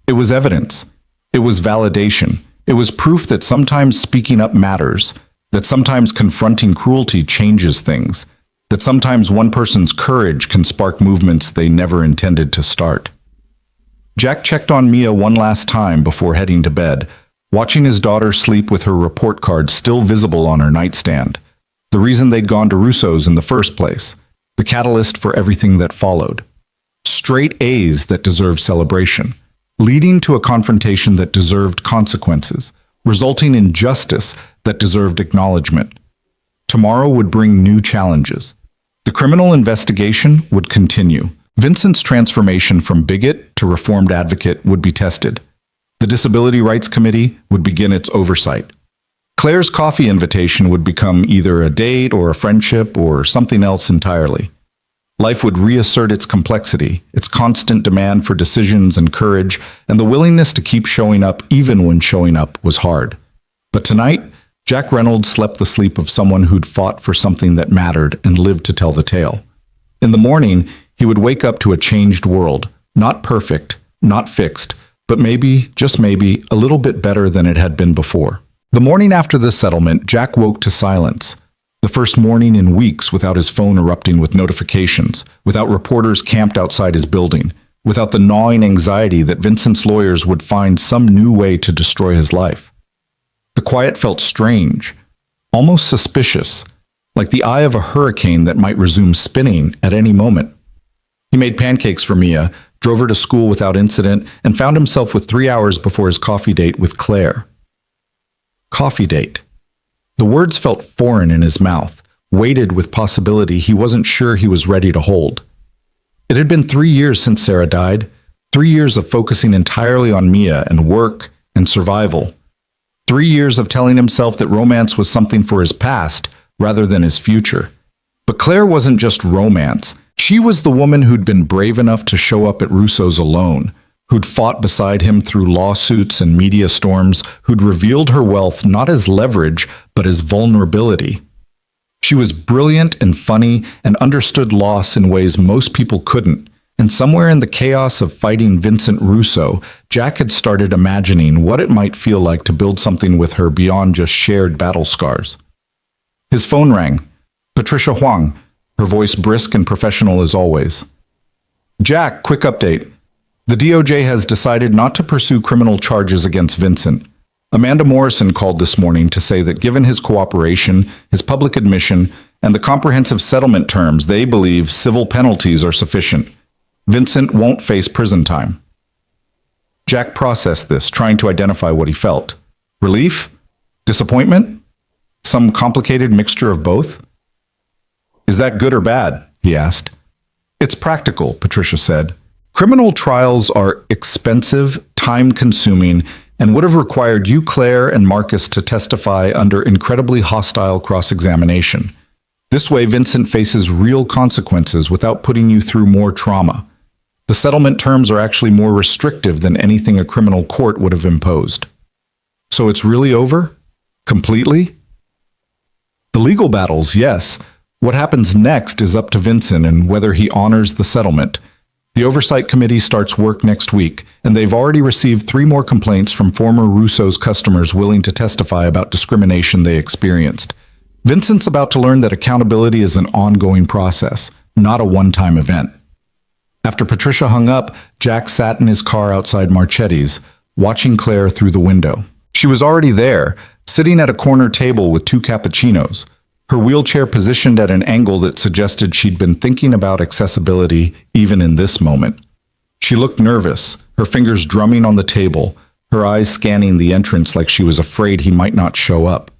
It was evidence. It was validation. It was proof that sometimes speaking up matters, that sometimes confronting cruelty changes things, that sometimes one person's courage can spark movements they never intended to start. Jack checked on Mia one last time before heading to bed, watching his daughter sleep with her report card still visible on her nightstand. The reason they'd gone to Russo's in the first place, the catalyst for everything that followed. Straight A's that deserved celebration, leading to a confrontation that deserved consequences, resulting in justice that deserved acknowledgement. Tomorrow would bring new challenges. The criminal investigation would continue. Vincent's transformation from bigot to reformed advocate would be tested. The Disability Rights Committee would begin its oversight. Claire's coffee invitation would become either a date or a friendship or something else entirely. Life would reassert its complexity, its constant demand for decisions and courage, and the willingness to keep showing up even when showing up was hard. But tonight, Jack Reynolds slept the sleep of someone who'd fought for something that mattered and lived to tell the tale. In the morning, he would wake up to a changed world, not perfect, not fixed, but maybe, just maybe, a little bit better than it had been before. The morning after the settlement, Jack woke to silence. The first morning in weeks without his phone erupting with notifications, without reporters camped outside his building, without the gnawing anxiety that Vincent's lawyers would find some new way to destroy his life. The quiet felt strange, almost suspicious, like the eye of a hurricane that might resume spinning at any moment. He made pancakes for Mia, drove her to school without incident, and found himself with 3 hours before his coffee date with Claire. Coffee date. The words felt foreign in his mouth, weighted with possibility he wasn't sure he was ready to hold. It had been 3 years since Sarah died, 3 years of focusing entirely on Mia and work and survival. 3 years of telling himself that romance was something for his past rather than his future. But Claire wasn't just romance. She was the woman who'd been brave enough to show up at Russo's alone, who'd fought beside him through lawsuits and media storms, who'd revealed her wealth not as leverage, but as vulnerability. She was brilliant and funny and understood loss in ways most people couldn't. And somewhere in the chaos of fighting Vincent Russo, Jack had started imagining what it might feel like to build something with her beyond just shared battle scars. His phone rang. Patricia Huang, her voice brisk and professional as always. Jack, quick update. The DOJ has decided not to pursue criminal charges against Vincent. Amanda Morrison called this morning to say that given his cooperation, his public admission, and the comprehensive settlement terms, they believe civil penalties are sufficient. Vincent won't face prison time. Jack processed this, trying to identify what he felt. Relief? Disappointment? Some complicated mixture of both? Is that good or bad? He asked. It's practical, Patricia said. Criminal trials are expensive, time-consuming, and would have required you, Claire, and Marcus to testify under incredibly hostile cross-examination. This way, Vincent faces real consequences without putting you through more trauma. The settlement terms are actually more restrictive than anything a criminal court would have imposed. So it's really over? Completely? The legal battles, yes. What happens next is up to Vincent and whether he honors the settlement. The Oversight Committee starts work next week, and they've already received 3 more complaints from former Russo's customers willing to testify about discrimination they experienced. Vincent's about to learn that accountability is an ongoing process, not a one-time event. After Patricia hung up, Jack sat in his car outside Marchetti's, watching Claire through the window. She was already there, sitting at a corner table with 2 cappuccinos, her wheelchair positioned at an angle that suggested she'd been thinking about accessibility even in this moment. She looked nervous, her fingers drumming on the table, her eyes scanning the entrance like she was afraid he might not show up.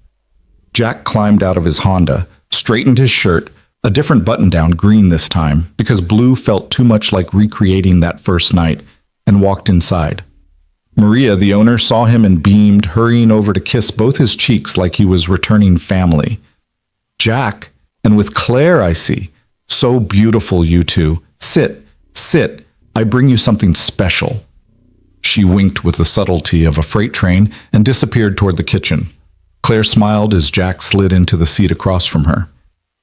Jack climbed out of his Honda, straightened his shirt, a different button-down, green this time, because blue felt too much like recreating that first night, and walked inside. Maria, the owner, saw him and beamed, hurrying over to kiss both his cheeks like he was returning family. Jack, and with Claire, I see. So beautiful, you two. Sit, sit. I bring you something special. She winked with the subtlety of a freight train and disappeared toward the kitchen. Claire smiled as Jack slid into the seat across from her.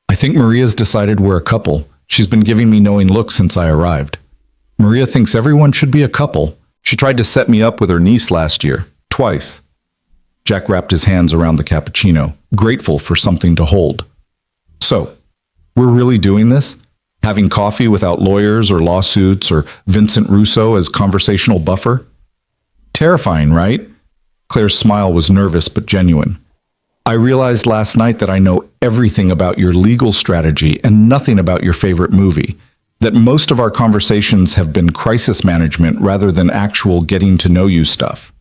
I think Maria's decided we're a couple. She's been giving me knowing looks since I arrived. Maria thinks everyone should be a couple. She tried to set me up with her niece last year, twice. Jack wrapped his hands around the cappuccino, grateful for something to hold. So, we're really doing this? Having coffee without lawyers or lawsuits or Vincent Russo as conversational buffer? Terrifying, right? Claire's smile was nervous but genuine. I realized last night that I know everything about your legal strategy and nothing about your favorite movie. That most of our conversations have been crisis management rather than actual getting to know you stuff.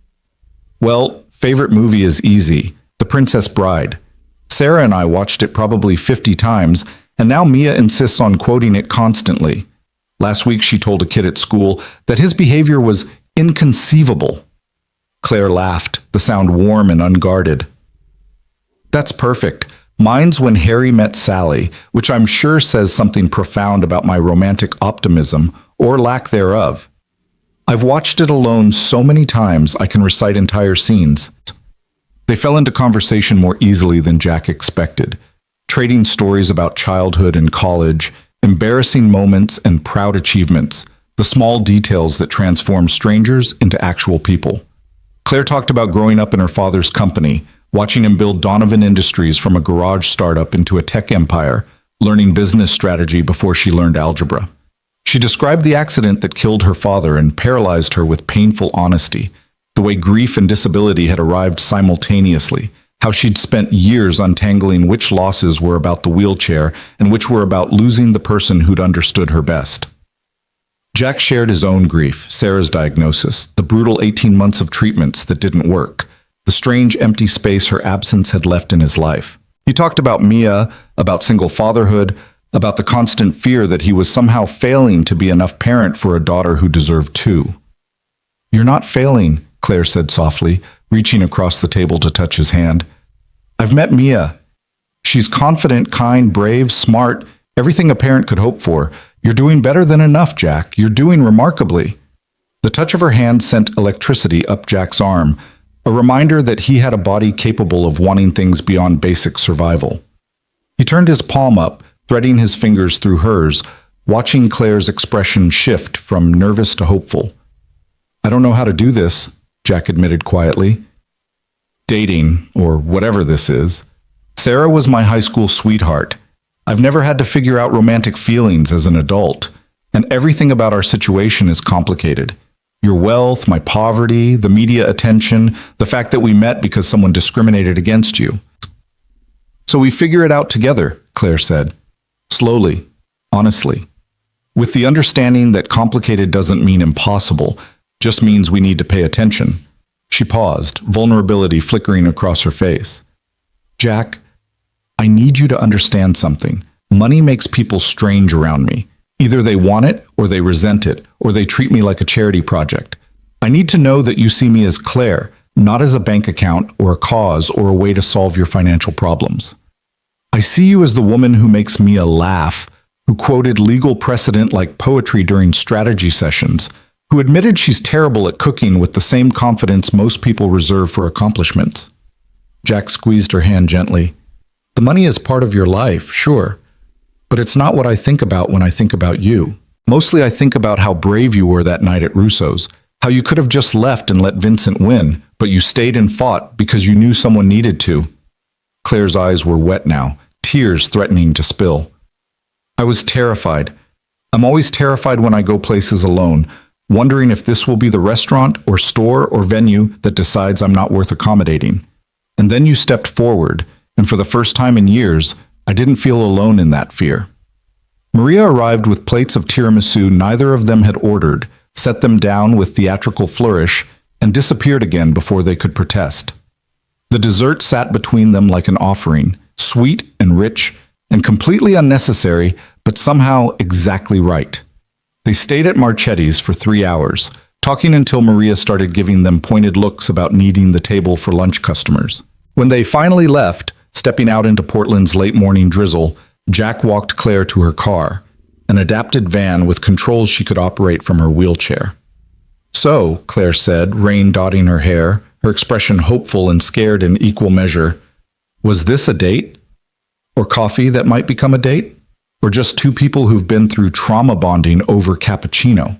Well, favorite movie is easy. The Princess Bride. Sarah and I watched it probably 50 times, and now Mia insists on quoting it constantly. Last week she told a kid at school that his behavior was inconceivable. Claire laughed, the sound warm and unguarded. That's perfect. Mine's When Harry Met Sally, which I'm sure says something profound about my romantic optimism, or lack thereof. I've watched it alone so many times I can recite entire scenes. They fell into conversation more easily than Jack expected, trading stories about childhood and college, embarrassing moments and proud achievements, the small details that transform strangers into actual people. Claire talked about growing up in her father's company, watching him build Donovan Industries from a garage startup into a tech empire, learning business strategy before she learned algebra. She described the accident that killed her father and paralyzed her with painful honesty, the way grief and disability had arrived simultaneously, how she'd spent years untangling which losses were about the wheelchair and which were about losing the person who'd understood her best. Jack shared his own grief, Sarah's diagnosis, the brutal 18 months of treatments that didn't work, the strange empty space her absence had left in his life. He talked about Mia, about single fatherhood, about the constant fear that he was somehow failing to be enough parent for a daughter who deserved two. You're not failing, Claire said softly, reaching across the table to touch his hand. I've met Mia. She's confident, kind, brave, smart, everything a parent could hope for. You're doing better than enough, Jack. You're doing remarkably. The touch of her hand sent electricity up Jack's arm, a reminder that he had a body capable of wanting things beyond basic survival. He turned his palm up, threading his fingers through hers, watching Claire's expression shift from nervous to hopeful. I don't know how to do this, Jack admitted quietly. Dating, or whatever this is. Sarah was my high school sweetheart. I've never had to figure out romantic feelings as an adult, and everything about our situation is complicated. Your wealth, my poverty, the media attention, the fact that we met because someone discriminated against you. So we figure it out together, Claire said. Slowly, honestly. With the understanding that complicated doesn't mean impossible, just means we need to pay attention. She paused, vulnerability flickering across her face. Jack, I need you to understand something. Money makes people strange around me. Either they want it, or they resent it, or they treat me like a charity project. I need to know that you see me as Claire, not as a bank account or a cause or a way to solve your financial problems. I see you as the woman who makes Mia laugh, who quoted legal precedent like poetry during strategy sessions, who admitted she's terrible at cooking with the same confidence most people reserve for accomplishments. Jack squeezed her hand gently. The money is part of your life, sure. But it's not what I think about when I think about you. Mostly I think about how brave you were that night at Russo's, how you could have just left and let Vincent win, but you stayed and fought because you knew someone needed to. Claire's eyes were wet now, tears threatening to spill. I was terrified. I'm always terrified when I go places alone, wondering if this will be the restaurant or store or venue that decides I'm not worth accommodating. And then you stepped forward, and for the first time in years, I didn't feel alone in that fear. Maria arrived with plates of tiramisu neither of them had ordered, set them down with theatrical flourish, and disappeared again before they could protest. The dessert sat between them like an offering, sweet and rich, and completely unnecessary, but somehow exactly right. They stayed at Marchetti's for 3 hours, talking until Maria started giving them pointed looks about needing the table for lunch customers. When they finally left, stepping out into Portland's late morning drizzle, Jack walked Claire to her car, an adapted van with controls she could operate from her wheelchair. So, Claire said, rain dotting her hair, her expression hopeful and scared in equal measure, was this a date? Or coffee that might become a date? Or just two people who've been through trauma bonding over cappuccino?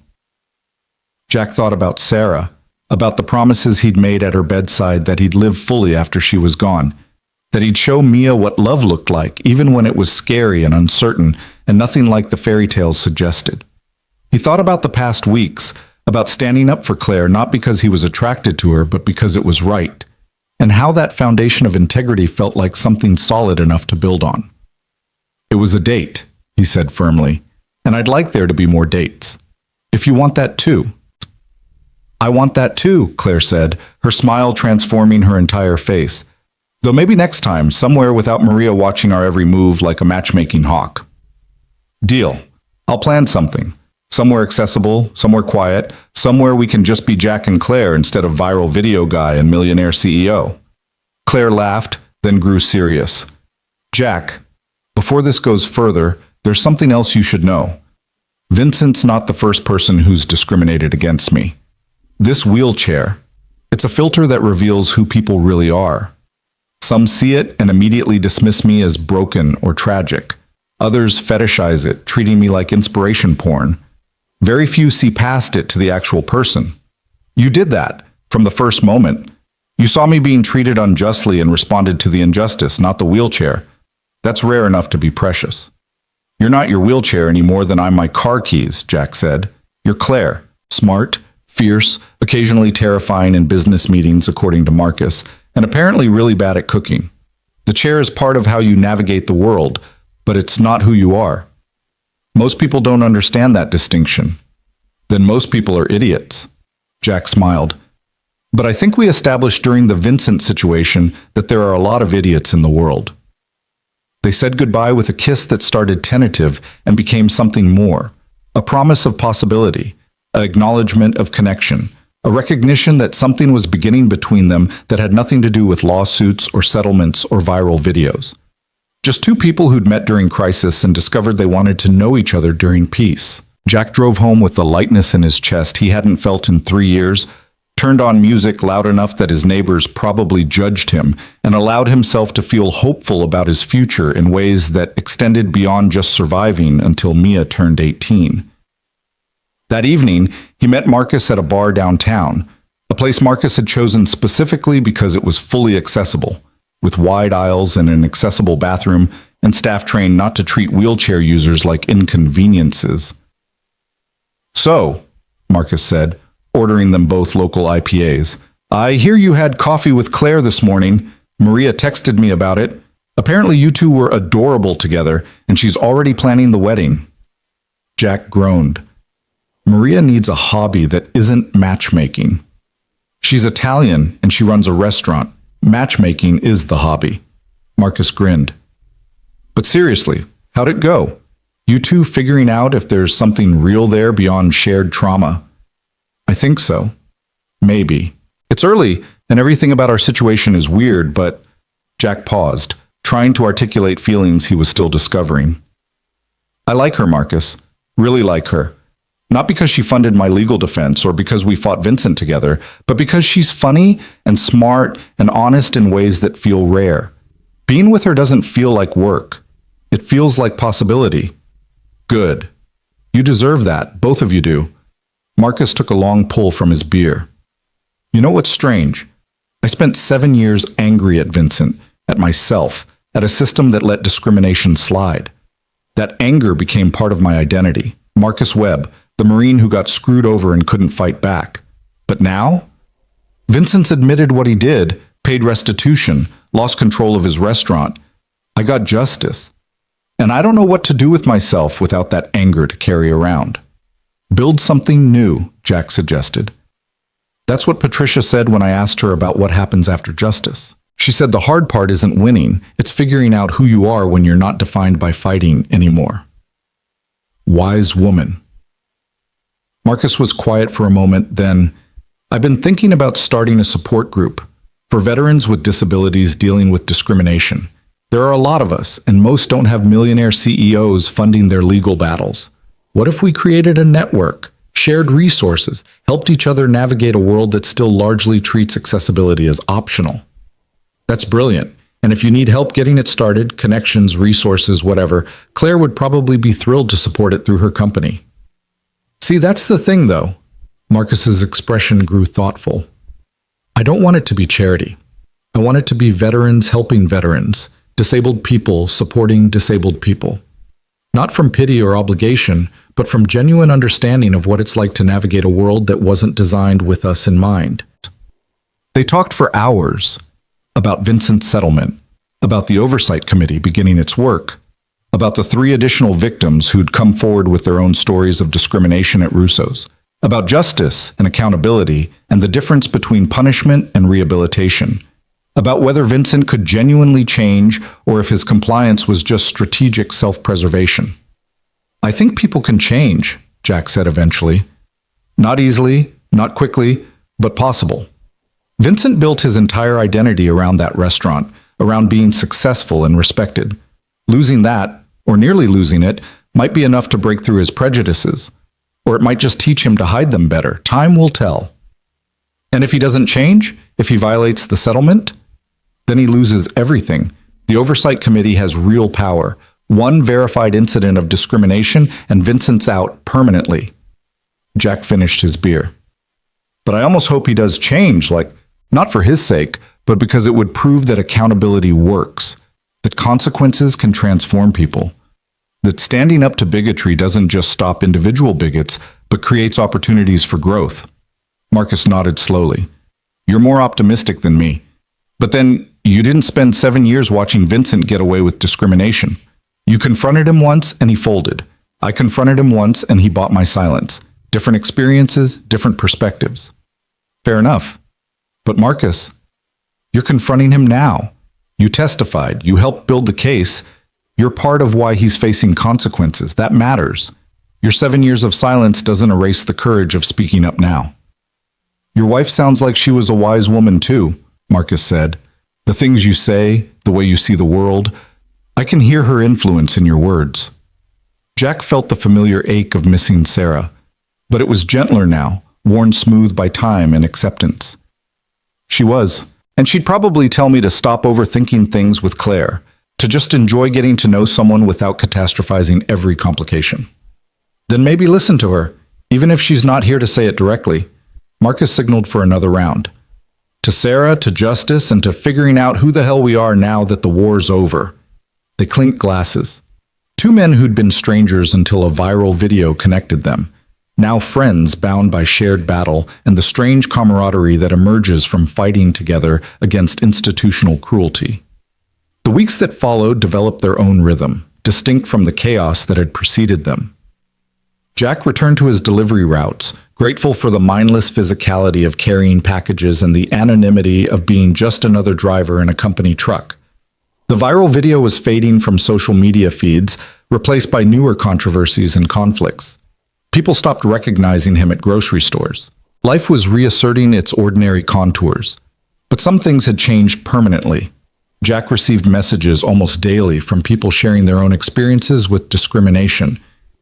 Jack thought about Sarah, about the promises he'd made at her bedside that he'd live fully after she was gone, that he'd show Mia what love looked like, even when it was scary and uncertain and nothing like the fairy tales suggested. He thought about the past weeks, about standing up for Claire not because he was attracted to her, but because it was right, and how that foundation of integrity felt like something solid enough to build on. It was a date, he said firmly, and I'd like there to be more dates. If you want that too. I want that too, Claire said, her smile transforming her entire face. Though maybe next time, somewhere without Maria watching our every move like a matchmaking hawk. Deal. I'll plan something. Somewhere accessible, somewhere quiet, somewhere we can just be Jack and Claire instead of viral video guy and millionaire CEO. Claire laughed, then grew serious. Jack, before this goes further, there's something else you should know. Vincent's not the first person who's discriminated against me. This wheelchair, it's a filter that reveals who people really are. Some see it and immediately dismiss me as broken or tragic. Others fetishize it, treating me like inspiration porn. Very few see past it to the actual person. You did that from the first moment. You saw me being treated unjustly and responded to the injustice, not the wheelchair. That's rare enough to be precious. You're not your wheelchair any more than I'm my car keys, Jack said. You're Claire, smart, fierce, occasionally terrifying in business meetings, according to Marcus, and apparently really bad at cooking. The chair is part of how you navigate the world, but it's not who you are. Most people don't understand that distinction. Then most people are idiots. Jack smiled. But I think we established during the Vincent situation that there are a lot of idiots in the world. They said goodbye with a kiss that started tentative and became something more, a promise of possibility, an acknowledgement of connection, a recognition that something was beginning between them that had nothing to do with lawsuits or settlements or viral videos. Just two people who'd met during crisis and discovered they wanted to know each other during peace. Jack drove home with the lightness in his chest he hadn't felt in 3 years, turned on music loud enough that his neighbors probably judged him, and allowed himself to feel hopeful about his future in ways that extended beyond just surviving until Mia turned 18. That evening, he met Marcus at a bar downtown, a place Marcus had chosen specifically because it was fully accessible, with wide aisles and an accessible bathroom, and staff trained not to treat wheelchair users like inconveniences. So, Marcus said, ordering them both local IPAs, I hear you had coffee with Claire this morning. Maria texted me about it. Apparently you two were adorable together, and she's already planning the wedding. Jack groaned. Maria needs a hobby that isn't matchmaking. She's Italian, and she runs a restaurant. Matchmaking is the hobby. Marcus grinned. But seriously, how'd it go? You two figuring out if there's something real there beyond shared trauma? I think so. Maybe. It's early, and everything about our situation is weird, but... Jack paused, trying to articulate feelings he was still discovering. I like her, Marcus. Really like her. Not because she funded my legal defense or because we fought Vincent together, but because she's funny and smart and honest in ways that feel rare. Being with her doesn't feel like work. It feels like possibility. Good. You deserve that. Both of you do. Marcus took a long pull from his beer. You know what's strange? I spent 7 years angry at Vincent, at myself, at a system that let discrimination slide. That anger became part of my identity. Marcus Webb, the Marine who got screwed over and couldn't fight back. But now? Vincent's admitted what he did, paid restitution, lost control of his restaurant. I got justice. And I don't know what to do with myself without that anger to carry around. Build something new, Jack suggested. That's what Patricia said when I asked her about what happens after justice. She said the hard part isn't winning, it's figuring out who you are when you're not defined by fighting anymore. Wise woman. Marcus was quiet for a moment, then, I've been thinking about starting a support group for veterans with disabilities dealing with discrimination. There are a lot of us, and most don't have millionaire CEOs funding their legal battles. What if we created a network, shared resources, helped each other navigate a world that still largely treats accessibility as optional? That's brilliant. And if you need help getting it started, connections, resources, whatever, Claire would probably be thrilled to support it through her company. See, that's the thing, though. Marcus's expression grew thoughtful. I don't want it to be charity. I want it to be veterans helping veterans, disabled people supporting disabled people. Not from pity or obligation, but from genuine understanding of what it's like to navigate a world that wasn't designed with us in mind. They talked for hours about Vincent's settlement, about the oversight committee beginning its work, about the 3 additional victims who'd come forward with their own stories of discrimination at Russo's, about justice and accountability and the difference between punishment and rehabilitation, about whether Vincent could genuinely change or if his compliance was just strategic self-preservation. I think people can change, Jack said eventually. Not easily, not quickly, but possible. Vincent built his entire identity around that restaurant, around being successful and respected. Losing that, or nearly losing it, might be enough to break through his prejudices, or it might just teach him to hide them better. Time will tell. And if he doesn't change, if he violates the settlement, then he loses everything. The oversight committee has real power. One verified incident of discrimination, and Vincent's out permanently. Jack finished his beer. But I almost hope he does change, not for his sake, but because it would prove that accountability works, that consequences can transform people, that standing up to bigotry doesn't just stop individual bigots, but creates opportunities for growth. Marcus nodded slowly. You're more optimistic than me. But then you didn't spend 7 years watching Vincent get away with discrimination. You confronted him once and he folded. I confronted him once and he bought my silence. Different experiences, different perspectives. Fair enough. But Marcus, you're confronting him now. You testified. You helped build the case. You're part of why he's facing consequences. That matters. Your 7 years of silence doesn't erase the courage of speaking up now. Your wife sounds like she was a wise woman too, Marcus said. The things you say, the way you see the world, I can hear her influence in your words. Jack felt the familiar ache of missing Sarah, but it was gentler now, worn smooth by time and acceptance. She was, and she'd probably tell me to stop overthinking things with Claire, to just enjoy getting to know someone without catastrophizing every complication. Then maybe listen to her, even if she's not here to say it directly. Marcus signaled for another round. To Sarah, to justice, and to figuring out who the hell we are now that the war's over. They clinked glasses. 2 men who'd been strangers until a viral video connected them. Now friends bound by shared battle and the strange camaraderie that emerges from fighting together against institutional cruelty. The weeks that followed developed their own rhythm, distinct from the chaos that had preceded them. Jack returned to his delivery routes, grateful for the mindless physicality of carrying packages and the anonymity of being just another driver in a company truck. The viral video was fading from social media feeds, replaced by newer controversies and conflicts. People stopped recognizing him at grocery stores. Life was reasserting its ordinary contours. But some things had changed permanently. Jack received messages almost daily from people sharing their own experiences with discrimination,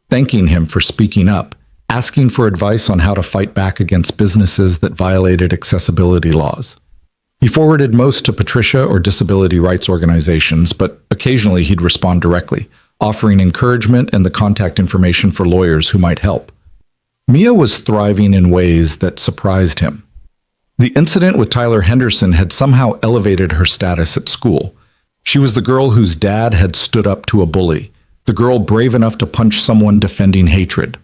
thanking him for speaking up, asking for advice on how to fight back against businesses that violated accessibility laws. He forwarded most to Patricia or disability rights organizations, but occasionally he'd respond directly, offering encouragement and the contact information for lawyers who might help. Mia was thriving in ways that surprised him. The incident with Tyler Henderson had somehow elevated her status at school. She was the girl whose dad had stood up to a bully, the girl brave enough to punch someone defending hatred.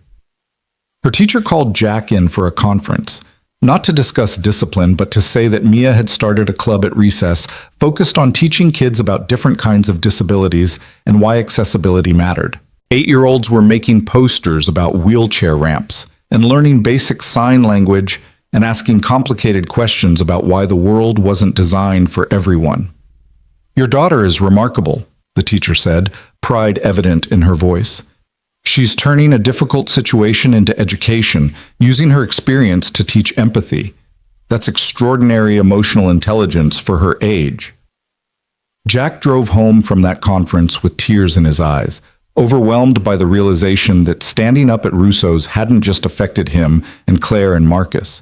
Her teacher called Jack in for a conference, not to discuss discipline, but to say that Mia had started a club at recess focused on teaching kids about different kinds of disabilities and why accessibility mattered. 8-year-olds were making posters about wheelchair ramps and learning basic sign language and asking complicated questions about why the world wasn't designed for everyone. Your daughter is remarkable, the teacher said, pride evident in her voice. She's turning a difficult situation into education, using her experience to teach empathy. That's extraordinary emotional intelligence for her age. Jack drove home from that conference with tears in his eyes, overwhelmed by the realization that standing up at Russo's hadn't just affected him and Claire and Marcus.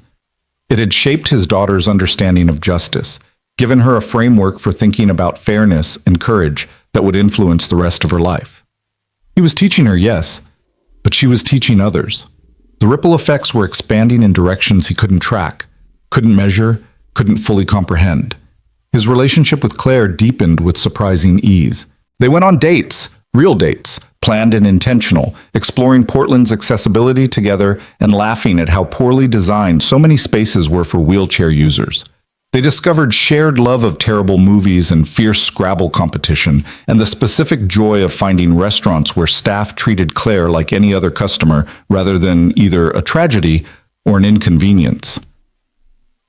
It had shaped his daughter's understanding of justice. given her a framework for thinking about fairness and courage that would influence the rest of her life. He was teaching her, yes, but she was teaching others. The ripple effects were expanding in directions he couldn't track, couldn't measure, couldn't fully comprehend. His relationship with Claire deepened with surprising ease. They went on dates, real dates, planned and intentional, exploring Portland's accessibility together and laughing at how poorly designed so many spaces were for wheelchair users. They discovered shared love of terrible movies and fierce Scrabble competition, and the specific joy of finding restaurants where staff treated Claire like any other customer rather than either a tragedy or an inconvenience.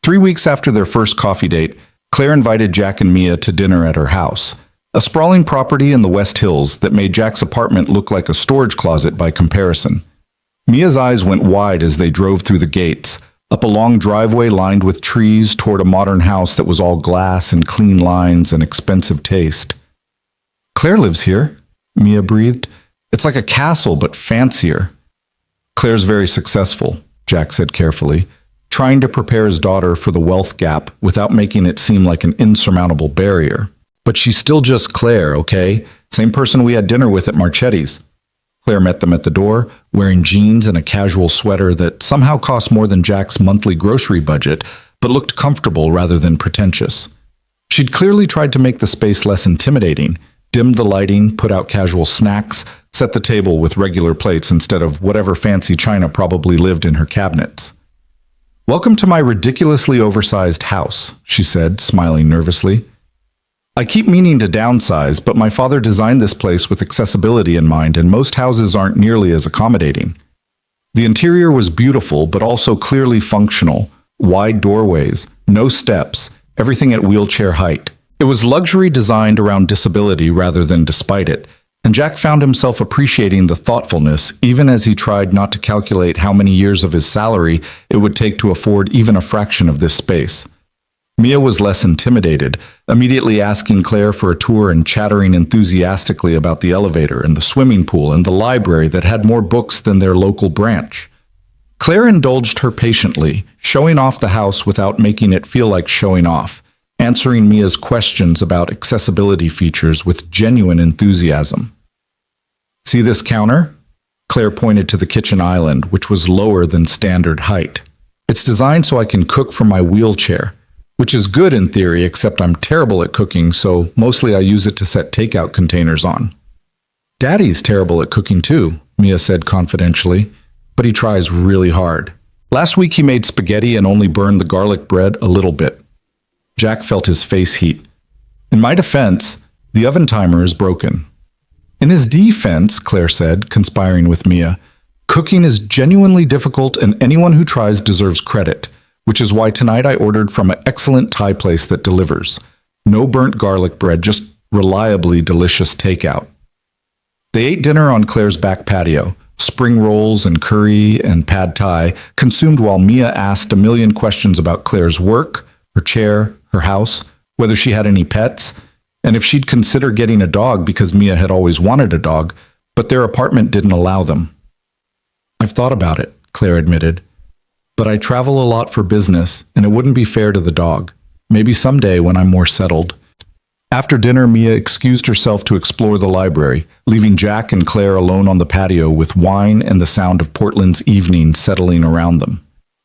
3 weeks after their first coffee date, Claire invited Jack and Mia to dinner at her house, a sprawling property in the West Hills that made Jack's apartment look like a storage closet by comparison. Mia's eyes went wide as they drove through the gates, up a long driveway lined with trees toward a modern house that was all glass and clean lines and expensive taste. "Claire lives here," Mia breathed. "It's like a castle, but fancier." "Claire's very successful," Jack said carefully, trying to prepare his daughter for the wealth gap without making it seem like an insurmountable barrier. "But she's still just Claire, okay? Same person we had dinner with at Marchetti's." Claire met them at the door, wearing jeans and a casual sweater that somehow cost more than Jack's monthly grocery budget, but looked comfortable rather than pretentious. She'd clearly tried to make the space less intimidating, dimmed the lighting, put out casual snacks, set the table with regular plates instead of whatever fancy china probably lived in her cabinets. "Welcome to my ridiculously oversized house," she said, smiling nervously. "I keep meaning to downsize, but my father designed this place with accessibility in mind, and most houses aren't nearly as accommodating." The interior was beautiful, but also clearly functional. Wide doorways, no steps, everything at wheelchair height. It was luxury designed around disability rather than despite it, and Jack found himself appreciating the thoughtfulness even as he tried not to calculate how many years of his salary it would take to afford even a fraction of this space. Mia was less intimidated, immediately asking Claire for a tour and chattering enthusiastically about the elevator and the swimming pool and the library that had more books than their local branch. Claire indulged her patiently, showing off the house without making it feel like showing off, answering Mia's questions about accessibility features with genuine enthusiasm. "See this counter?" Claire pointed to the kitchen island, which was lower than standard height. "It's designed so I can cook from my wheelchair, which is good in theory, except I'm terrible at cooking, so mostly I use it to set takeout containers on." "Daddy's terrible at cooking too," Mia said confidentially, "but he tries really hard. Last week he made spaghetti and only burned the garlic bread a little bit." Jack felt his face heat. "In my defense, the oven timer is broken." "In his defense," Claire said, conspiring with Mia, "cooking is genuinely difficult and anyone who tries deserves credit, which is why tonight I ordered from an excellent Thai place that delivers. No burnt garlic bread, just reliably delicious takeout." They ate dinner on Claire's back patio, spring rolls and curry and pad thai, consumed while Mia asked a million questions about Claire's work, her chair, her house, whether she had any pets, and if she'd consider getting a dog because Mia had always wanted a dog, but their apartment didn't allow them. "I've thought about it," Claire admitted. "But I travel a lot for business, and it wouldn't be fair to the dog. Maybe someday when I'm more settled." After dinner, Mia excused herself to explore the library, leaving Jack and Claire alone on the patio with wine and the sound of Portland's evening settling around them.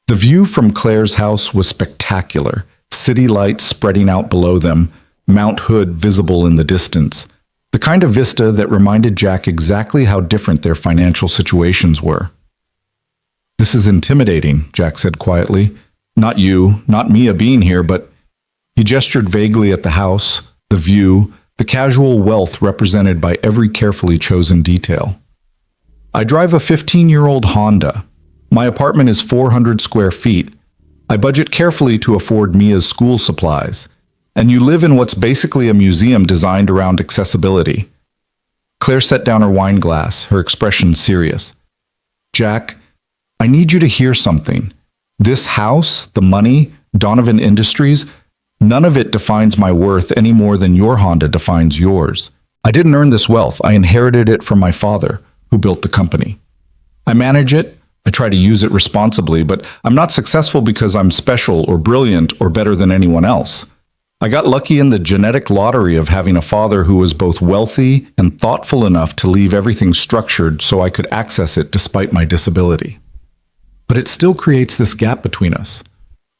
The view from Claire's house was spectacular, city lights spreading out below them, Mount Hood visible in the distance, the kind of vista that reminded Jack exactly how different their financial situations were. "This is intimidating," Jack said quietly. "Not you, not Mia being here, but..." He gestured vaguely at the house, the view, the casual wealth represented by every carefully chosen detail. "I drive a 15-year-old Honda. My apartment is 400 square feet. I budget carefully to afford Mia's school supplies. And you live in what's basically a museum designed around accessibility." Claire set down her wine glass, her expression serious. "Jack, I need you to hear something. This house, the money, Donovan Industries, none of it defines my worth any more than your Honda defines yours. I didn't earn this wealth. I inherited it from my father, who built the company. I manage it. I try to use it responsibly, but I'm not successful because I'm special or brilliant or better than anyone else. I got lucky in the genetic lottery of having a father who was both wealthy and thoughtful enough to leave everything structured so I could access it despite my disability. But it still creates this gap between us.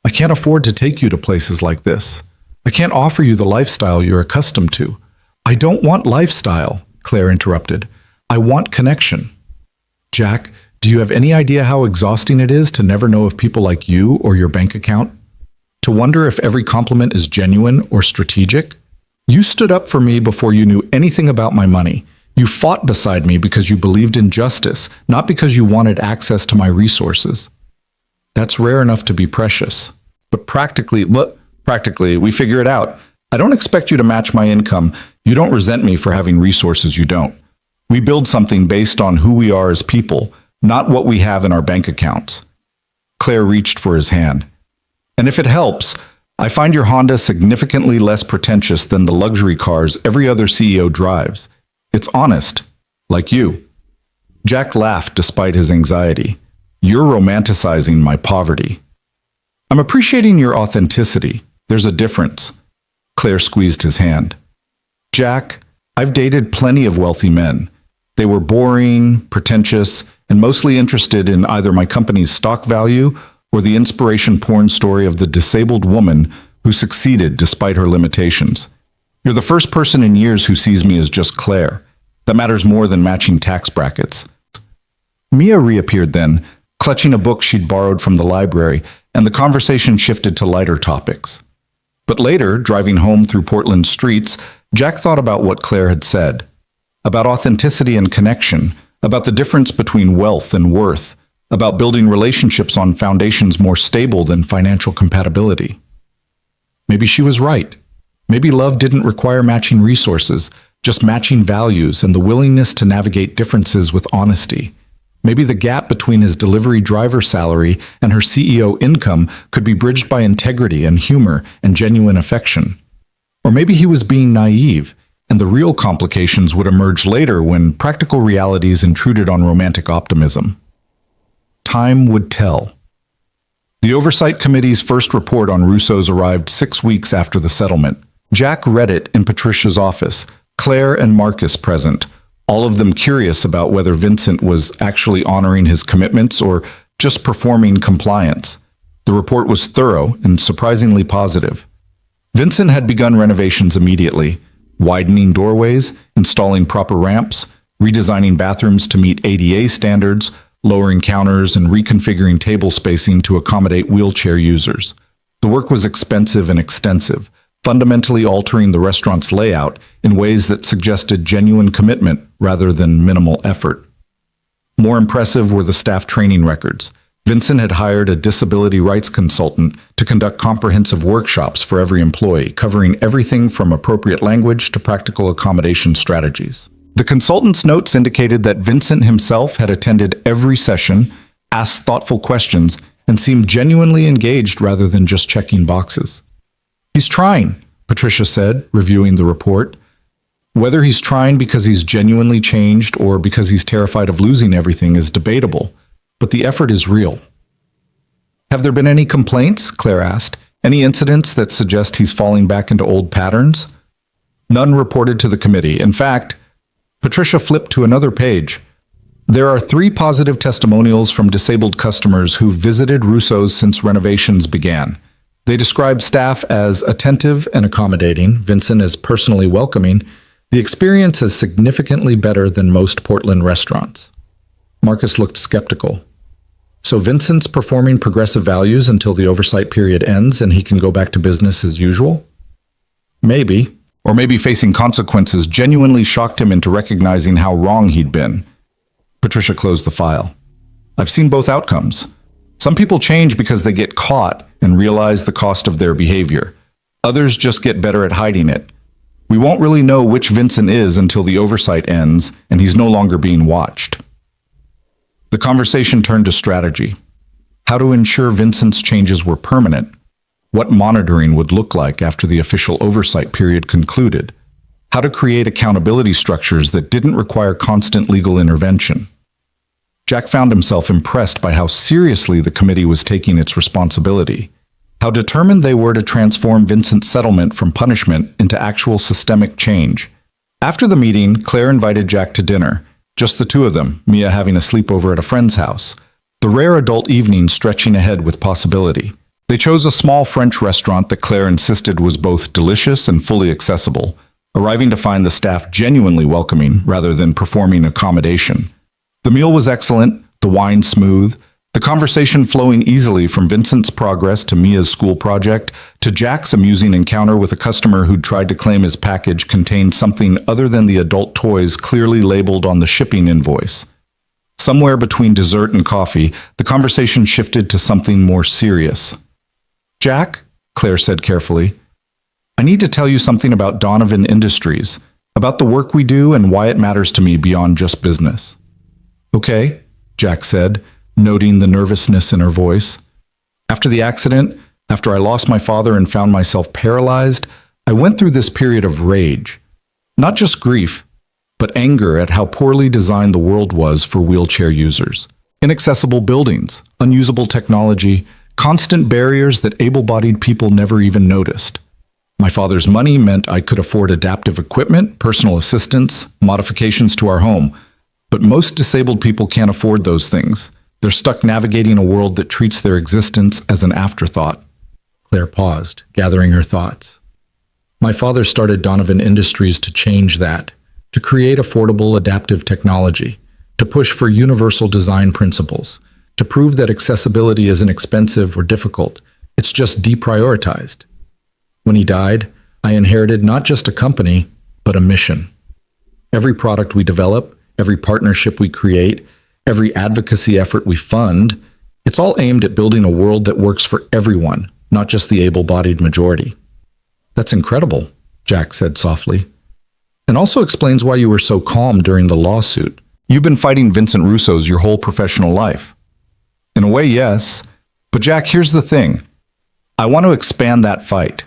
I can't afford to take you to places like this. I can't offer you the lifestyle you're accustomed to. I don't want lifestyle, Claire interrupted. I want connection. Jack, do you have any idea how exhausting it is to never know if people like you or your bank account? To wonder if every compliment is genuine or strategic? You stood up for me before you knew anything about my money. You fought beside me because you believed in justice, not because you wanted access to my resources. That's rare enough to be precious. But practically, we figure it out. I don't expect you to match my income. You don't resent me for having resources you don't. We build something based on who we are as people, not what we have in our bank accounts. Claire reached for his hand. And if it helps, I find your Honda significantly less pretentious than the luxury cars every other CEO drives. It's honest, like you. Jack laughed despite his anxiety. You're romanticizing my poverty. I'm appreciating your authenticity. There's a difference. Claire squeezed his hand. Jack, I've dated plenty of wealthy men. They were boring, pretentious, and mostly interested in either my company's stock value or the inspiration porn story of the disabled woman who succeeded despite her limitations. You're the first person in years who sees me as just Claire. That matters more than matching tax brackets. Mia reappeared then, clutching a book she'd borrowed from the library, and the conversation shifted to lighter topics. But later, driving home through Portland streets, Jack thought about what Claire had said. About authenticity and connection, about the difference between wealth and worth, about building relationships on foundations more stable than financial compatibility. Maybe she was right. Maybe love didn't require matching resources, just matching values and the willingness to navigate differences with honesty. Maybe the gap between his delivery driver salary and her CEO income could be bridged by integrity and humor and genuine affection. Or maybe he was being naive, and the real complications would emerge later when practical realities intruded on romantic optimism. Time would tell. The Oversight Committee's first report on Russo's arrived 6 weeks after the settlement. Jack read it in Patricia's office, Claire and Marcus present, all of them curious about whether Vincent was actually honoring his commitments or just performing compliance. The report was thorough and surprisingly positive. Vincent had begun renovations immediately, widening doorways, installing proper ramps, redesigning bathrooms to meet ADA standards, lowering counters and reconfiguring table spacing to accommodate wheelchair users. The work was expensive and extensive, fundamentally altering the restaurant's layout in ways that suggested genuine commitment rather than minimal effort. More impressive were the staff training records. Vincent had hired a disability rights consultant to conduct comprehensive workshops for every employee, covering everything from appropriate language to practical accommodation strategies. The consultant's notes indicated that Vincent himself had attended every session, asked thoughtful questions, and seemed genuinely engaged rather than just checking boxes. He's trying, Patricia said, reviewing the report. Whether he's trying because he's genuinely changed or because he's terrified of losing everything is debatable, but the effort is real. Have there been any complaints? Claire asked. Any incidents that suggest he's falling back into old patterns? None reported to the committee. In fact, Patricia flipped to another page. There are 3 positive testimonials from disabled customers who visited Russo's since renovations began. They describe staff as attentive and accommodating, Vincent as personally welcoming. The experience is significantly better than most Portland restaurants. Marcus looked skeptical. So Vincent's performing progressive values until the oversight period ends and he can go back to business as usual? Maybe. Or maybe facing consequences genuinely shocked him into recognizing how wrong he'd been. Patricia closed the file. I've seen both outcomes. Some people change because they get caught and realize the cost of their behavior. Others just get better at hiding it. We won't really know which Vincent is until the oversight ends and he's no longer being watched. The conversation turned to strategy. How to ensure Vincent's changes were permanent. What monitoring would look like after the official oversight period concluded. How to create accountability structures that didn't require constant legal intervention. Jack found himself impressed by how seriously the committee was taking its responsibility. how determined they were to transform Vincent's settlement from punishment into actual systemic change. After the meeting, Claire invited Jack to dinner, just the two of them, Mia having a sleepover at a friend's house. The rare adult evening stretching ahead with possibility. They chose a small French restaurant that Claire insisted was both delicious and fully accessible, arriving to find the staff genuinely welcoming rather than performing accommodation. The meal was excellent, the wine smooth, the conversation flowing easily from Vincent's progress to Mia's school project to Jack's amusing encounter with a customer who'd tried to claim his package contained something other than the adult toys clearly labeled on the shipping invoice. Somewhere between dessert and coffee, the conversation shifted to something more serious. "Jack," Claire said carefully, "I need to tell you something about Donovan Industries, about the work we do and why it matters to me beyond just business." "Okay," Jack said, noting the nervousness in her voice. "After the accident, after I lost my father and found myself paralyzed, I went through this period of rage. Not just grief, but anger at how poorly designed the world was for wheelchair users. Inaccessible buildings, unusable technology, constant barriers that able-bodied people never even noticed. My father's money meant I could afford adaptive equipment, personal assistance, modifications to our home, but most disabled people can't afford those things. They're stuck navigating a world that treats their existence as an afterthought." Claire paused, gathering her thoughts. "My father started Donovan Industries to change that, to create affordable, adaptive technology, to push for universal design principles, to prove that accessibility isn't expensive or difficult, it's just deprioritized. When he died, I inherited not just a company, but a mission. Every product we develop, every partnership we create, every advocacy effort we fund, it's all aimed at building a world that works for everyone, not just the able-bodied majority." "That's incredible," Jack said softly. "And also explains why you were so calm during the lawsuit. You've been fighting Vincent Russo's your whole professional life." "In a way, yes. But Jack, here's the thing. I want to expand that fight.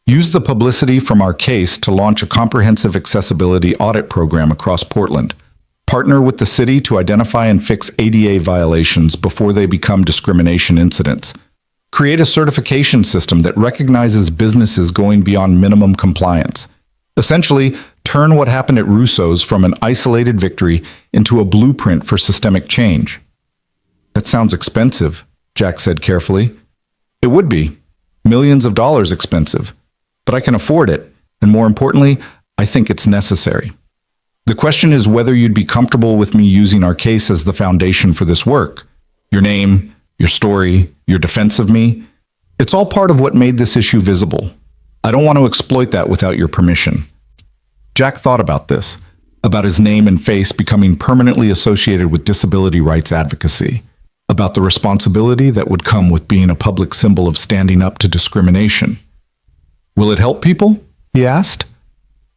Use the publicity from our case to launch a comprehensive accessibility audit program across Portland. Partner with the city to identify and fix ADA violations before they become discrimination incidents. Create a certification system that recognizes businesses going beyond minimum compliance. Essentially, turn what happened at Russo's from an isolated victory into a blueprint for systemic change." "That sounds expensive," Jack said carefully. "It would be. Millions of dollars expensive. But I can afford it, and more importantly, I think it's necessary. The question is whether you'd be comfortable with me using our case as the foundation for this work. Your name, your story, your defense of me. It's all part of what made this issue visible. I don't want to exploit that without your permission." Jack thought about this, about his name and face becoming permanently associated with disability rights advocacy, about the responsibility that would come with being a public symbol of standing up to discrimination. "Will it help people?" he asked.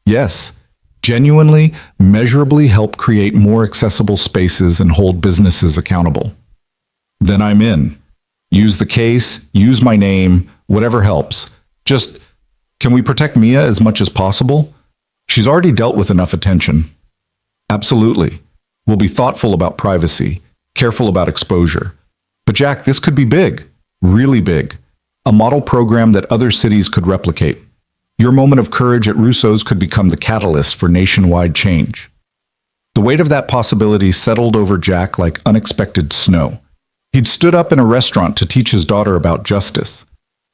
"Yes. Genuinely, measurably help create more accessible spaces and hold businesses accountable." "Then I'm in. Use the case, use my name, whatever helps. Just, can we protect Mia as much as possible? She's already dealt with enough attention." "Absolutely. We'll be thoughtful about privacy, careful about exposure. But Jack, this could be big, really big. A model program that other cities could replicate. Your moment of courage at Russo's could become the catalyst for nationwide change." The weight of that possibility settled over Jack like unexpected snow. He'd stood up in a restaurant to teach his daughter about justice.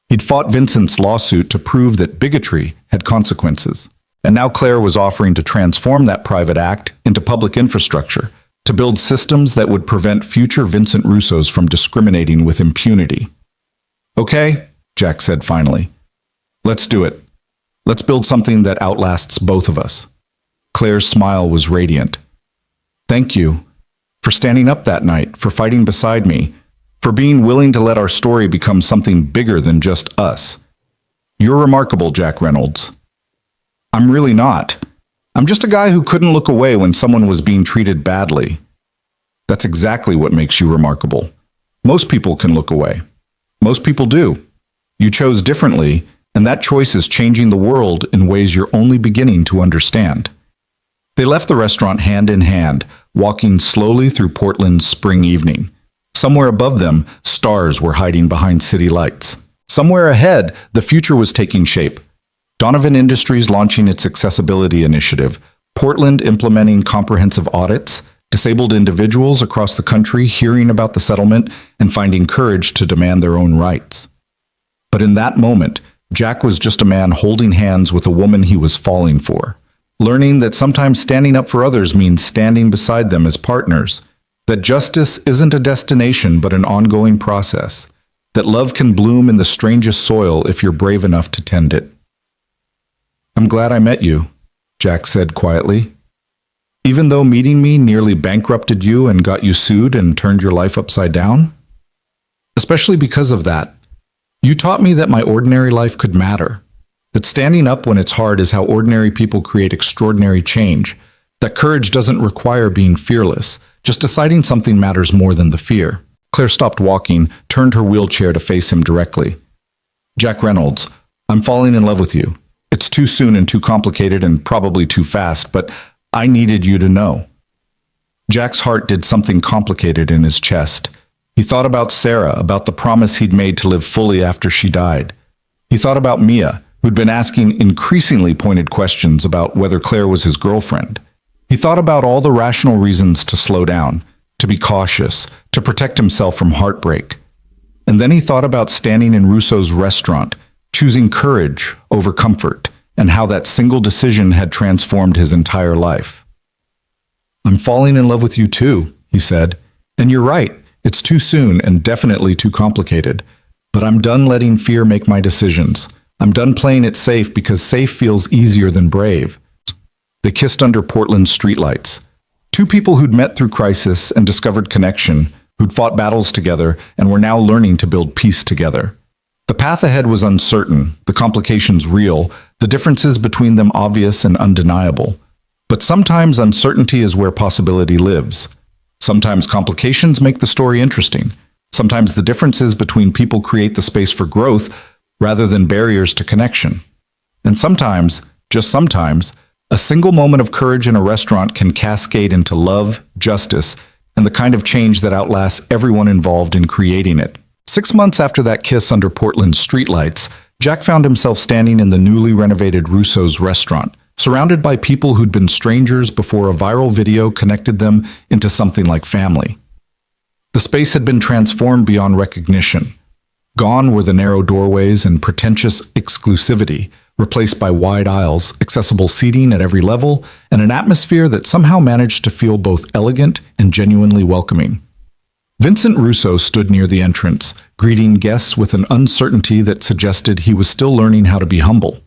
He'd fought Vincent's lawsuit to prove that bigotry had consequences. And now Claire was offering to transform that private act into public infrastructure, to build systems that would prevent future Vincent Russo's from discriminating with impunity. "Okay," Jack said finally. "Let's do it. Let's build something that outlasts both of us." Claire's smile was radiant. "Thank you for standing up that night, for fighting beside me, for being willing to let our story become something bigger than just us. You're remarkable, Jack Reynolds." "I'm really not. I'm just a guy who couldn't look away when someone was being treated badly." "That's exactly what makes you remarkable. Most people can look away. Most people do. You chose differently, and that choice is changing the world in ways you're only beginning to understand." They left the restaurant hand in hand, walking slowly through Portland's spring evening. Somewhere above them, stars were hiding behind city lights. Somewhere ahead, the future was taking shape. Donovan Industries launching its accessibility initiative, Portland implementing comprehensive audits, disabled individuals across the country hearing about the settlement and finding courage to demand their own rights. But in that moment, Jack was just a man holding hands with a woman he was falling for, learning that sometimes standing up for others means standing beside them as partners, that justice isn't a destination but an ongoing process, that love can bloom in the strangest soil if you're brave enough to tend it. "I'm glad I met you," Jack said quietly. "Even though meeting me nearly bankrupted you and got you sued and turned your life upside down? Especially because of that. You taught me that my ordinary life could matter, that standing up when it's hard is how ordinary people create extraordinary change, that courage doesn't require being fearless, just deciding something matters more than the fear." Claire stopped walking, turned her wheelchair to face him directly. "Jack Reynolds, I'm falling in love with you. It's too soon and too complicated and probably too fast, but I needed you to know." Jack's heart did something complicated in his chest. He thought about Sarah, about the promise he'd made to live fully after she died. He thought about Mia, who'd been asking increasingly pointed questions about whether Claire was his girlfriend. He thought about all the rational reasons to slow down, to be cautious, to protect himself from heartbreak. And then he thought about standing in Russo's restaurant, choosing courage over comfort, and how that single decision had transformed his entire life. "I'm falling in love with you too," he said. "And you're right, it's too soon and definitely too complicated. But I'm done letting fear make my decisions. I'm done playing it safe because safe feels easier than brave." They kissed under Portland's streetlights. Two people who'd met through crisis and discovered connection, who'd fought battles together and were now learning to build peace together. The path ahead was uncertain, the complications real, the differences between them obvious and undeniable. But sometimes uncertainty is where possibility lives. Sometimes complications make the story interesting. Sometimes the differences between people create the space for growth rather than barriers to connection. And sometimes, just sometimes, a single moment of courage in a restaurant can cascade into love, justice, and the kind of change that outlasts everyone involved in creating it. 6 months after that kiss under Portland's streetlights, Jack found himself standing in the newly renovated Russo's restaurant, surrounded by people who'd been strangers before a viral video connected them into something like family. The space had been transformed beyond recognition. Gone were the narrow doorways and pretentious exclusivity, replaced by wide aisles, accessible seating at every level, and an atmosphere that somehow managed to feel both elegant and genuinely welcoming. Vincent Russo stood near the entrance, greeting guests with an uncertainty that suggested he was still learning how to be humble.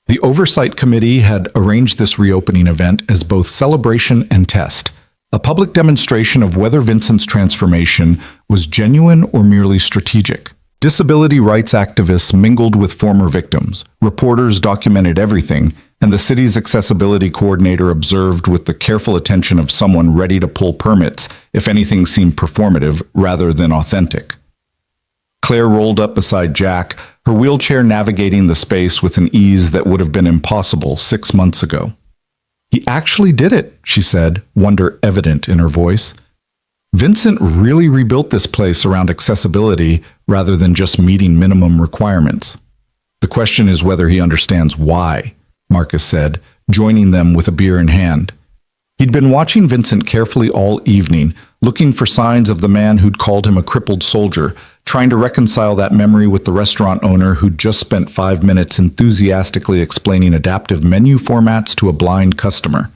The Oversight Committee had arranged this reopening event as both celebration and test, a public demonstration of whether Vincent's transformation was genuine or merely strategic. Disability rights activists mingled with former victims, reporters documented everything, and the city's accessibility coordinator observed with the careful attention of someone ready to pull permits if anything seemed performative rather than authentic. Claire rolled up beside Jack, her wheelchair navigating the space with an ease that would have been impossible 6 months ago. "He actually did it," she said, wonder evident in her voice. "Vincent really rebuilt this place around accessibility rather than just meeting minimum requirements. The question is whether he understands why," Marcus said, joining them with a beer in hand. He'd been watching Vincent carefully all evening, looking for signs of the man who'd called him a crippled soldier, trying to reconcile that memory with the restaurant owner who'd just spent 5 minutes enthusiastically explaining adaptive menu formats to a blind customer.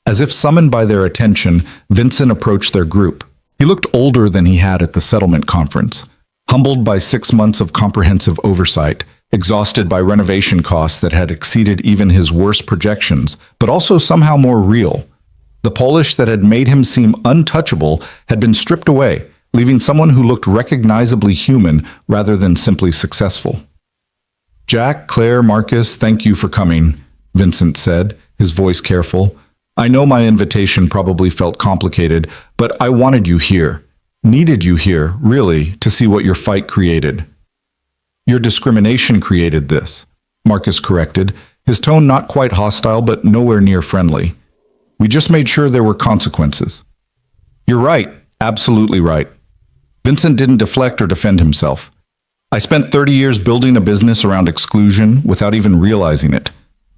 As if summoned by their attention, Vincent approached their group. He looked older than he had at the settlement conference, humbled by 6 months of comprehensive oversight, exhausted by renovation costs that had exceeded even his worst projections, but also somehow more real. The polish that had made him seem untouchable had been stripped away, leaving someone who looked recognizably human rather than simply successful. "Jack, Claire, Marcus, thank you for coming," Vincent said, his voice careful. "I know my invitation probably felt complicated, but I wanted you here. Needed you here, really, to see what your fight created." "Your discrimination created this," Marcus corrected, his tone not quite hostile but nowhere near friendly. "We just made sure there were consequences." "You're right, absolutely right." Vincent didn't deflect or defend himself. I spent 30 years building a business around exclusion without even realizing it.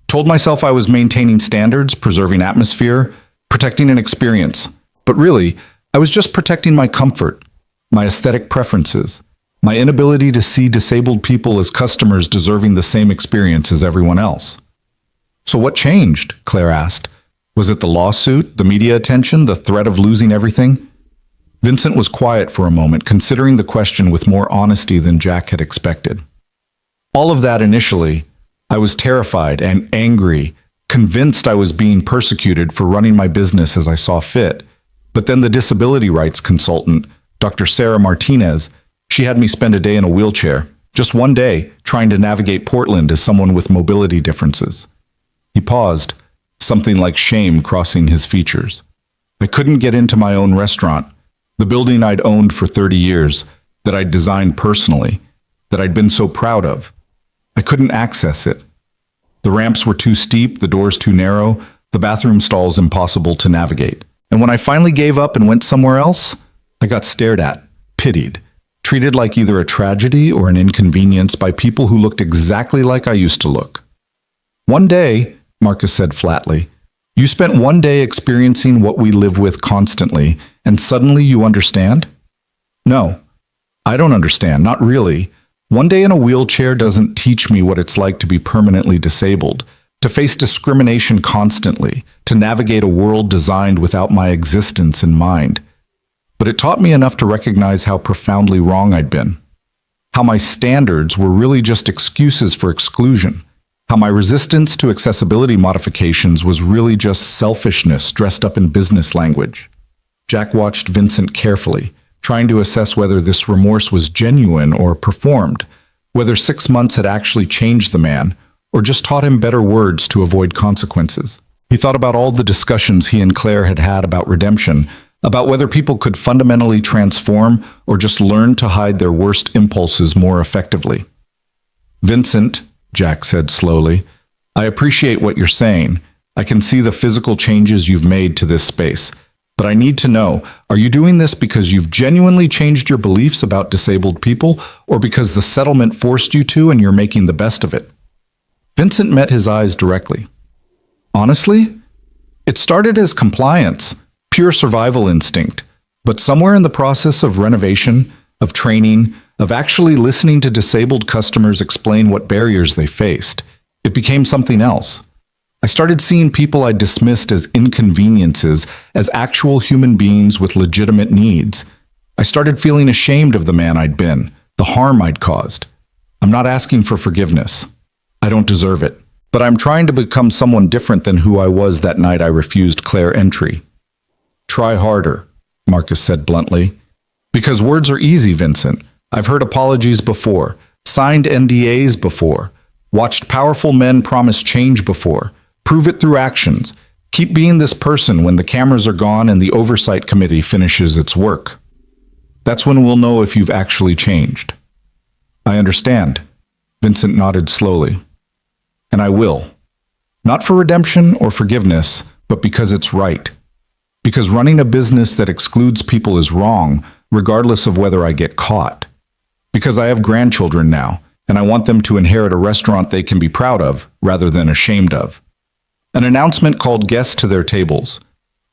Told myself I was maintaining standards, preserving atmosphere, protecting an experience. But really, I was just protecting my comfort, my aesthetic preferences, my inability to see disabled people as customers deserving the same experience as everyone else. So what changed? Claire asked. Was it the lawsuit, the media attention, the threat of losing everything? Vincent was quiet for a moment, considering the question with more honesty than Jack had expected. All of that initially, I was terrified and angry, convinced I was being persecuted for running my business as I saw fit. But then the disability rights consultant, Dr. Sarah Martinez, she had me spend a day in a wheelchair, just one day, trying to navigate Portland as someone with mobility differences. He paused, something like shame crossing his features. I couldn't get into my own restaurant, the building I'd owned for 30 years, that I'd designed personally, that I'd been so proud of. I couldn't access it. The ramps were too steep, the doors too narrow, the bathroom stalls impossible to navigate. And when I finally gave up and went somewhere else, I got stared at, pitied, treated like either a tragedy or an inconvenience by people who looked exactly like I used to look. One day, Marcus said flatly, you spent one day experiencing what we live with constantly, and suddenly you understand? No, I don't understand, not really. One day in a wheelchair doesn't teach me what it's like to be permanently disabled, to face discrimination constantly, to navigate a world designed without my existence in mind. But it taught me enough to recognize how profoundly wrong I'd been. How my standards were really just excuses for exclusion. How my resistance to accessibility modifications was really just selfishness dressed up in business language. Jack watched Vincent carefully, trying to assess whether this remorse was genuine or performed, whether 6 months had actually changed the man, or just taught him better words to avoid consequences. He thought about all the discussions he and Claire had had about redemption, about whether people could fundamentally transform or just learn to hide their worst impulses more effectively. Vincent, Jack said slowly, I appreciate what you're saying. I can see the physical changes you've made to this space. But I need to know, are you doing this because you've genuinely changed your beliefs about disabled people, or because the settlement forced you to and you're making the best of it? Vincent met his eyes directly. Honestly, it started as compliance, pure survival instinct. But somewhere in the process of renovation, of training, of actually listening to disabled customers explain what barriers they faced, it became something else. I started seeing people I dismissed as inconveniences as actual human beings with legitimate needs. I started feeling ashamed of the man I'd been, the harm I'd caused. I'm not asking for forgiveness. I don't deserve it. But I'm trying to become someone different than who I was that night I refused Claire entry. Try harder, Marcus said bluntly. Because words are easy, Vincent. I've heard apologies before, signed NDAs before, watched powerful men promise change before. Prove it through actions. Keep being this person when the cameras are gone and the oversight committee finishes its work. That's when we'll know if you've actually changed. I understand. Vincent nodded slowly. And I will. Not for redemption or forgiveness, but because it's right. Because running a business that excludes people is wrong, regardless of whether I get caught. Because I have grandchildren now, and I want them to inherit a restaurant they can be proud of, rather than ashamed of. An announcement called guests to their tables.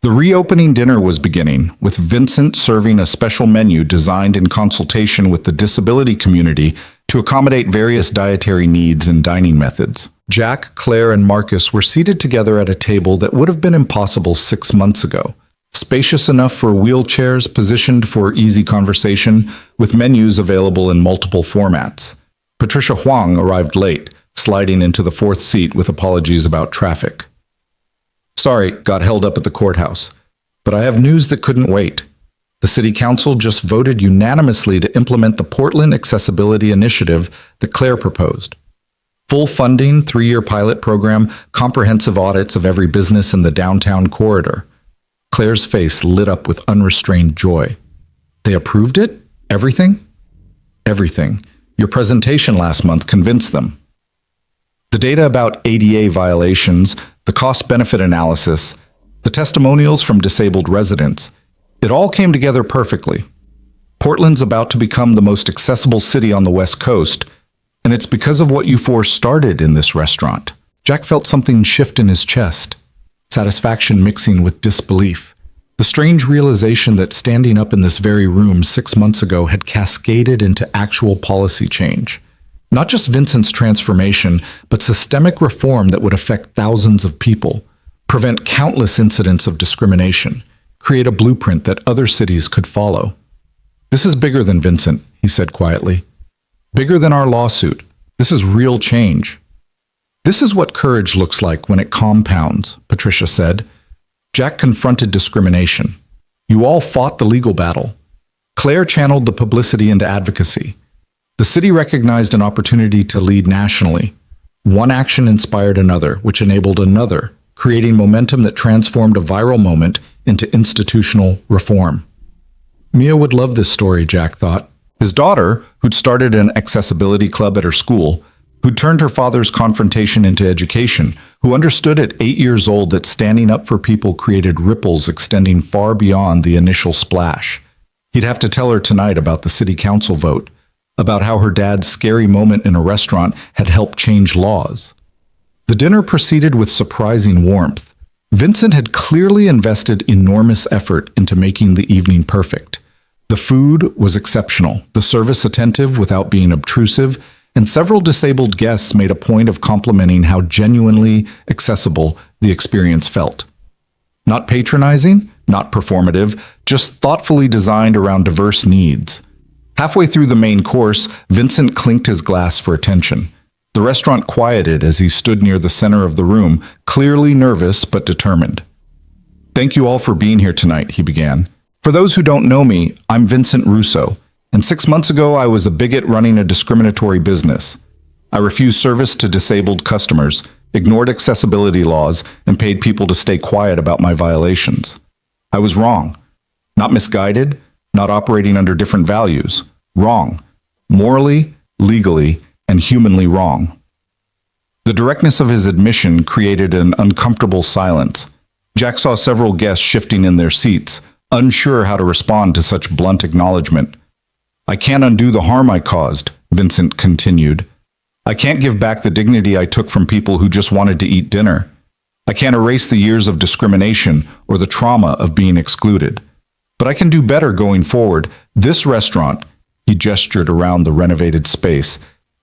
The reopening dinner was beginning, with Vincent serving a special menu designed in consultation with the disability community to accommodate various dietary needs and dining methods. Jack, Claire, and Marcus were seated together at a table that would have been impossible 6 months ago. Spacious enough for wheelchairs, positioned for easy conversation, with menus available in multiple formats. Patricia Huang arrived late, sliding into the 4th seat with apologies about traffic. Sorry, got held up at the courthouse. But I have news that couldn't wait. The City Council just voted unanimously to implement the Portland Accessibility Initiative that Claire proposed. Full funding, 3-year pilot program, comprehensive audits of every business in the downtown corridor. Claire's face lit up with unrestrained joy. They approved it? Everything? Everything. Your presentation last month convinced them. The data about ADA violations, the cost-benefit analysis, the testimonials from disabled residents, it all came together perfectly. Portland's about to become the most accessible city on the West Coast, and it's because of what you four started in this restaurant. Jack felt something shift in his chest, satisfaction mixing with disbelief. The strange realization that standing up in this very room 6 months ago had cascaded into actual policy change. Not just Vincent's transformation, but systemic reform that would affect thousands of people, prevent countless incidents of discrimination, create a blueprint that other cities could follow. "This is bigger than Vincent," he said quietly. "Bigger than our lawsuit. This is real change." "This is what courage looks like when it compounds," Patricia said. Jack confronted discrimination. "You all fought the legal battle. Claire channeled the publicity into advocacy. The city recognized an opportunity to lead nationally. One action inspired another, which enabled another, creating momentum that transformed a viral moment into institutional reform." Mia would love this story, Jack thought. His daughter, who'd started an accessibility club at her school, who'd turned her father's confrontation into education, who understood at 8 years old that standing up for people created ripples extending far beyond the initial splash. He'd have to tell her tonight about the city council vote, about how her dad's scary moment in a restaurant had helped change laws. The dinner proceeded with surprising warmth. Vincent had clearly invested enormous effort into making the evening perfect. The food was exceptional, the service attentive without being obtrusive, and several disabled guests made a point of complimenting how genuinely accessible the experience felt. Not patronizing, not performative, just thoughtfully designed around diverse needs. Halfway through the main course, Vincent clinked his glass for attention. The restaurant quieted as he stood near the center of the room, clearly nervous but determined. "Thank you all for being here tonight," he began. "For those who don't know me, I'm Vincent Russo, and 6 months ago I was a bigot running a discriminatory business. I refused service to disabled customers, ignored accessibility laws, and paid people to stay quiet about my violations. I was wrong. Not misguided, not operating under different values. Wrong. Morally, legally, and humanly wrong." The directness of his admission created an uncomfortable silence. Jack saw several guests shifting in their seats, unsure how to respond to such blunt acknowledgement. "I can't undo the harm I caused," Vincent continued. "I can't give back the dignity I took from people who just wanted to eat dinner. I can't erase the years of discrimination or the trauma of being excluded. But I can do better going forward. This restaurant," he gestured around the renovated space,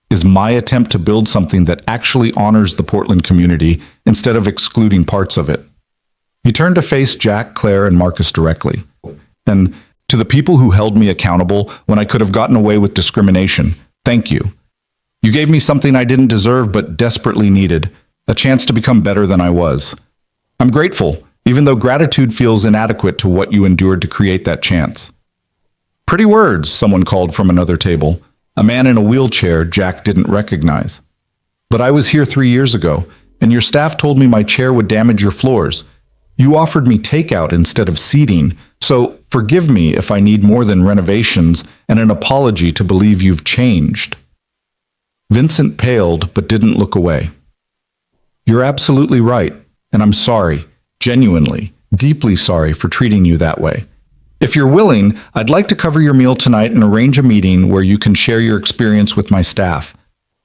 "is my attempt to build something that actually honors the Portland community instead of excluding parts of it." He turned to face Jack, Claire, and Marcus directly. "And to the people who held me accountable when I could have gotten away with discrimination, thank you. You gave me something I didn't deserve but desperately needed, a chance to become better than I was. I'm grateful, even though gratitude feels inadequate to what you endured to create that chance." "Pretty words," someone called from another table. A man in a wheelchair Jack didn't recognize. "But I was here 3 years ago, and your staff told me my chair would damage your floors. You offered me takeout instead of seating, so forgive me if I need more than renovations and an apology to believe you've changed." Vincent paled but didn't look away. "You're absolutely right, and I'm sorry, genuinely, deeply sorry for treating you that way. If you're willing, I'd like to cover your meal tonight and arrange a meeting where you can share your experience with my staff,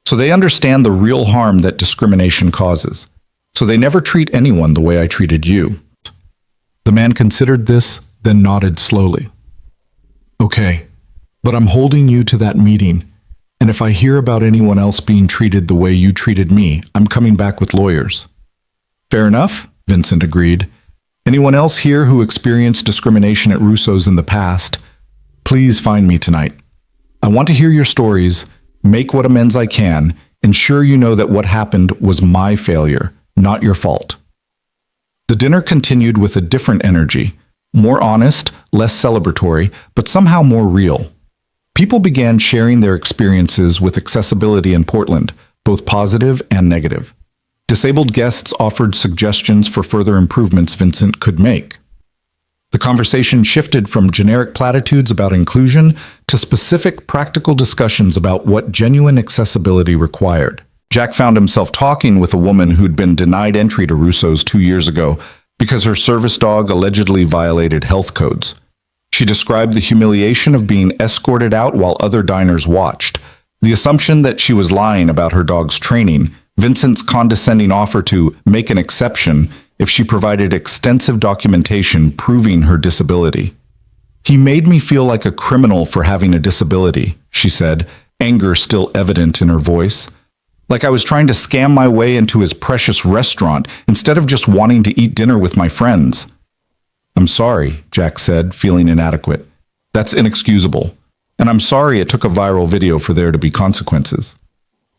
so they understand the real harm that discrimination causes, so they never treat anyone the way I treated you." The man considered this, then nodded slowly. "Okay, but I'm holding you to that meeting, and if I hear about anyone else being treated the way you treated me, I'm coming back with lawyers." "Fair enough," Vincent agreed. "Anyone else here who experienced discrimination at Russo's in the past, please find me tonight. I want to hear your stories, make what amends I can, ensure you know that what happened was my failure, not your fault." The dinner continued with a different energy, more honest, less celebratory, but somehow more real. People began sharing their experiences with accessibility in Portland, both positive and negative. Disabled guests offered suggestions for further improvements Vincent could make. The conversation shifted from generic platitudes about inclusion to specific practical discussions about what genuine accessibility required. Jack found himself talking with a woman who'd been denied entry to Russo's 2 years ago because her service dog allegedly violated health codes. She described the humiliation of being escorted out while other diners watched, the assumption that she was lying about her dog's training, Vincent's condescending offer to make an exception if she provided extensive documentation proving her disability. "He made me feel like a criminal for having a disability," she said, anger still evident in her voice. "Like I was trying to scam my way into his precious restaurant instead of just wanting to eat dinner with my friends." "I'm sorry," Jack said, feeling inadequate. "That's inexcusable. And I'm sorry it took a viral video for there to be consequences.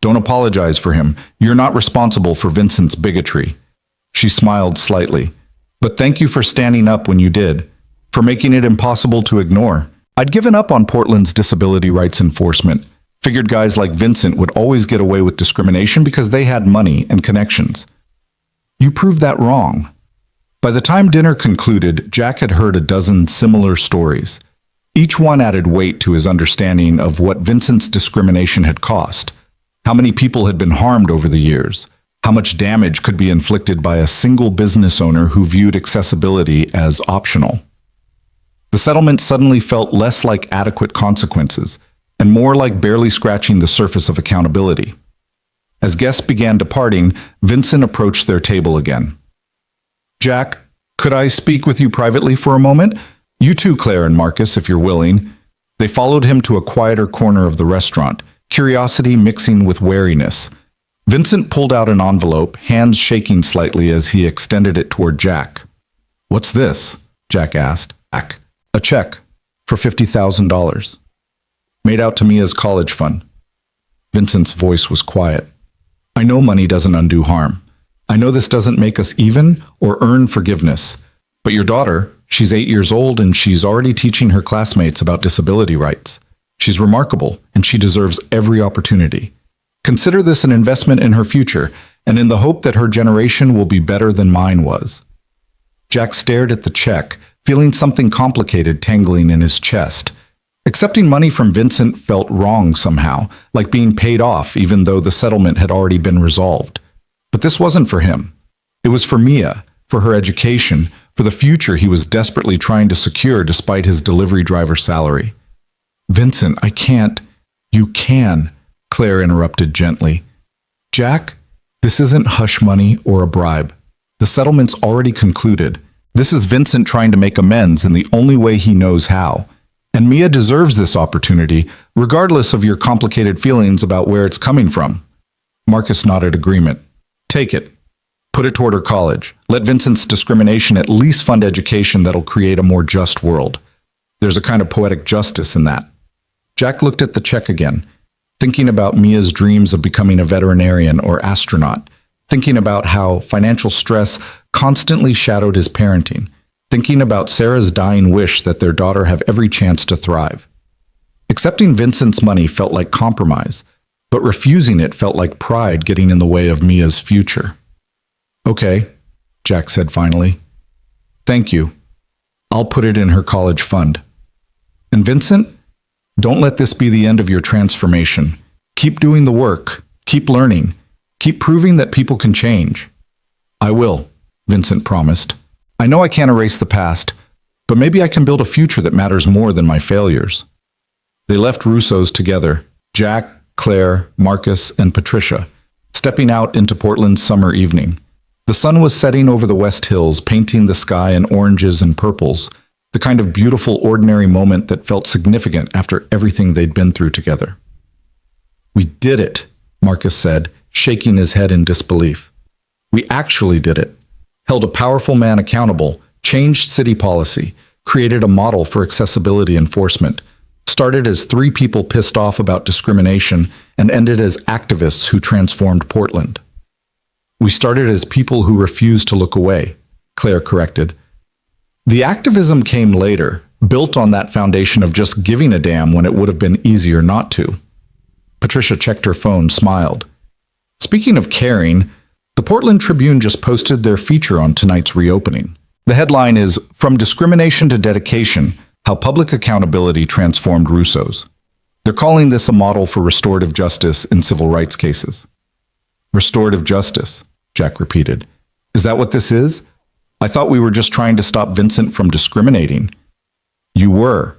Don't apologize for him. You're not responsible for Vincent's bigotry." She smiled slightly. "But thank you for standing up when you did, for making it impossible to ignore. I'd given up on Portland's disability rights enforcement. Figured guys like Vincent would always get away with discrimination because they had money and connections. You proved that wrong." By the time dinner concluded, Jack had heard a dozen similar stories. Each one added weight to his understanding of what Vincent's discrimination had cost, how many people had been harmed over the years, how much damage could be inflicted by a single business owner who viewed accessibility as optional. The settlement suddenly felt less like adequate consequences and more like barely scratching the surface of accountability. As guests began departing, Vincent approached their table again. "Jack, could I speak with you privately for a moment? You too, Claire and Marcus, if you're willing." They followed him to a quieter corner of the restaurant, curiosity mixing with wariness. Vincent pulled out an envelope, hands shaking slightly as he extended it toward Jack. "What's this?" Jack asked. "A check for $50,000. Made out to Mia's college fund." Vincent's voice was quiet. "I know money doesn't undo harm. I know this doesn't make us even or earn forgiveness. But your daughter, she's 8 years old and she's already teaching her classmates about disability rights. She's remarkable and she deserves every opportunity. Consider this an investment in her future and in the hope that her generation will be better than mine was." Jack stared at the check, feeling something complicated tangling in his chest. Accepting money from Vincent felt wrong somehow, like being paid off even though the settlement had already been resolved. But this wasn't for him. It was for Mia, for her education, for the future he was desperately trying to secure despite his delivery driver salary. "Vincent, I can't." "You can," Claire interrupted gently. "Jack, this isn't hush money or a bribe. The settlement's already concluded. This is Vincent trying to make amends in the only way he knows how. And Mia deserves this opportunity, regardless of your complicated feelings about where it's coming from." Marcus nodded agreement. "Take it. Put it toward her college. Let Vincent's discrimination at least fund education that'll create a more just world. There's a kind of poetic justice in that." Jack looked at the check again, thinking about Mia's dreams of becoming a veterinarian or astronaut, thinking about how financial stress constantly shadowed his parenting, thinking about Sarah's dying wish that their daughter have every chance to thrive. Accepting Vincent's money felt like compromise, but refusing it felt like pride getting in the way of Mia's future. "Okay," Jack said finally. "Thank you. I'll put it in her college fund. And Vincent, don't let this be the end of your transformation. Keep doing the work. Keep learning. Keep proving that people can change." "I will," Vincent promised. "I know I can't erase the past, but maybe I can build a future that matters more than my failures." They left Russo's together, Jack, Claire, Marcus, and Patricia, stepping out into Portland's summer evening. The sun was setting over the West Hills, painting the sky in oranges and purples, the kind of beautiful, ordinary moment that felt significant after everything they'd been through together. "We did it," Marcus said, shaking his head in disbelief. "We actually did it. Held a powerful man accountable, changed city policy, created a model for accessibility enforcement, started as 3 people pissed off about discrimination, and ended as activists who transformed Portland." "We started as people who refused to look away," Claire corrected. "The activism came later, built on that foundation of just giving a damn when it would have been easier not to." Patricia checked her phone, smiled. "Speaking of caring, the Portland Tribune just posted their feature on tonight's reopening. The headline is, 'From Discrimination to Dedication, How Public Accountability Transformed Russo's.' They're calling this a model for restorative justice in civil rights cases." "Restorative justice," Jack repeated. "Is that what this is? I thought we were just trying to stop Vincent from discriminating." You were.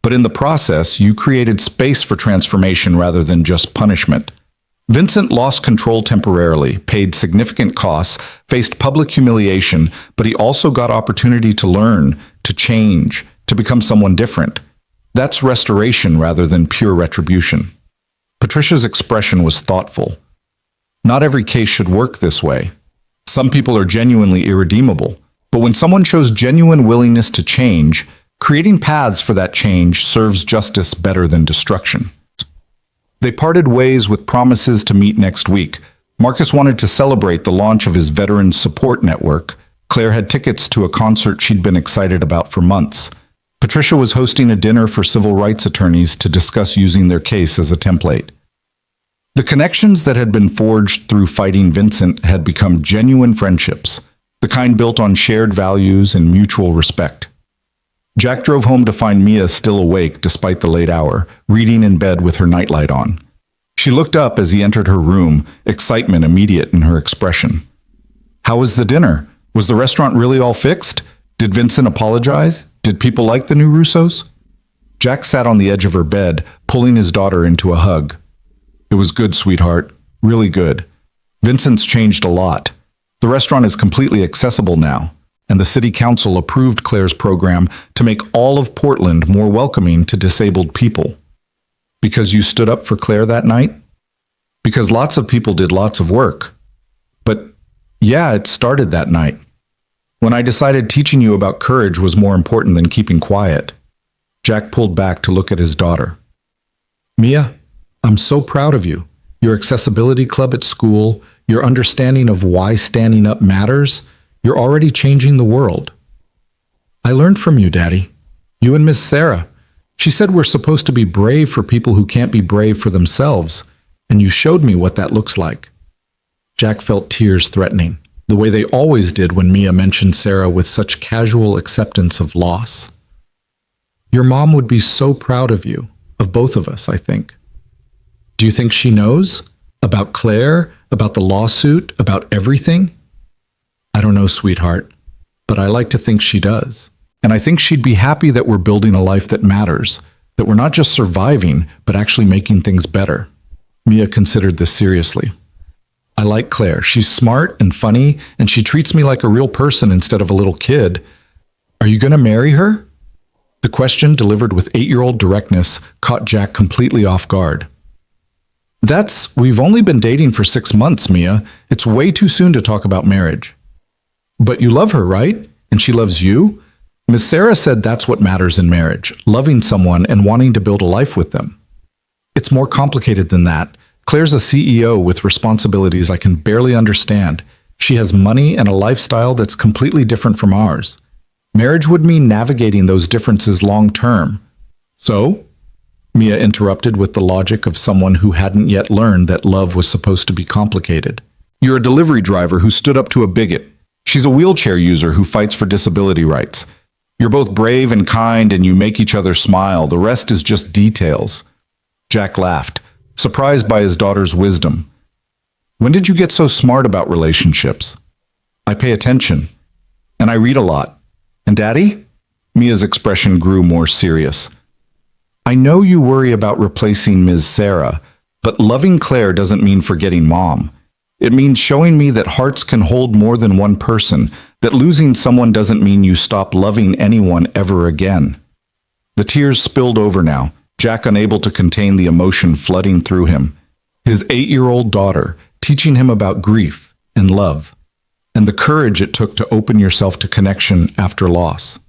But in the process, you created space for transformation rather than just punishment. Vincent lost control temporarily, paid significant costs, faced public humiliation, but he also got opportunity to learn, to change, to become someone different. That's restoration rather than pure retribution. Patricia's expression was thoughtful. Not every case should work this way. Some people are genuinely irredeemable, but when someone shows genuine willingness to change, creating paths for that change serves justice better than destruction. They parted ways with promises to meet next week. Marcus wanted to celebrate the launch of his veteran support network. Claire had tickets to a concert she'd been excited about for months. Patricia was hosting a dinner for civil rights attorneys to discuss using their case as a template. The connections that had been forged through fighting Vincent had become genuine friendships, the kind built on shared values and mutual respect. Jack drove home to find Mia still awake despite the late hour, reading in bed with her nightlight on. She looked up as he entered her room, excitement immediate in her expression. How was the dinner? Was the restaurant really all fixed? Did Vincent apologize? Did people like the new Russos? Jack sat on the edge of her bed, pulling his daughter into a hug. It was good, sweetheart. Really good. Vincent's changed a lot. The restaurant is completely accessible now, and the city council approved Claire's program to make all of Portland more welcoming to disabled people. Because you stood up for Claire that night? Because lots of people did lots of work. But yeah, it started that night, when I decided teaching you about courage was more important than keeping quiet. Jack pulled back to look at his daughter. Mia, I'm so proud of you. Your accessibility club at school, your understanding of why standing up matters, you're already changing the world. I learned from you, Daddy. You and Miss Sarah. She said we're supposed to be brave for people who can't be brave for themselves, and you showed me what that looks like. Jack felt tears threatening, the way they always did when Mia mentioned Sarah with such casual acceptance of loss. Your mom would be so proud of you, of both of us, I think. Do you think she knows? About Claire? About the lawsuit? About everything? I don't know, sweetheart, but I like to think she does. And I think she'd be happy that we're building a life that matters, that we're not just surviving, but actually making things better. Mia considered this seriously. I like Claire. She's smart and funny, and she treats me like a real person instead of a little kid. Are you going to marry her? The question, delivered with 8-year-old directness, caught Jack completely off guard. We've only been dating for 6 months, Mia. It's way too soon to talk about marriage. But you love her, right? And she loves you? Miss Sarah said that's what matters in marriage, loving someone and wanting to build a life with them. It's more complicated than that. Claire's a CEO with responsibilities I can barely understand. She has money and a lifestyle that's completely different from ours. Marriage would mean navigating those differences long term. So? Mia interrupted with the logic of someone who hadn't yet learned that love was supposed to be complicated. You're a delivery driver who stood up to a bigot. She's a wheelchair user who fights for disability rights. You're both brave and kind, and you make each other smile. The rest is just details. Jack laughed, surprised by his daughter's wisdom. When did you get so smart about relationships? I pay attention, and I read a lot. And Daddy? Mia's expression grew more serious. I know you worry about replacing Ms. Sarah, but loving Claire doesn't mean forgetting Mom. It means showing me that hearts can hold more than one person, that losing someone doesn't mean you stop loving anyone ever again. The tears spilled over now, Jack unable to contain the emotion flooding through him. His 8-year-old daughter, teaching him about grief and love, and the courage it took to open yourself to connection after loss.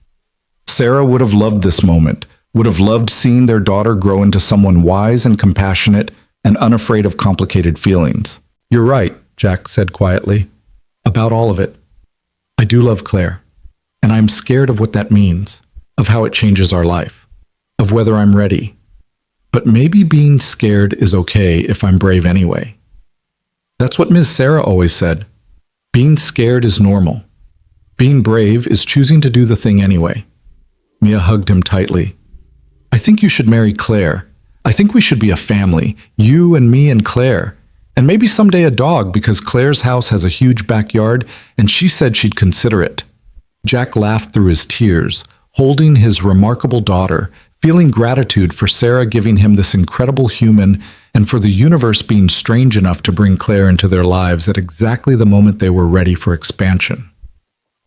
Sarah would have loved this moment, would have loved seeing their daughter grow into someone wise and compassionate and unafraid of complicated feelings. You're right, Jack said quietly, about all of it. I do love Claire, and I'm scared of what that means, of how it changes our life, of whether I'm ready. But maybe being scared is okay if I'm brave anyway. That's what Ms. Sarah always said. Being scared is normal. Being brave is choosing to do the thing anyway. Mia hugged him tightly. I think you should marry Claire. I think we should be a family, you and me and Claire. And maybe someday a dog, because Claire's house has a huge backyard, and she said she'd consider it. Jack laughed through his tears, holding his remarkable daughter, feeling gratitude for Sarah giving him this incredible human and for the universe being strange enough to bring Claire into their lives at exactly the moment they were ready for expansion.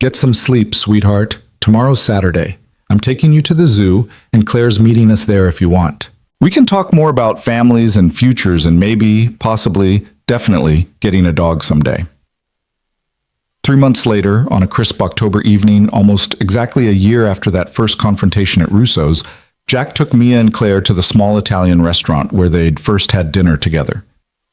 Get some sleep, sweetheart. Tomorrow's Saturday. I'm taking you to the zoo, and Claire's meeting us there if you want. We can talk more about families and futures and maybe, possibly, definitely getting a dog someday. 3 months later, on a crisp October evening, almost exactly a year after that first confrontation at Russo's, Jack took Mia and Claire to the small Italian restaurant where they'd first had dinner together.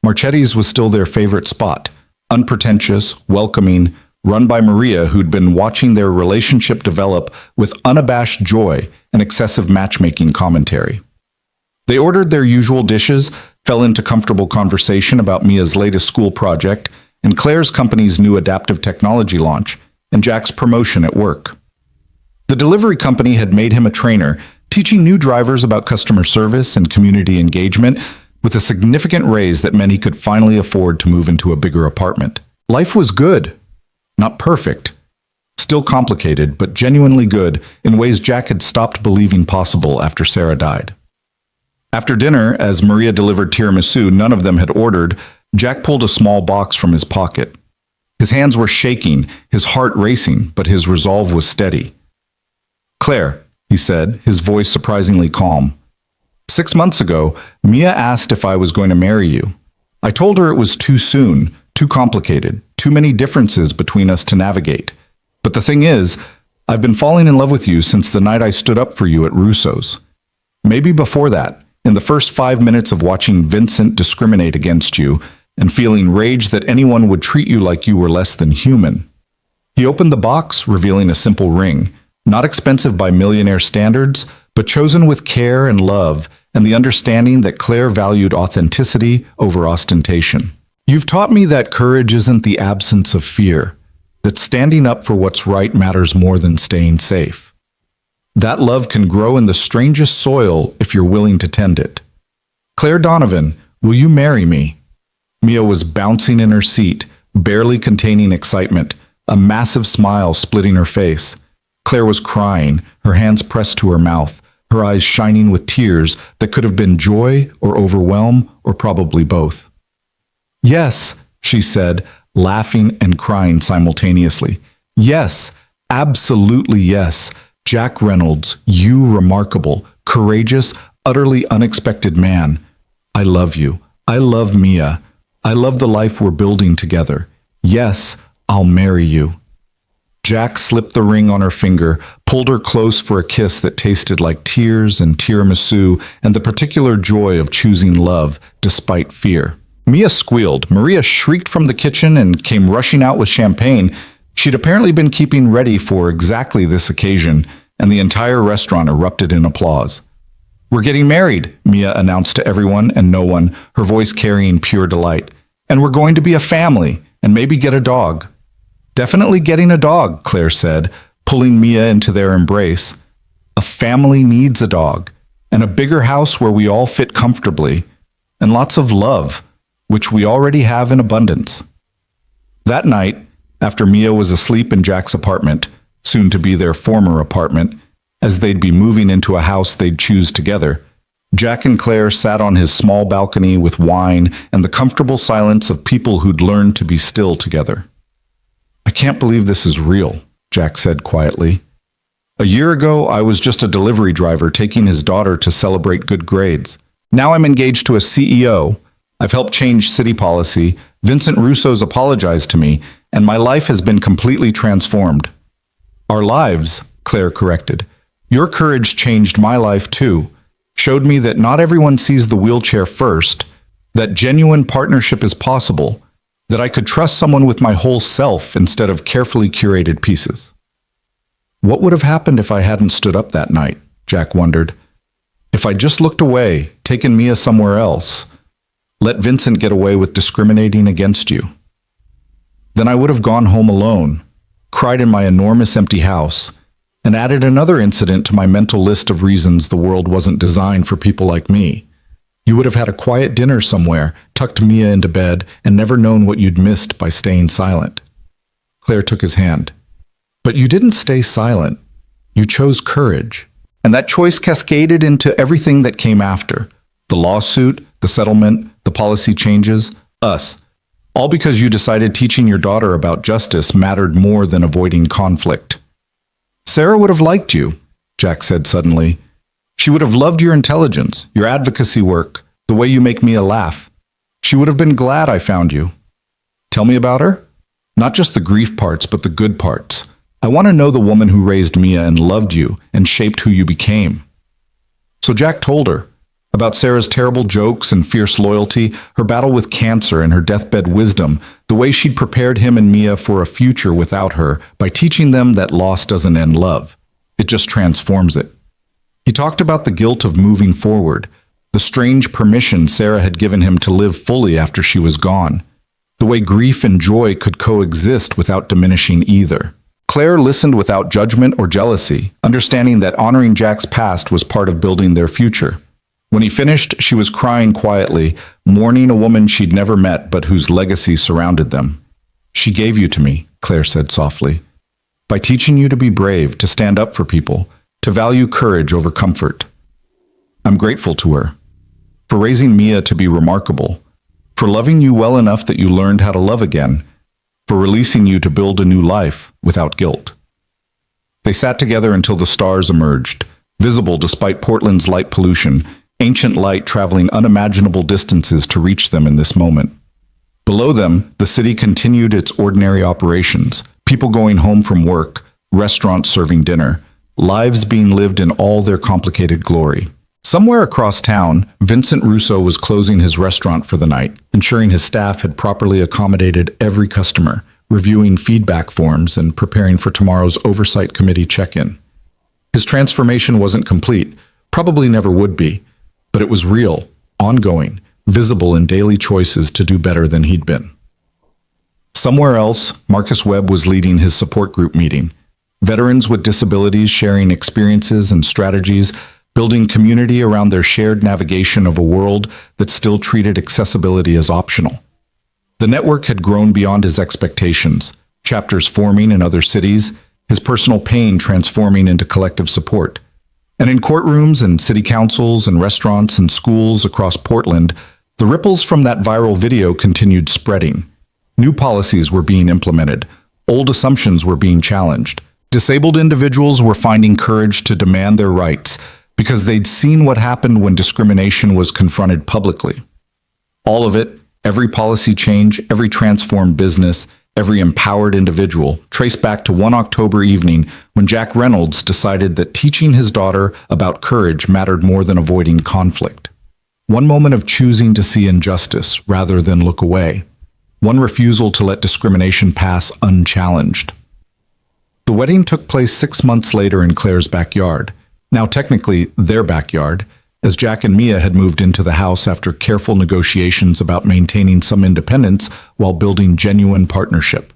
Marchetti's was still their favorite spot, unpretentious, welcoming, run by Maria, who'd been watching their relationship develop with unabashed joy and excessive matchmaking commentary. They ordered their usual dishes, fell into comfortable conversation about Mia's latest school project, and Claire's company's new adaptive technology launch, and Jack's promotion at work. The delivery company had made him a trainer, teaching new drivers about customer service and community engagement, with a significant raise that meant he could finally afford to move into a bigger apartment. Life was good. Not perfect. Still complicated, but genuinely good in ways Jack had stopped believing possible after Sarah died. After dinner, as Maria delivered tiramisu none of them had ordered, Jack pulled a small box from his pocket. His hands were shaking, his heart racing, but his resolve was steady. "Claire," he said, his voice surprisingly calm. "6 months ago, Mia asked if I was going to marry you. I told her it was too soon, too complicated, too many differences between us to navigate. But the thing is, I've been falling in love with you since the night I stood up for you at Russo's. Maybe before that, in the first 5 minutes of watching Vincent discriminate against you and feeling rage that anyone would treat you like you were less than human." He opened the box, revealing a simple ring, not expensive by Millionaire standards, but chosen with care and love and the understanding that Claire valued authenticity over ostentation. "You've taught me that courage isn't the absence of fear, that standing up for what's right matters more than staying safe. That love can grow in the strangest soil if you're willing to tend it. Claire Donovan, will you marry me?" Mia was bouncing in her seat, barely containing excitement, a massive smile splitting her face. Claire was crying, her hands pressed to her mouth, her eyes shining with tears that could have been joy or overwhelm or probably both. "Yes," she said, laughing and crying simultaneously. "Yes, absolutely yes. Jack Reynolds, you remarkable, courageous, utterly unexpected man. I love you. I love Mia. I love the life we're building together. Yes, I'll marry you." Jack slipped the ring on her finger, pulled her close for a kiss that tasted like tears and tiramisu and the particular joy of choosing love despite fear. Mia squealed. Maria shrieked from the kitchen and came rushing out with champagne. She'd apparently been keeping ready for exactly this occasion, and the entire restaurant erupted in applause. "We're getting married," Mia announced to everyone and no one, her voice carrying pure delight. "And we're going to be a family, and maybe get a dog." "Definitely getting a dog," Claire said, pulling Mia into their embrace. "A family needs a dog, and a bigger house where we all fit comfortably, and lots of love, which we already have in abundance." That night, after Mia was asleep in Jack's apartment, soon to be their former apartment, as they'd be moving into a house they'd choose together, Jack and Claire sat on his small balcony with wine and the comfortable silence of people who'd learned to be still together. "I can't believe this is real," Jack said quietly. "A year ago, I was just a delivery driver taking his daughter to celebrate good grades. Now I'm engaged to a CEO. I've helped change city policy. Vincent Russo's apologized to me, and my life has been completely transformed." "Our lives," Claire corrected. "Your courage changed my life too. Showed me that not everyone sees the wheelchair first, that genuine partnership is possible, that I could trust someone with my whole self instead of carefully curated pieces." What would have happened if I hadn't stood up that night? Jack wondered. If I just looked away, taken Mia somewhere else, let Vincent get away with discriminating against you. Then I would have gone home alone, cried in my enormous empty house, and added another incident to my mental list of reasons the world wasn't designed for people like me. You would have had a quiet dinner somewhere, tucked Mia into bed, and never known what you'd missed by staying silent. Claire took his hand. But you didn't stay silent. You chose courage. And that choice cascaded into everything that came after. The lawsuit, the settlement, the policy changes, us. All because you decided teaching your daughter about justice mattered more than avoiding conflict. Sarah would have liked you, Jack said suddenly. She would have loved your intelligence, your advocacy work, the way you make Mia laugh. She would have been glad I found you. Tell me about her? Not just the grief parts, but the good parts. I want to know the woman who raised Mia and loved you and shaped who you became. So Jack told her about Sarah's terrible jokes and fierce loyalty, her battle with cancer and her deathbed wisdom, the way she'd prepared him and Mia for a future without her by teaching them that loss doesn't end love. It just transforms it. He talked about the guilt of moving forward, the strange permission Sarah had given him to live fully after she was gone, the way grief and joy could coexist without diminishing either. Claire listened without judgment or jealousy, understanding that honoring Jack's past was part of building their future. When he finished, she was crying quietly, mourning a woman she'd never met but whose legacy surrounded them. She gave you to me, Claire said softly, by teaching you to be brave, to stand up for people, to value courage over comfort. I'm grateful to her, for raising Mia to be remarkable, for loving you well enough that you learned how to love again, for releasing you to build a new life without guilt. They sat together until the stars emerged, visible despite Portland's light pollution, ancient light traveling unimaginable distances to reach them in this moment. Below them, the city continued its ordinary operations, people going home from work, restaurants serving dinner, lives being lived in all their complicated glory. Somewhere across town, Vincent Russo was closing his restaurant for the night, ensuring his staff had properly accommodated every customer, reviewing feedback forms and preparing for tomorrow's oversight committee check-in. His transformation wasn't complete, probably never would be, but it was real, ongoing, visible in daily choices to do better than he'd been. Somewhere else, Marcus Webb was leading his support group meeting. Veterans with disabilities sharing experiences and strategies, building community around their shared navigation of a world that still treated accessibility as optional. The network had grown beyond his expectations, chapters forming in other cities, his personal pain transforming into collective support. And in courtrooms and city councils and restaurants and schools across Portland, the ripples from that viral video continued spreading. New policies were being implemented, old assumptions were being challenged. Disabled individuals were finding courage to demand their rights because they'd seen what happened when discrimination was confronted publicly. All of it, every policy change, every transformed business, every empowered individual, traced back to one October evening when Jack Reynolds decided that teaching his daughter about courage mattered more than avoiding conflict. One moment of choosing to see injustice rather than look away. One refusal to let discrimination pass unchallenged. The wedding took place 6 months later in Claire's backyard, now technically their backyard, as Jack and Mia had moved into the house after careful negotiations about maintaining some independence while building genuine partnership.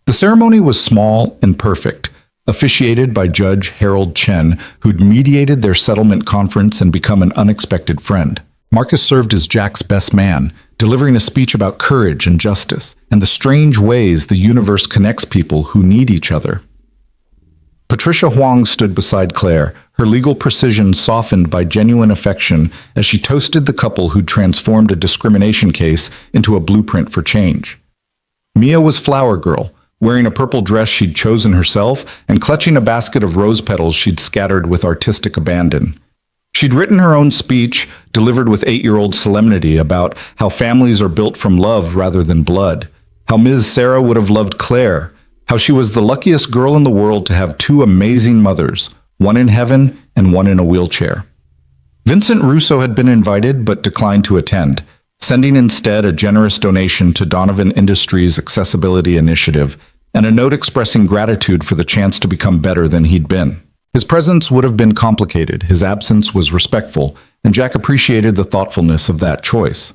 The ceremony was small and perfect, officiated by Judge Harold Chen, who'd mediated their settlement conference and become an unexpected friend. Marcus served as Jack's best man, delivering a speech about courage and justice, and the strange ways the universe connects people who need each other. Patricia Huang stood beside Claire, her legal precision softened by genuine affection as she toasted the couple who'd transformed a discrimination case into a blueprint for change. Mia was Flower Girl, wearing a purple dress she'd chosen herself and clutching a basket of rose petals she'd scattered with artistic abandon. She'd written her own speech, delivered with 8-year-old solemnity about how families are built from love rather than blood, how Ms. Sarah would have loved Claire, how she was the luckiest girl in the world to have 2 amazing mothers, one in heaven and one in a wheelchair. Vincent Russo had been invited but declined to attend, sending instead a generous donation to Donovan Industries' accessibility initiative and a note expressing gratitude for the chance to become better than he'd been. His presence would have been complicated, his absence was respectful, and Jack appreciated the thoughtfulness of that choice.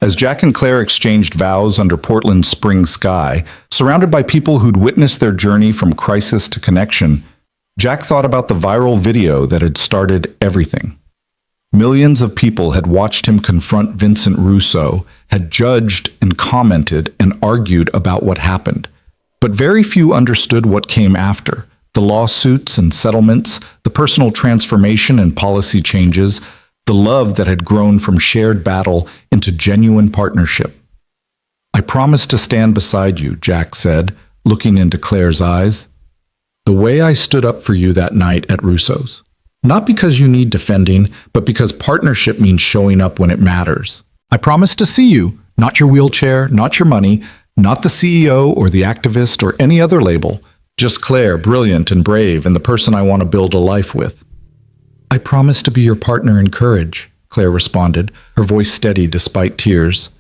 As Jack and Claire exchanged vows under Portland's spring sky, surrounded by people who'd witnessed their journey from crisis to connection, Jack thought about the viral video that had started everything. Millions of people had watched him confront Vincent Russo, had judged and commented and argued about what happened. But very few understood what came after, The lawsuits and settlements, the personal transformation and policy changes, the love that had grown from shared battle into genuine partnership. "I promise to stand beside you," Jack said, looking into Claire's eyes. "The way I stood up for you that night at Russo's. Not because you need defending, but because partnership means showing up when it matters. I promise to see you, not your wheelchair, not your money, not the CEO or the activist or any other label, just Claire, brilliant and brave, and the person I want to build a life with." "I promise to be your partner in courage," Claire responded, her voice steady despite tears.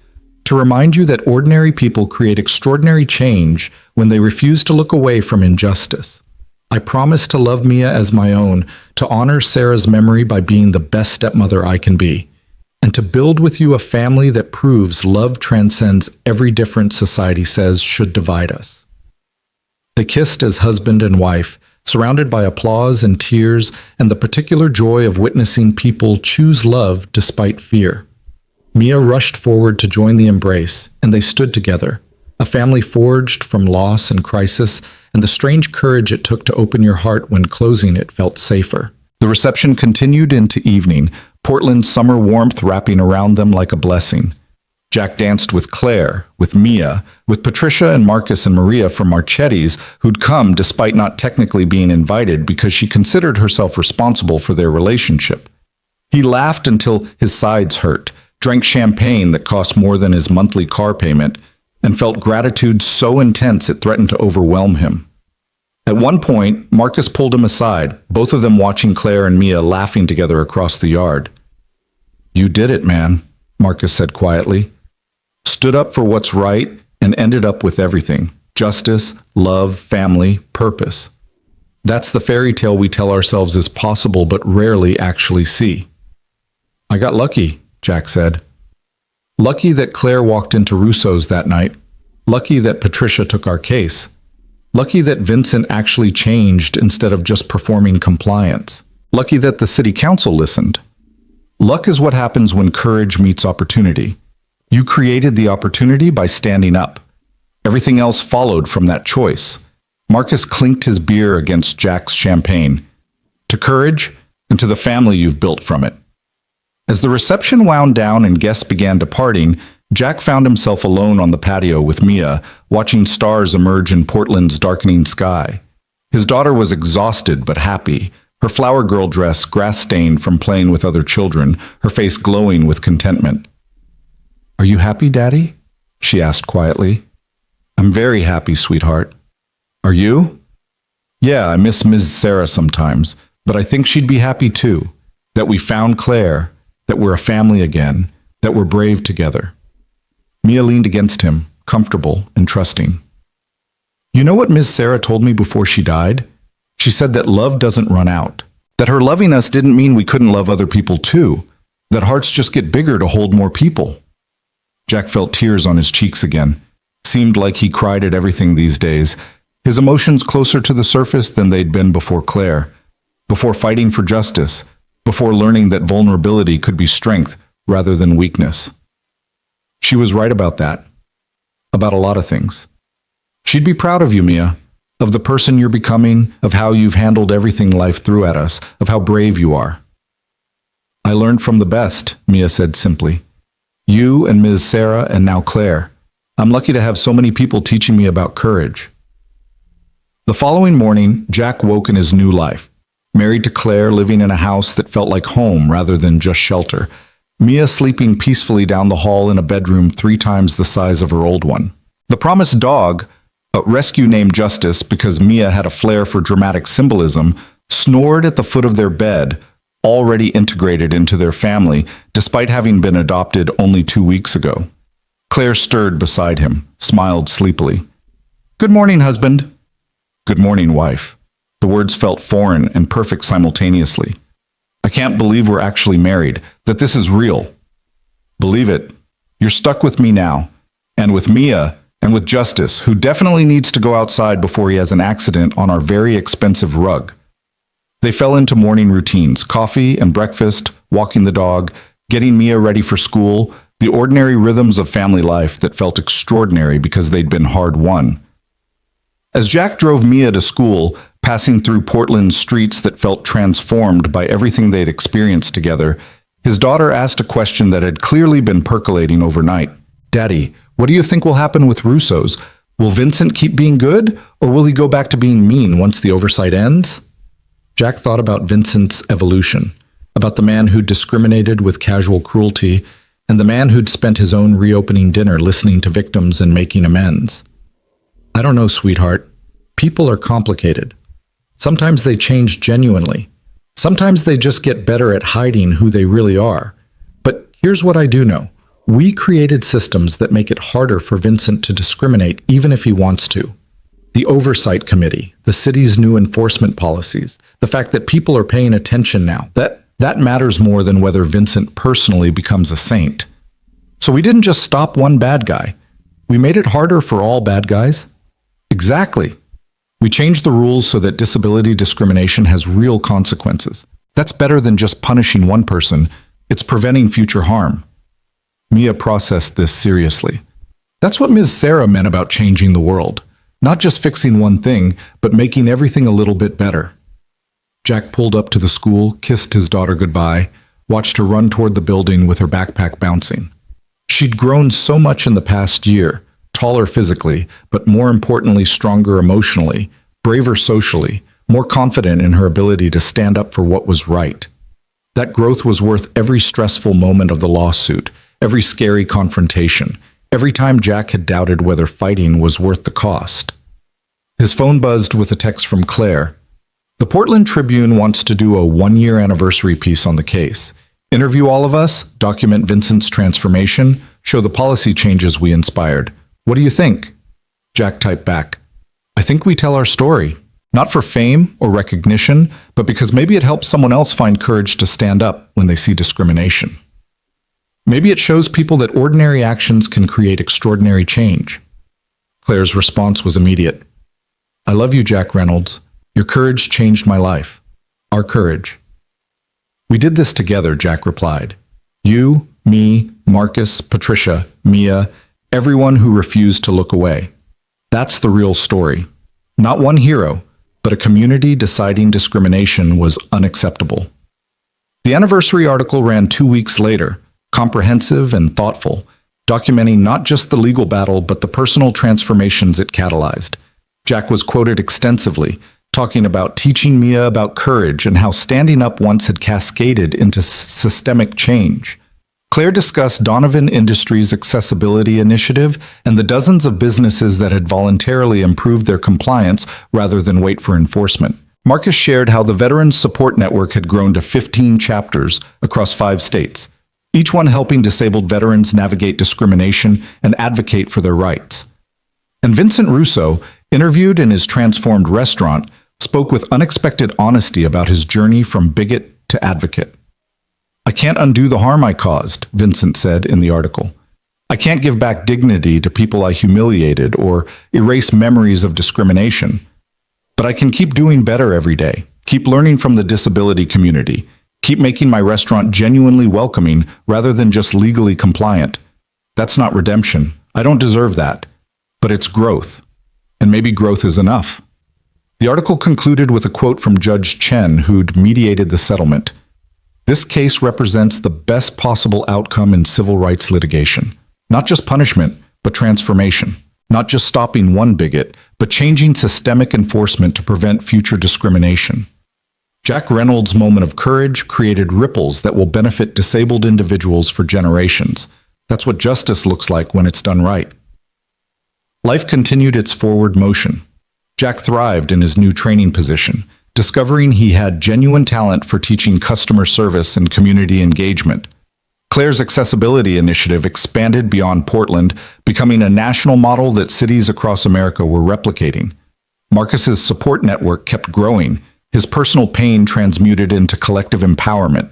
"To remind you that ordinary people create extraordinary change when they refuse to look away from injustice. I promise to love Mia as my own, to honor Sarah's memory by being the best stepmother I can be, and to build with you a family that proves love transcends every difference society says should divide us." They kissed as husband and wife, surrounded by applause and tears and the particular joy of witnessing people choose love despite fear. Mia rushed forward to join the embrace, and they stood together, a family forged from loss and crisis, and the strange courage it took to open your heart when closing it felt safer. The reception continued into evening, Portland's summer warmth wrapping around them like a blessing. Jack danced with Claire, with Mia, with Patricia and Marcus and Maria from Marchetti's, who'd come despite not technically being invited because she considered herself responsible for their relationship. He laughed until his sides hurt, drank champagne that cost more than his monthly car payment, and felt gratitude so intense it threatened to overwhelm him. At one point, Marcus pulled him aside, both of them watching Claire and Mia laughing together across the yard. "You did it, man," Marcus said quietly. "Stood up for what's right and ended up with everything. Justice, love, family, purpose. That's the fairy tale we tell ourselves is possible but rarely actually see." "I got lucky," Jack said. "Lucky that Claire walked into Russo's that night. Lucky that Patricia took our case. Lucky that Vincent actually changed instead of just performing compliance. Lucky that the city council listened. Luck is what happens when courage meets opportunity. You created the opportunity by standing up. Everything else followed from that choice." Marcus clinked his beer against Jack's champagne. "To courage and to the family you've built from it." As the reception wound down and guests began departing, Jack found himself alone on the patio with Mia, watching stars emerge in Portland's darkening sky. His daughter was exhausted but happy, her flower girl dress grass-stained from playing with other children, her face glowing with contentment. "Are you happy, Daddy?" she asked quietly. "I'm very happy, sweetheart." "Are you?" "Yeah, I miss Ms. Sarah sometimes, but I think she'd be happy too, that we found Claire, that we're a family again, that we're brave together." Mia leaned against him, comfortable and trusting. "You know what Ms. Sarah told me before she died? She said that love doesn't run out, that her loving us didn't mean we couldn't love other people too, that hearts just get bigger to hold more people." Jack felt tears on his cheeks again. Seemed like he cried at everything these days, his emotions closer to the surface than they'd been before Claire, before fighting for justice, before learning that vulnerability could be strength rather than weakness. She was right about that, about a lot of things. She'd be proud of you, Mia, of the person you're becoming, of how you've handled everything life threw at us, of how brave you are. "I learned from the best," Mia said simply. "You and Ms. Sarah and now Claire. I'm lucky to have so many people teaching me about courage." The following morning, Jack woke in his new life, married to Claire, living in a house that felt like home rather than just shelter. Mia sleeping peacefully down the hall in a bedroom 3 times the size of her old one. The promised dog, a rescue named Justice because Mia had a flair for dramatic symbolism, snored at the foot of their bed, already integrated into their family, despite having been adopted only 2 weeks ago. Claire stirred beside him, smiled sleepily. "Good morning, husband." "Good morning, wife." The words felt foreign and perfect simultaneously. "I can't believe we're actually married, that this is real." "Believe it. You're stuck with me now, and with Mia, and with Justice, who definitely needs to go outside before he has an accident on our very expensive rug." They fell into morning routines, coffee and breakfast, walking the dog, getting Mia ready for school, the ordinary rhythms of family life that felt extraordinary because they'd been hard won. As Jack drove Mia to school, Passing through Portland's streets that felt transformed by everything they'd experienced together, his daughter asked a question that had clearly been percolating overnight. "Daddy, what do you think will happen with Russo's? Will Vincent keep being good, or will he go back to being mean once the oversight ends?" Jack thought about Vincent's evolution, about the man who'd discriminated with casual cruelty, and the man who'd spent his own reopening dinner listening to victims and making amends. "I don't know, sweetheart. People are complicated. Sometimes they change genuinely. Sometimes they just get better at hiding who they really are. But here's what I do know. We created systems that make it harder for Vincent to discriminate even if he wants to. The oversight committee, the city's new enforcement policies, the fact that people are paying attention now, that matters more than whether Vincent personally becomes a saint. So we didn't just stop one bad guy. We made it harder for all bad guys." "Exactly. We changed the rules so that disability discrimination has real consequences. That's better than just punishing one person. It's preventing future harm." Mia processed this seriously. That's what Ms. Sarah meant about changing the world. Not just fixing one thing, but making everything a little bit better. Jack pulled up to the school, kissed his daughter goodbye, watched her run toward the building with her backpack bouncing. She'd grown so much in the past year, taller physically, but more importantly stronger emotionally, braver socially, more confident in her ability to stand up for what was right. That growth was worth every stressful moment of the lawsuit, every scary confrontation, every time Jack had doubted whether fighting was worth the cost. His phone buzzed with a text from Claire. "The Portland Tribune wants to do a one-year anniversary piece on the case. Interview all of us, document Vincent's transformation, show the policy changes we inspired. What do you think?" Jack typed back, "I think we tell our story. Not for fame or recognition, but because maybe it helps someone else find courage to stand up when they see discrimination. Maybe it shows people that ordinary actions can create extraordinary change." Claire's response was immediate. "I love you, Jack Reynolds. Your courage changed my life. Our courage." "We did this together," Jack replied. "You, me, Marcus, Patricia, Mia, everyone who refused to look away. That's the real story. Not one hero, but a community deciding discrimination was unacceptable." The anniversary article ran 2 weeks later, comprehensive and thoughtful, documenting not just the legal battle but the personal transformations it catalyzed. Jack was quoted extensively, talking about teaching Mia about courage and how standing up once had cascaded into systemic change. Claire discussed Donovan Industries' accessibility initiative and the dozens of businesses that had voluntarily improved their compliance rather than wait for enforcement. Marcus shared how the Veterans Support Network had grown to 15 chapters across 5 states, each one helping disabled veterans navigate discrimination and advocate for their rights. And Vincent Russo, interviewed in his transformed restaurant, spoke with unexpected honesty about his journey from bigot to advocate. "I can't undo the harm I caused," Vincent said in the article. "I can't give back dignity to people I humiliated or erase memories of discrimination. But I can keep doing better every day, keep learning from the disability community, keep making my restaurant genuinely welcoming rather than just legally compliant. That's not redemption. I don't deserve that. But it's growth. And maybe growth is enough." The article concluded with a quote from Judge Chen, who'd mediated the settlement. "This case represents the best possible outcome in civil rights litigation. Not just punishment, but transformation. Not just stopping one bigot, but changing systemic enforcement to prevent future discrimination." Jack Reynolds' moment of courage created ripples that will benefit disabled individuals for generations. That's what justice looks like when it's done right. Life continued its forward motion. Jack thrived in his new training position, discovering he had genuine talent for teaching customer service and community engagement. Claire's accessibility initiative expanded beyond Portland, becoming a national model that cities across America were replicating. Marcus's support network kept growing, his personal pain transmuted into collective empowerment.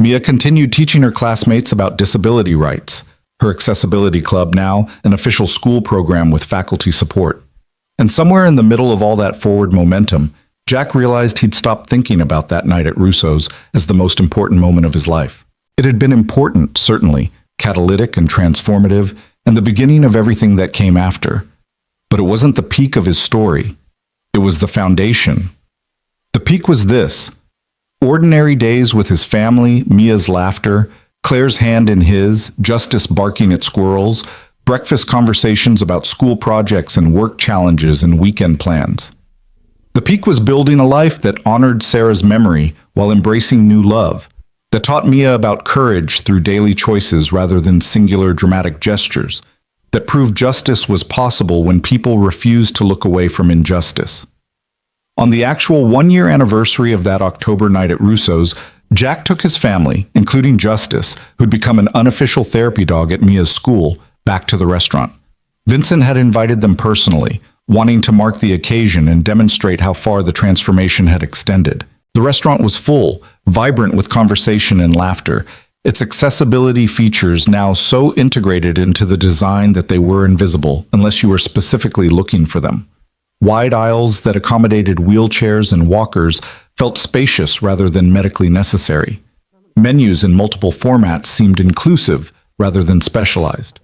Mia continued teaching her classmates about disability rights, her accessibility club now an official school program with faculty support. And somewhere in the middle of all that forward momentum, Jack realized he'd stopped thinking about that night at Russo's as the most important moment of his life. It had been important, certainly, catalytic and transformative, and the beginning of everything that came after. But it wasn't the peak of his story. It was the foundation, The peak was this: ordinary days with his family, Mia's laughter, Claire's hand in his, Justice barking at squirrels, breakfast conversations about school projects and work challenges and weekend plans. The peak was building a life that honored Sarah's memory while embracing new love, that taught Mia about courage through daily choices rather than singular dramatic gestures, that proved justice was possible when people refused to look away from injustice. On the actual one-year anniversary of that October night at Russo's, Jack took his family, including Justice, who'd become an unofficial therapy dog at Mia's school, back to the restaurant. Vincent had invited them personally, wanting to mark the occasion and demonstrate how far the transformation had extended. The restaurant was full, vibrant with conversation and laughter, its accessibility features now so integrated into the design that they were invisible unless you were specifically looking for them. Wide aisles that accommodated wheelchairs and walkers felt spacious rather than medically necessary. Menus in multiple formats seemed inclusive rather than specialized.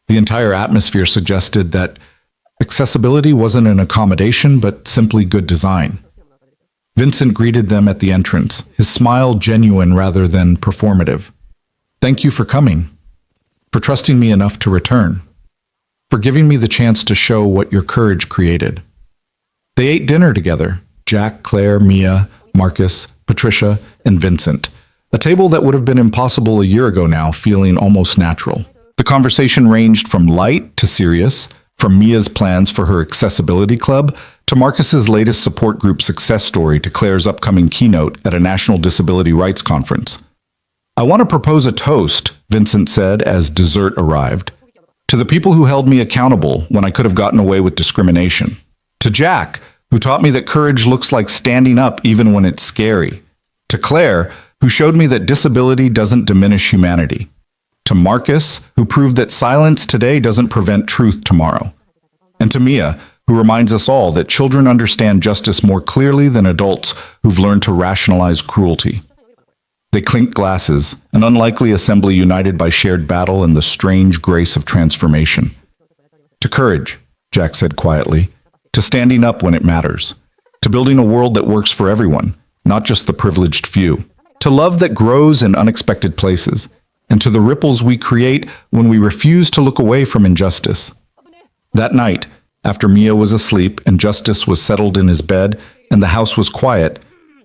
The entire atmosphere suggested that accessibility wasn't an accommodation but simply good design. Vincent greeted them at the entrance, his smile genuine rather than performative. "Thank you for coming, for trusting me enough to return, for giving me the chance to show what your courage created." They ate dinner together, Jack, Claire, Mia, Marcus, Patricia, and Vincent, a table that would have been impossible a year ago now, feeling almost natural. The conversation ranged from light to serious, from Mia's plans for her accessibility club to Marcus's latest support group success story to Claire's upcoming keynote at a National Disability Rights Conference. "I want to propose a toast," Vincent said as dessert arrived, "to the people who held me accountable when I could have gotten away with discrimination. To Jack, who taught me that courage looks like standing up even when it's scary. To Claire, who showed me that disability doesn't diminish humanity. To Marcus, who proved that silence today doesn't prevent truth tomorrow. And to Mia, who reminds us all that children understand justice more clearly than adults who've learned to rationalize cruelty." They clinked glasses, an unlikely assembly united by shared battle and the strange grace of transformation. "To courage," Jack said quietly, "to standing up when it matters, to building a world that works for everyone, not just the privileged few, to love that grows in unexpected places, and to the ripples we create when we refuse to look away from injustice." That night, after Mia was asleep and Justice was settled in his bed and the house was quiet,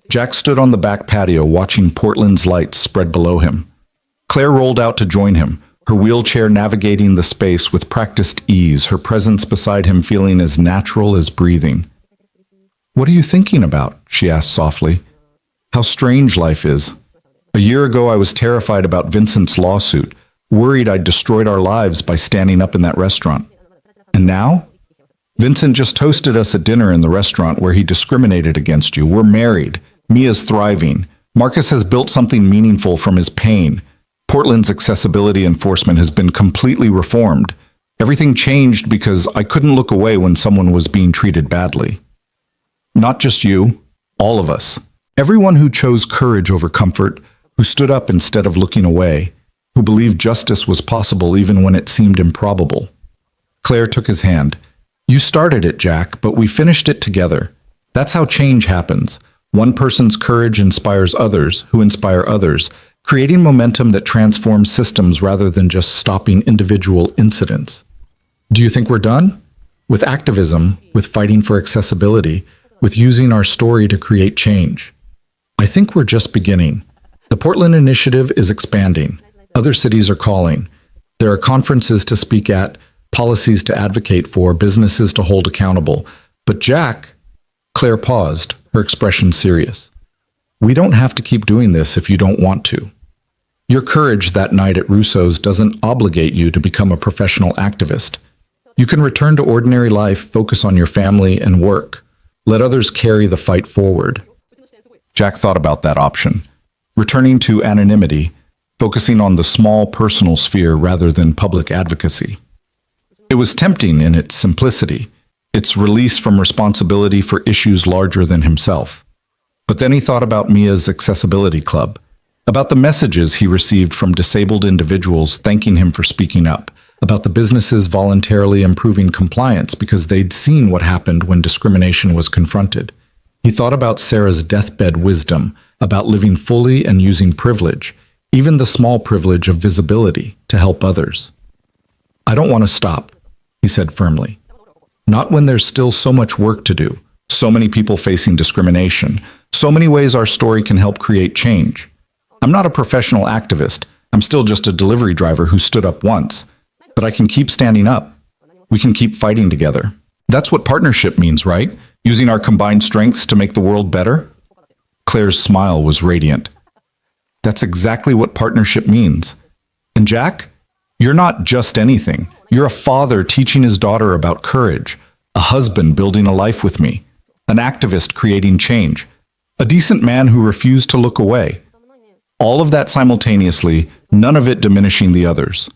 Jack stood on the back patio watching Portland's lights spread below him. Claire rolled out to join him, her wheelchair navigating the space with practiced ease, her presence beside him feeling as natural as breathing. "What are you thinking about?" she asked softly. "How strange life is. A year ago I was terrified about Vincent's lawsuit, worried I'd destroyed our lives by standing up in that restaurant. And now? Vincent just toasted us at dinner in the restaurant where he discriminated against you. We're married. Mia's thriving. Marcus has built something meaningful from his pain. Portland's accessibility enforcement has been completely reformed. Everything changed because I couldn't look away when someone was being treated badly. Not just you, all of us. Everyone who chose courage over comfort, who stood up instead of looking away, who believed justice was possible even when it seemed improbable." Claire took his hand. "You started it, Jack, but we finished it together. That's how change happens. One person's courage inspires others, who inspire others, creating momentum that transforms systems rather than just stopping individual incidents." Do you think we're done? With activism, with fighting for accessibility, with using our story to create change? I think we're just beginning. The Portland Initiative is expanding. Other cities are calling. There are conferences to speak at, policies to advocate for, businesses to hold accountable. But Jack, Claire paused, her expression serious. "We don't have to keep doing this if you don't want to. Your courage that night at Russo's doesn't obligate you to become a professional activist. You can return to ordinary life, focus on your family and work. Let others carry the fight forward." Jack thought about that option, returning to anonymity, focusing on the small personal sphere rather than public advocacy. It was tempting in its simplicity, its release from responsibility for issues larger than himself. But then he thought about Mia's accessibility club, about the messages he received from disabled individuals thanking him for speaking up, about the businesses voluntarily improving compliance because they'd seen what happened when discrimination was confronted. He thought about Sarah's deathbed wisdom, about living fully and using privilege, even the small privilege of visibility, to help others. "I don't want to stop," he said firmly. "Not when there's still so much work to do, so many people facing discrimination, so many ways our story can help create change. I'm not a professional activist. I'm still just a delivery driver who stood up once. But I can keep standing up. We can keep fighting together." That's what partnership means, right? Using our combined strengths to make the world better? Claire's smile was radiant. That's exactly what partnership means. And Jack, you're not just anything. You're a father teaching his daughter about courage, a husband building a life with me, an activist creating change, a decent man who refused to look away. All of that simultaneously, none of it diminishing the others.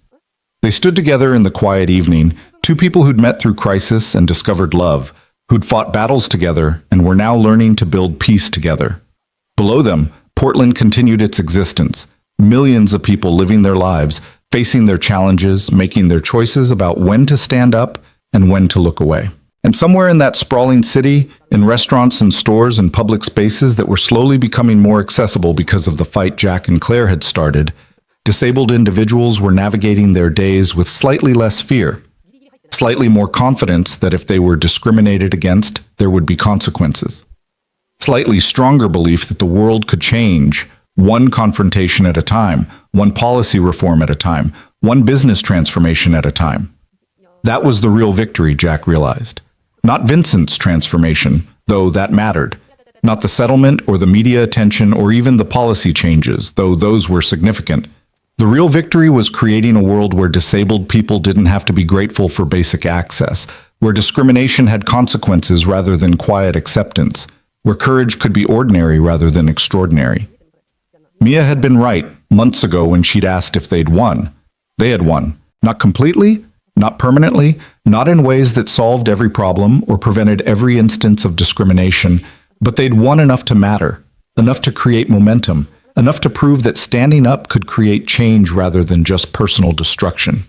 They stood together in the quiet evening, two people who'd met through crisis and discovered love, who'd fought battles together and were now learning to build peace together. Below them, Portland continued its existence, millions of people living their lives, facing their challenges, making their choices about when to stand up and when to look away. And somewhere in that sprawling city, in restaurants and stores and public spaces that were slowly becoming more accessible because of the fight Jack and Claire had started, disabled individuals were navigating their days with slightly less fear, slightly more confidence that if they were discriminated against, there would be consequences. Slightly stronger belief that the world could change, one confrontation at a time, one policy reform at a time, one business transformation at a time. That was the real victory, Jack realized. Not Vincent's transformation, though that mattered. Not the settlement or the media attention or even the policy changes, though those were significant. The real victory was creating a world where disabled people didn't have to be grateful for basic access, where discrimination had consequences rather than quiet acceptance, where courage could be ordinary rather than extraordinary. Mia had been right months ago when she'd asked if they'd won. They had won. Not completely, not permanently, not in ways that solved every problem or prevented every instance of discrimination, but they'd won enough to matter, enough to create momentum, enough to prove that standing up could create change rather than just personal destruction.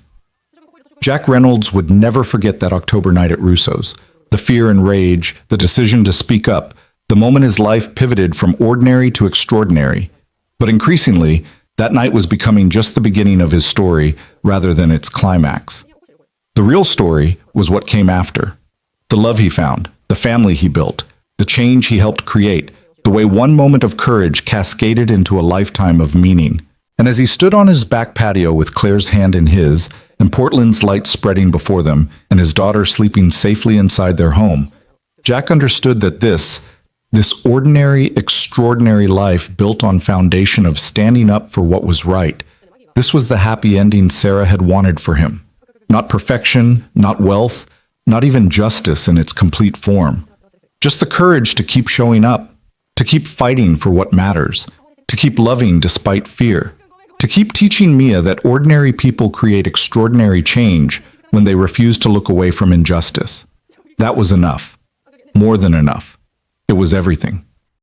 Jack Reynolds would never forget that October night at Russo's. The fear and rage, the decision to speak up, the moment his life pivoted from ordinary to extraordinary. But increasingly, that night was becoming just the beginning of his story rather than its climax. The real story was what came after. The love he found, the family he built, the change he helped create, the way one moment of courage cascaded into a lifetime of meaning. And as he stood on his back patio with Claire's hand in his, and Portland's lights spreading before them, and his daughter sleeping safely inside their home, Jack understood that this ordinary, extraordinary life built on foundation of standing up for what was right, this was the happy ending Sarah had wanted for him. Not perfection, not wealth, not even justice in its complete form. Just the courage to keep showing up, to keep fighting for what matters, to keep loving despite fear, to keep teaching Mia that ordinary people create extraordinary change when they refuse to look away from injustice. That was enough. More than enough. It was everything.